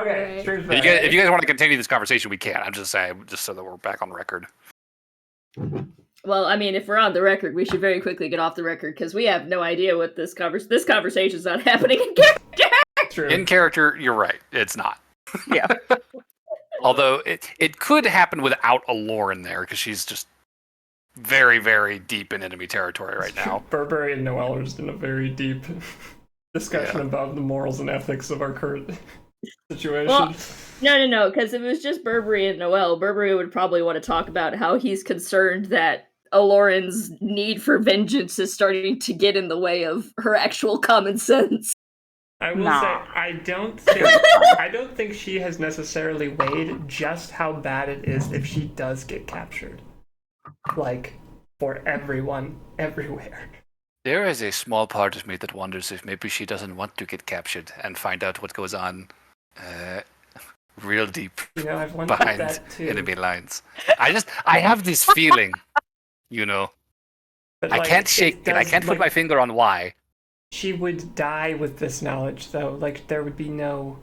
Okay, sure. If you guys want to continue this conversation, we can. I'm just saying, just so that we're back on record. Well, I mean, if we're on the record, we should very quickly get off the record because we have no idea what this conversation's not happening in character. True. In character, you're right. It's not. Yeah. Although it could happen without a Lauren there, because she's just very, very deep in enemy territory right now. Burberry and Noelle are just in a very deep discussion about the morals and ethics of our current situation. Well, no, because if it was just Burberry and Noelle, Burberry would probably want to talk about how he's concerned that Aloran's need for vengeance is starting to get in the way of her actual common sense. I will say I don't think she has necessarily weighed just how bad it is if she does get captured. Like, for everyone, everywhere. There is a small part of me that wonders if maybe she doesn't want to get captured and find out what goes on real deep I've wondered behind that too. enemy lines. I have this feeling, But, I can't shake it. I can't put my finger on why. She would die with this knowledge, though. Like, there would be no...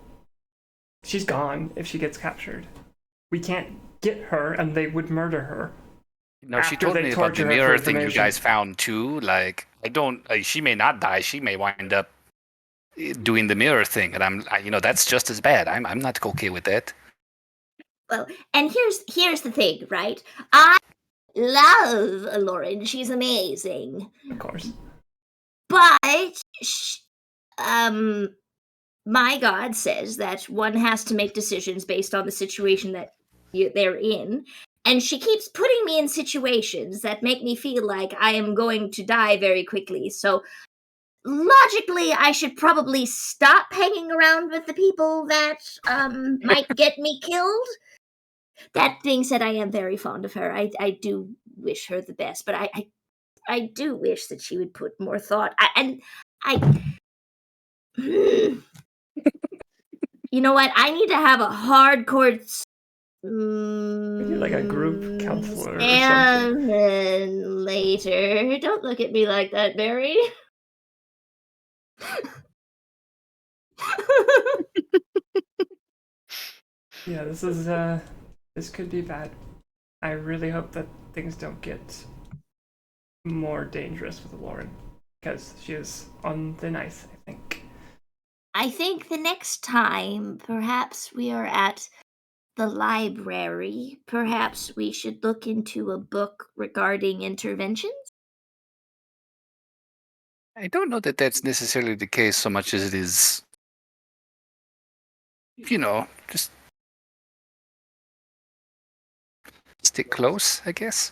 She's gone if she gets captured. We can't get her, and they would murder her. No, she After told they me about torture the her mirror for thing you information. guys found too. Like, she may not die. She may wind up doing the mirror thing, and that's just as bad. I'm not okay with that. Well, and here's the thing, right? I love Lauren. She's amazing. Of course. But my God says that one has to make decisions based on the situation that they're in. And she keeps putting me in situations that make me feel like I am going to die very quickly. So logically, I should probably stop hanging around with the people that might get me killed. That being said, I am very fond of her. I do wish her the best, but I do wish that she would put more thought. You know what? I need to have a hardcore Maybe like a group counselor or something. and then later. Don't look at me like that, Barry. Yeah, this could be bad. I really hope that things don't get more dangerous with Lauren, because she is on thin ice, I think. I think the next time, perhaps we are at the library, perhaps we should look into a book regarding interventions. I don't know that that's necessarily the case so much as it is, just stick close, I guess.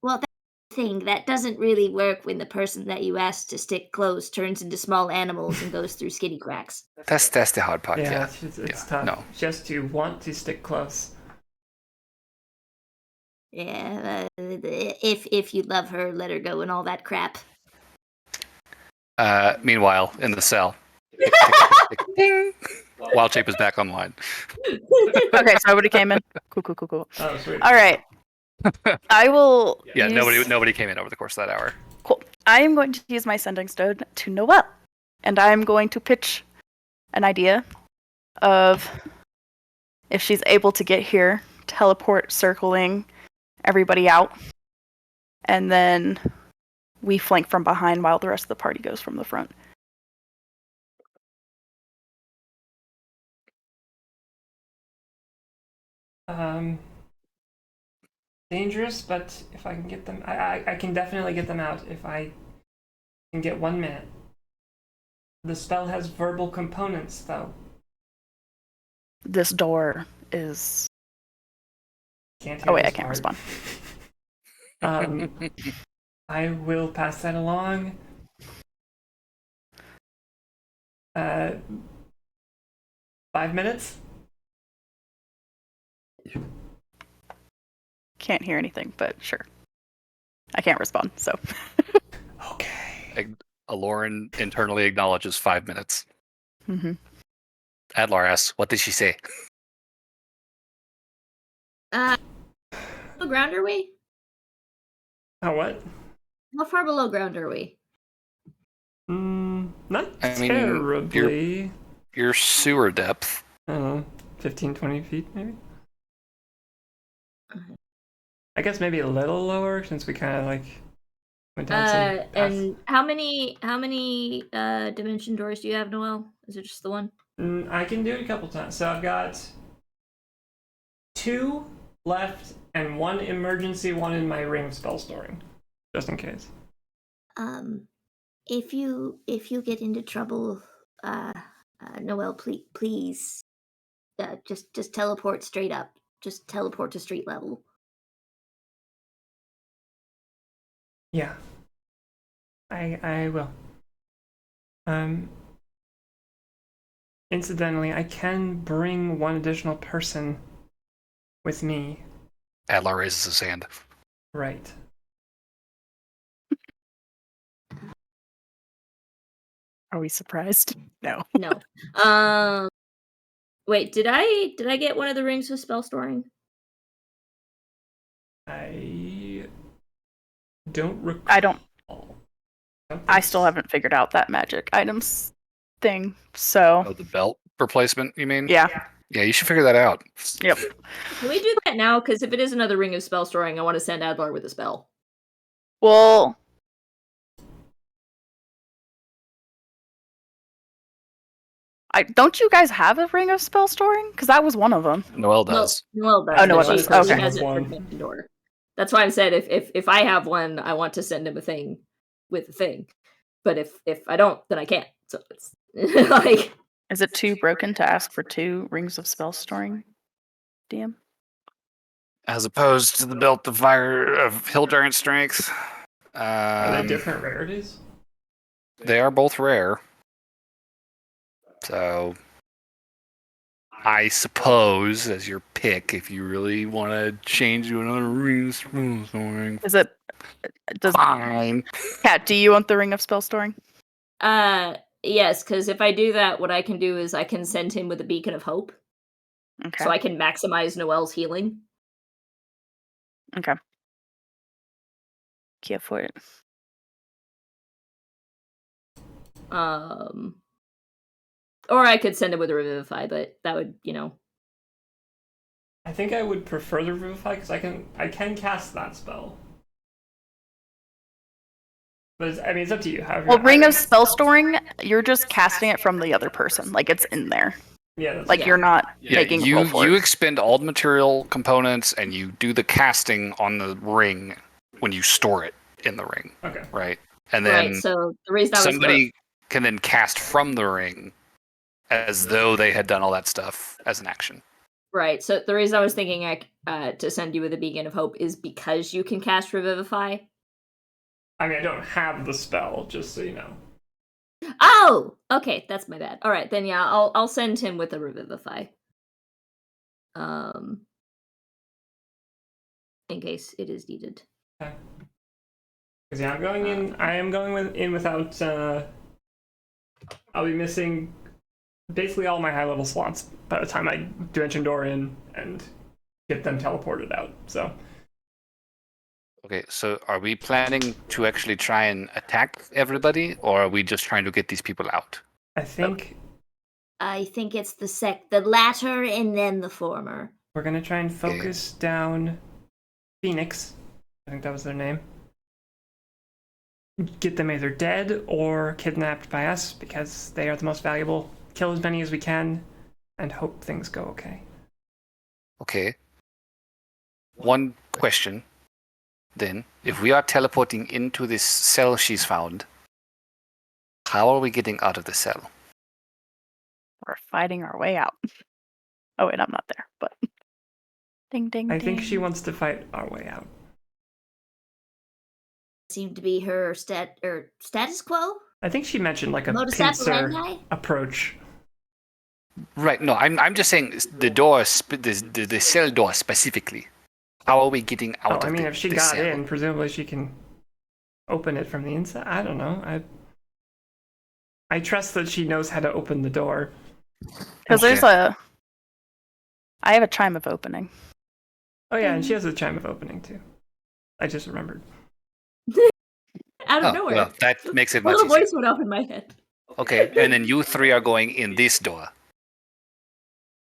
Well, that's the thing. That doesn't really work when the person that you asked to stick close turns into small animals and goes through skinny cracks. That's the hard part. Yeah, It's tough. No. Just to want to stick close. Yeah, if you love her, let her go and all that crap. Meanwhile, in the cell, ding. Wild Shape is back online. Okay, so nobody came in. Cool. Oh, sweet. All right. I will. Yeah, use... nobody came in over the course of that hour. Cool. I am going to use my sending stone to Noelle, and I am going to pitch an idea of if she's able to get here, teleport, circling everybody out, and then we flank from behind while the rest of the party goes from the front. Dangerous, but if I can get them, I can definitely get them out if I can get 1 minute. The spell has verbal components, though. This door is... Can't Oh wait, hear I can't this respond. part. I will pass that along. 5 minutes? Can't hear anything, but sure. I can't respond, so... Okay. Aloran internally acknowledges 5 minutes. Mm-hmm. Adlar asks, "What did she say?" How ground are we? What? How far below ground are we? Not I mean, terribly. your sewer depth. 15, 20 feet, maybe? Okay. I guess maybe a little lower since we kind of like went down some paths. And how many dimension doors do you have, Noel? Is it just the one? I can do it a couple times. So I've got 2 left and 1 emergency, 1 in my ring of spell storing, just in case. If you get into trouble, Noel, please, just teleport straight up. Just teleport to street level. Yeah, I will. Incidentally, I can bring 1 additional person with me. Adlar raises his hand. Right. Are we surprised? No. No. Wait, did I get one of the rings with spell storing? I don't recall. I don't. think I still haven't figured out that magic items thing. So Oh, the belt replacement, you mean? yeah. Yeah, you should figure that out. Yep. Can we do that now? Because if it is another ring of spell storing, I want to send Adlar with a spell. Well, don't you guys have a ring of spell storing? Because that was one of them. Noel does. Noel does. Oh, Noel but does. She Okay. has it for dimension door. That's why I said if I have one, I want to send him a thing with a thing. But if I don't, then I can't. So it's like. Is it too broken to ask for 2 rings of spell storing? DM. As opposed to the belt of fire of Hildrant strength. Are they different rarities? They are both rare. So I suppose as your pick, if you really want to change to another ring of spell storing. Is it? Does Fine. Kat? Do you want the ring of spell storing? Yes, because if I do that, what I can do is I can send him with a beacon of hope, Okay. so I can maximize Noel's healing. Okay. Here for it. Or I could send him with a revivify, but that would, I think I would prefer the Revivify because I can cast that spell. But it's up to you. However, Well, ring of spell storing, you're just casting it from the other person. Like it's in there. Yeah, that's Like you're not Yeah, making a roll for you it. expend all the material components and you do the casting on the ring when you store it in the ring, okay. right? And then right. So the reason I was somebody can then cast from the ring as though they had done all that stuff as an action. right. So the reason I was thinking to send you with a beacon of hope is because you can cast revivify. I mean, I don't have the spell, just so you know. Oh, okay, that's my bad. All right, then yeah, I'll send him with a revivify. In case it is needed. Okay. Because yeah, I'm going in. I am going in without. I'll be missing basically all my high level slots by the time I dimension door in and get them teleported out. So. Okay, so are we planning to actually try and attack everybody, or are we just trying to get these people out? I think it's the latter and then the former. we're gonna try and focus down Phoenix. I think that was their name. Get them either dead or kidnapped by us because they are the most valuable. Kill as many as we can and hope things go okay. Okay. One question, then. If we are teleporting into this cell she's found, how are we getting out of the cell? We're fighting our way out. Oh wait, I'm not there. But ding ding. I think ding. she wants to fight our way out. Seemed to be her status quo. I think she mentioned like a Modus pincer operandi? approach. Right, no, I'm just saying the door, the cell door specifically. How are we getting out Oh, I of mean, if she the got cell? in, presumably she can open it from the inside. I don't know. I trust that she knows how to open the door. Because I have a chime of opening. Oh yeah, and she has a chime of opening too. I just remembered. Out of Oh, nowhere. well, that makes it A much little easier. voice went off in my head. Okay, and then you 3 are going in this door.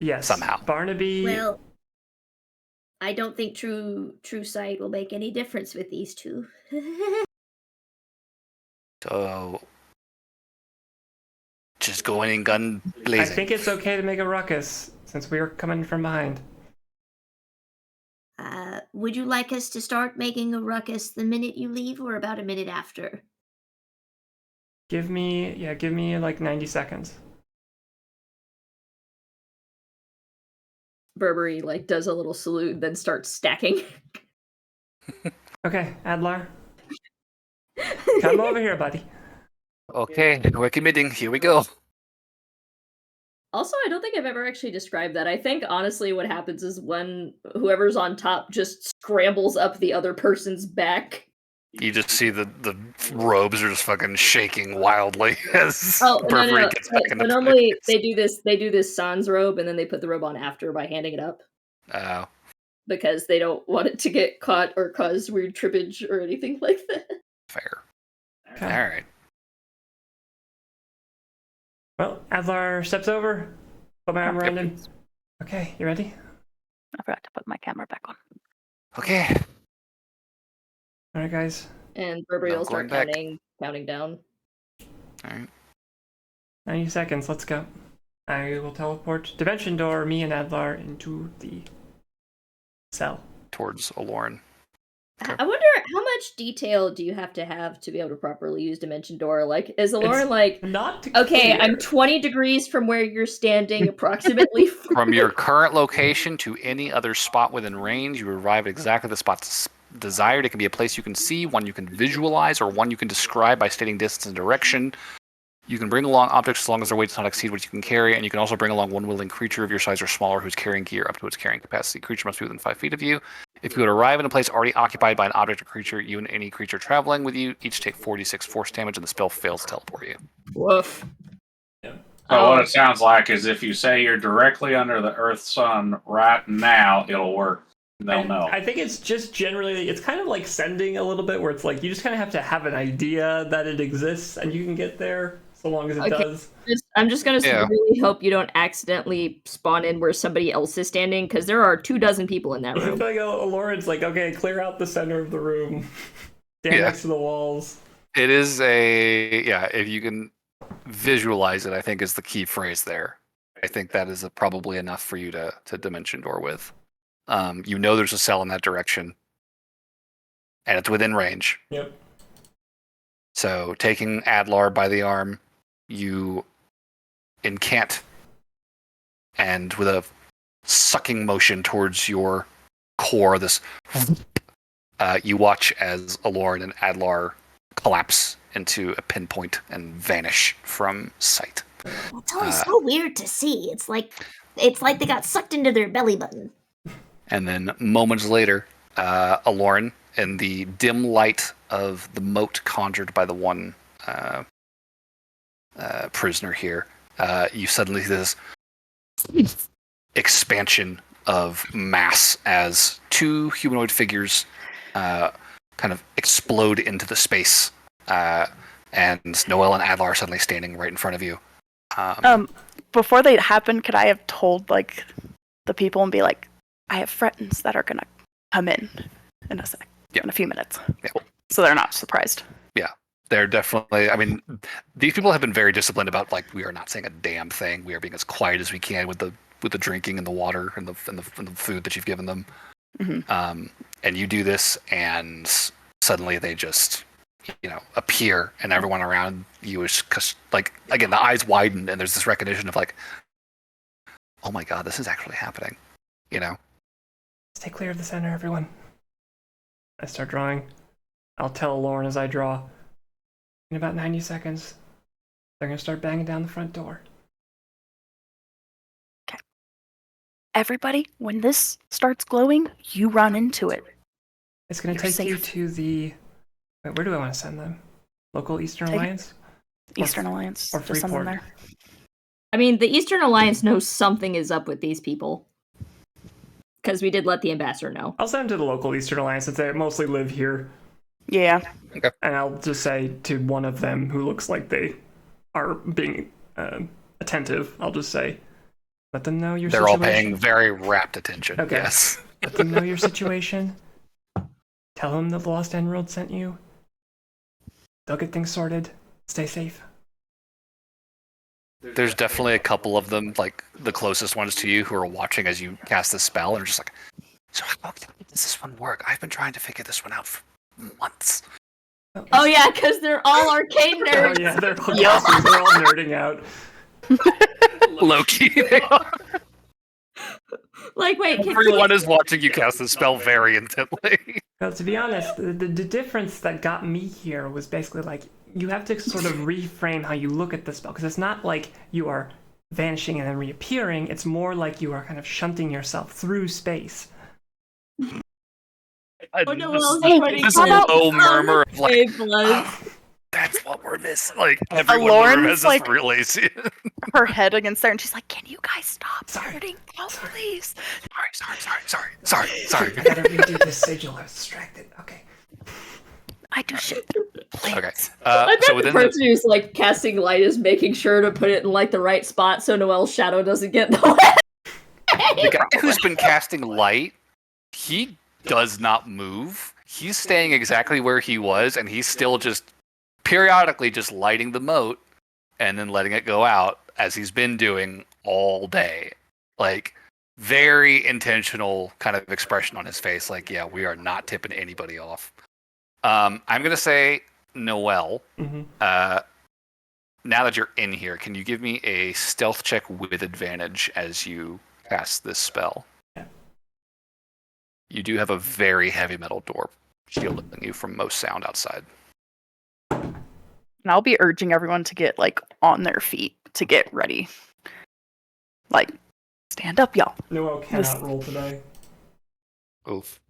Yes. Somehow. Barnaby. Well, I don't think true sight will make any difference with these two. So just going in gun I blazing. think it's okay to make a ruckus since we are coming from behind. Would you like us to start making a ruckus the minute you leave, or about a minute after? Give me like 90 seconds. Burberry like does a little salute, then starts stacking. Okay, Adlar. Come over here, buddy. Okay, we're committing. Here we go. Also, I don't think I've ever actually described that. I think honestly what happens is when whoever's on top just scrambles up the other person's back. You just see the robes are just fucking shaking wildly as Oh, Burberry no. gets back into So normally place. they do this sans robe and then they put the robe on after by handing it up. Oh, Because they don't want it to get caught or cause weird trippage or anything like that. fair. Okay. All right. Well, Adlar steps over. Put my arm around him. Okay, you ready? I forgot to put my camera back on. Okay. All right, guys. And Burberry No will start going back. counting down. All right. 90 seconds. Let's go. I will teleport Dimension Door, me and Adlar, into the cell. Towards Aloran. Okay. I wonder how much detail do you have to be able to properly use Dimension Door? Like, is Aloran It's like, not okay, clear. I'm 20 degrees from where you're standing, approximately. From your current location to any other spot within range, you arrive at exactly the spot desired. It can be a place you can see, one you can visualize, or one you can describe by stating distance and direction. You can bring along objects as long as their weight does not exceed what you can carry, and you can also bring along one willing creature of your size or smaller who's carrying gear up to its carrying capacity. Creature must be within 5 feet of you. If you would arrive in a place already occupied by an object or creature, you and any creature traveling with you each take 46 force damage, and the spell fails to teleport you. Woof. So what it sounds like is if you say you're directly under the Earth Sun right now, it'll work. They'll know. I think it's just generally, it's kind of like sending a little bit, where it's like you just kind of have to have an idea that it exists, and you can get there so long as it does. I'm just gonna Yeah. really hope you don't accidentally spawn in where somebody else is standing, because there are 24 people in that I room. feel like Lauren's like, okay, clear out the center of the room. Stand Yeah. next to the walls. It is if you can visualize it, I think is the key phrase there. I think that is probably enough for you to Dimension Door with. You know there's a cell in that direction, and it's within range. Yep. So taking Adlar by the arm, you incant, and with a sucking motion towards your core, this you watch as Aloran and Adlar collapse into a pinpoint and vanish from sight. It's always so weird to see. It's like they got sucked into their belly button. And then moments later, Aloran, in the dim light of the moat conjured by the one prisoner here, you suddenly see this expansion of mass as two humanoid figures kind of explode into the space. And Noel and Adlar are suddenly standing right in front of you. Before they happen, could I have told like the people and be like, I have friends that are gonna come in a sec, in a few minutes. Yeah. So they're not surprised. Yeah, they're definitely. I mean, these people have been very disciplined about like we are not saying a damn thing. We are being as quiet as we can with the drinking and the water and the food that you've given them. Mm-hmm. And you do this, and suddenly they just appear, and everyone around you is like again the eyes widen, and there's this recognition of like, oh my god, this is actually happening. Stay clear of the center, everyone. I start drawing. I'll tell Lauren as I draw. In about 90 seconds, they're going to start banging down the front door. Okay. Everybody, when this starts glowing, you run into it. It's going to You're take you safe. to the... Wait, where do I want to send them? Local Eastern Take- Alliance? Eastern Alliance. or Just send them Freeport. there. I mean, the Eastern Alliance knows something is up with these people. Because we did let the ambassador know. I'll send them to the local Eastern Alliance since they mostly live here. Yeah. And I'll just say to one of them who looks like they are being attentive, I'll just say, Let them know your They're all situation. paying very rapt attention. Okay. Yes. Let them know your situation. Tell them that the Lost Emerald sent you. They'll get things sorted. Stay safe. There's definitely a couple of them, like the closest ones to you, who are watching as you cast this spell and are just like, so how does this one work? I've been trying to figure this one out for months. Oh yeah, because they're all arcane nerds. Oh yeah, they're all nerding out. Low-key. Like, wait, Everyone is watching you cast this spell very intently. Well, to be honest, the difference that got me here was basically like you have to sort of reframe how you look at the spell, because it's not like you are vanishing and then reappearing. It's more like you are kind of shunting yourself through space. Oh, no, This low murmur of like, blood. that's what we're missing. Like everyone in the room Lauren's has this like- realization. Her head against there, and she's like, "Can you guys stop hurting? Oh, please." Sorry. I gotta redo this sigil. I was distracted. Okay. I do shit. Okay. I bet So the within person who's like casting light is making sure to put it in like the right spot so Noelle's shadow doesn't get in the way. the guy who's been casting light, he does not move. He's staying exactly where he was, and he's still just periodically just lighting the moat and then letting it go out, as he's been doing all day. Like, very intentional kind of expression on his face. Like, yeah, we are not tipping anybody off. I'm going to say, Noelle, Mm-hmm. now that you're in here, can you give me a stealth check with advantage as you cast this spell? Yeah. You do have a very heavy metal door shielding you from most sound outside. And I'll be urging everyone to get like on their feet to get ready. Like, stand up, y'all. Noel cannot roll today. Oof.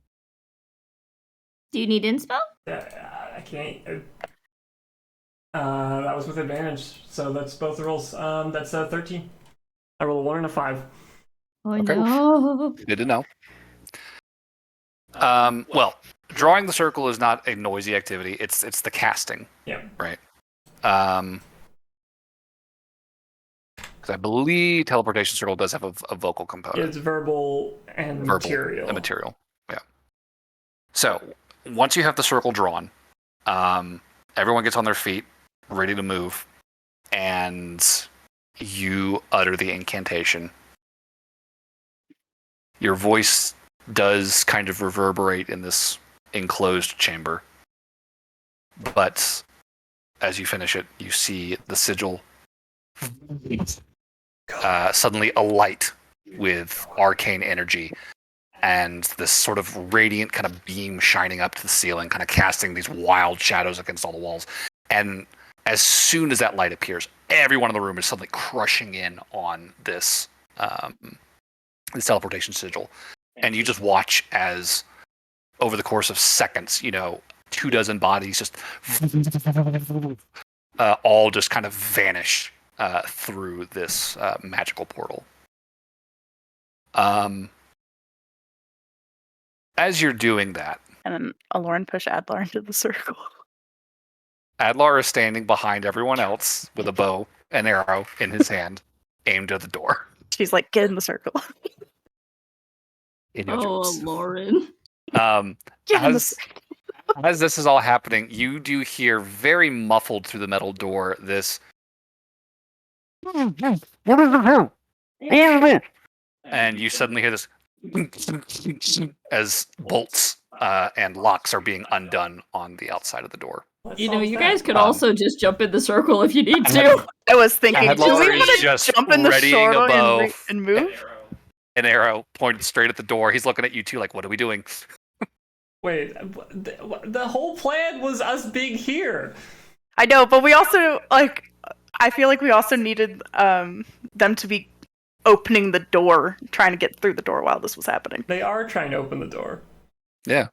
Do you need inspell? I can't. That was with advantage, so that's both the rolls. That's 13. I roll a 1 and a 5. Oh Okay. no. Good to know. Well, drawing the circle is not a noisy activity. It's the casting. Yeah. Right. Because I believe teleportation circle does have a vocal component. It's verbal and material. The material. Yeah. So once you have the circle drawn, everyone gets on their feet, ready to move, and you utter the incantation. Your voice does kind of reverberate in this enclosed chamber, but as you finish it, you see the sigil suddenly alight with arcane energy, and this sort of radiant kind of beam shining up to the ceiling, kind of casting these wild shadows against all the walls. And as soon as that light appears, everyone in the room is suddenly crushing in on this this teleportation sigil. And you just watch as, over the course of seconds, 24 bodies just all just kind of vanish through this magical portal. As you're doing that, And then Aloran push Adlar into the circle. Adlar is standing behind everyone else with a bow and arrow in his hand, aimed at the door. She's like, "Get in the circle." Oh, Lauren. Get in the As, as this is all happening, you do hear very muffled through the metal door this. And you suddenly hear this as bolts and locks are being undone on the outside of the door. You guys could also just jump in the circle if you need to. I was thinking, do Adlar we is want to just jump in the readying a shore bow. and move? An arrow pointed straight at the door. He's looking at you two like, what are we doing? Wait, the whole plan was us being here. I know, but we also I feel like we also needed them to be opening the door, trying to get through the door while this was happening. They are trying to open the door. Yeah.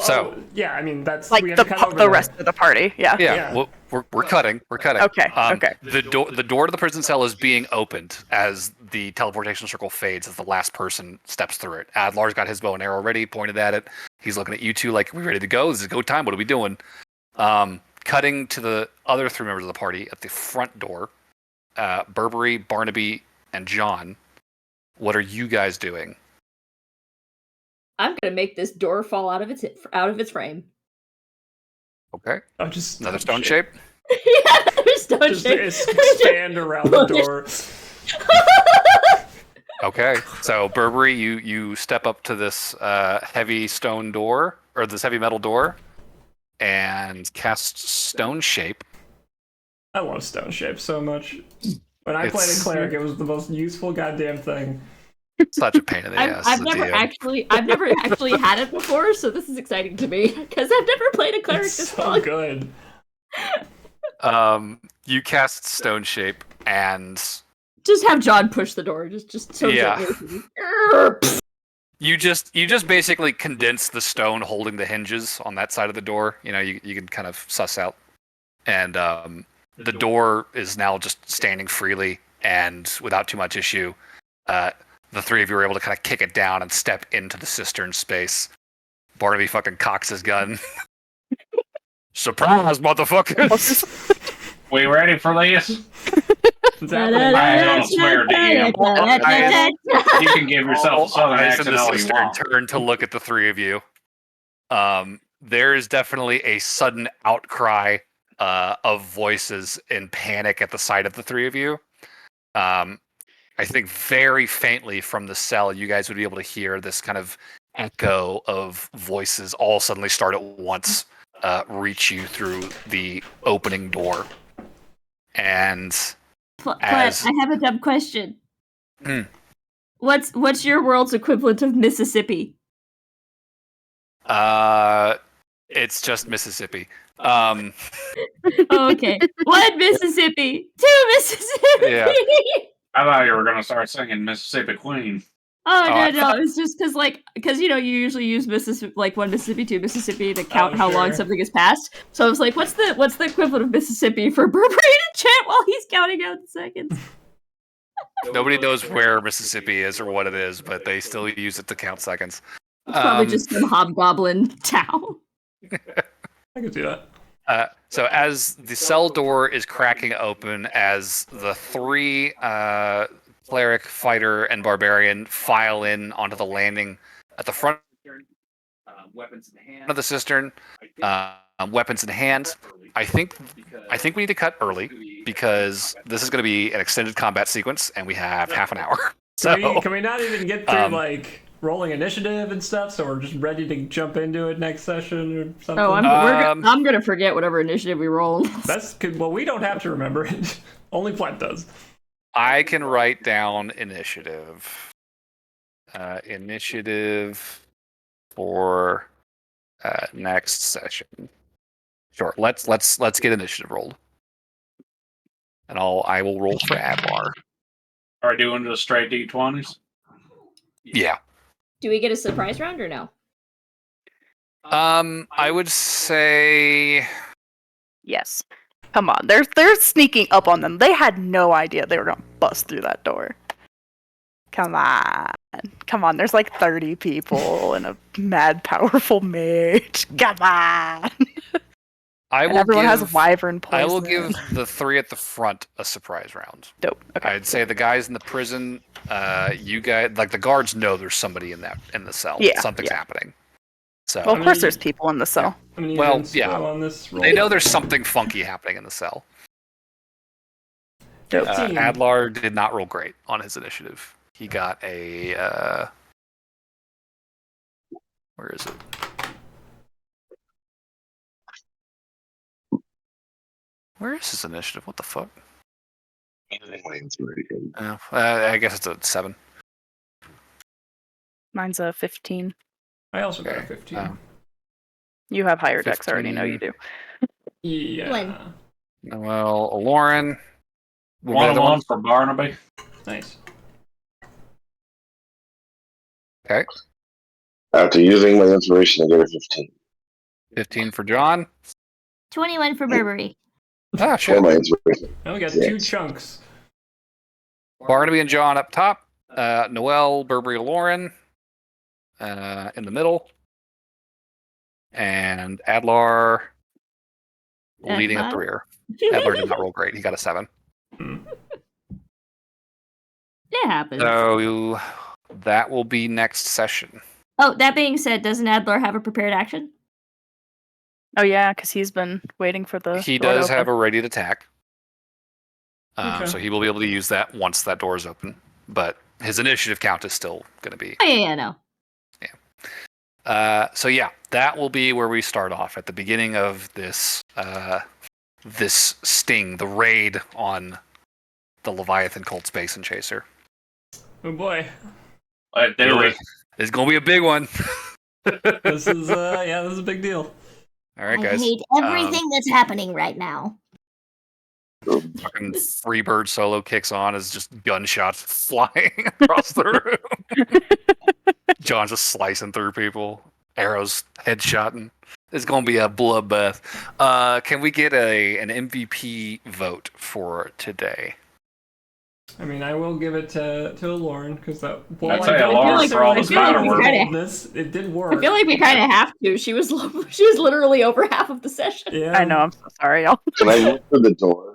So yeah, I mean that's Like we have to cut over the rest of the party. Yeah. Yeah. Well, we're cutting. We're cutting. Okay. Okay. The door to the prison cell is being opened as the teleportation circle fades as the last person steps through it. Adlar's got his bow and arrow ready, pointed at it. He's looking at you two like, we ready to go? This is go time. What are we doing? Cutting to the other three members of the party at the front door, Burberry, Barnaby, and John What are you guys doing? I'm gonna make this door fall out of its frame. Okay. Oh, just Another stone shape. Yeah, another stone Just shape. expand around the door. Okay. So Burberry, you step up to this heavy stone door, or this heavy metal door, and cast stone shape. I love stone shape so much. When I played a It's- cleric, it was the most useful goddamn thing. Such a pain in the ass. I've as a never DM. actually had it before, so this is exciting to me because I've never played a cleric It's this so long. good. You cast stone shape, and Just have John push the door, just so Yeah. gently. you just basically condense the stone holding the hinges on that side of the door. You know, you can kind of suss out, and the door is now just standing freely and without too much issue. The three of you are able to kind of kick it down and step into the cistern space. Barnaby fucking cocks his gun. Surprise, motherfuckers! We ready for this? It's happening. I don't swear, DM. You can give yourself a southern Eyes in accent the all you cistern want. turn to look at the three of you. There is definitely a sudden outcry of voices in panic at the sight of the three of you. I think very faintly from the cell, you guys would be able to hear this kind of echo of voices all suddenly start at once, reach you through the opening door. And But As- I have a dumb question. Hmm. What's your world's equivalent of Mississippi? it's just Mississippi. Oh, okay. One Mississippi, two Mississippi. Yeah. I thought you were going to start singing Mississippi Queen. Oh, I no, it's just because you usually use Mississippi, like one Mississippi, two Mississippi to count Oh, how long sure. something has passed. So I was like, what's the equivalent of Mississippi for Burberry to chant while he's counting out the seconds? Nobody knows where Mississippi is or what it is, but they still use it to count seconds. It's probably just some hobgoblin town. I could do that. So as the cell door is cracking open, as the three cleric, fighter, and barbarian file in onto the landing at the front weapons in hand of the cistern, weapons in hand. I think we need to cut early because this is going to be an extended combat sequence, and we have half an hour. So Can we not even get through like rolling initiative and stuff, so we're just ready to jump into it next session or something? Oh, I'm gonna forget whatever initiative we rolled. That's good. Well, we don't have to remember it. Only Flint does. I can write down initiative. Initiative for next session. Sure. Let's get initiative rolled, and I will roll for Adlar. Are we doing the straight D20s? Yeah. Do we get a surprise round or no? I would say Yes. Come on. They're sneaking up on them. They had no idea they were gonna bust through that door. Come on. Come on. There's like 30 people and a mad powerful mage. Come on. I And will everyone give, has wyvern poison. I will give the three at the front a surprise round. Dope. Okay. I'd say the guys in the prison, you guys, like the guards know there's somebody in the cell. Yeah, Something's happening. So Well, of course there's people in the cell. I'm gonna use Well, inspo yeah. on this roll. they know there's something funky happening in the cell. Dope. 15. Adlar did not roll great on his initiative. He got a where is it? Where is his initiative? What the fuck? I guess it's a 7. Mine's a 15. I also got a Okay. 15. You have higher decks. I already know you do. Yeah. Glenn. Well, Lauren. One for Barnaby. Nice. Okay. After using my inspiration, I get a 15. 15 for John. 21 for Burberry. Ah, For shit. my inspiration. Now we got Yes. 2 chunks. Barnaby and John up top. Noel, Burberry, Lauren in the middle. And Adlar leading up the rear. Adlar did not roll great. He got a 7. Hmm. It happens. So that will be next session. Oh, that being said, doesn't Adler have a prepared action? Oh yeah, because he's been waiting for the He door to does have open. a ready to attack. Okay. So he will be able to use that once that door is open. But his initiative count is still going to be. Oh, yeah, no. So yeah, that will be where we start off at the beginning of this this sting, the raid on the Leviathan Cult Space and Chaser. Oh boy. Let's do it. It's gonna be a big one. This is this is a big deal. All right, guys. I hate everything that's happening right now. Fucking Freebird solo kicks on as just gunshots flying across the room. John's just slicing through people, arrows headshotting. It's gonna be a bloodbath. Can we get an MVP vote for today? I mean, I will give it to Lauren because that. I'd say Lauren for all this matter work. It did work. I feel like we kind of have to. She was literally over half of the session. Yeah. I know. I'm so sorry, y'all. Can I look for the door?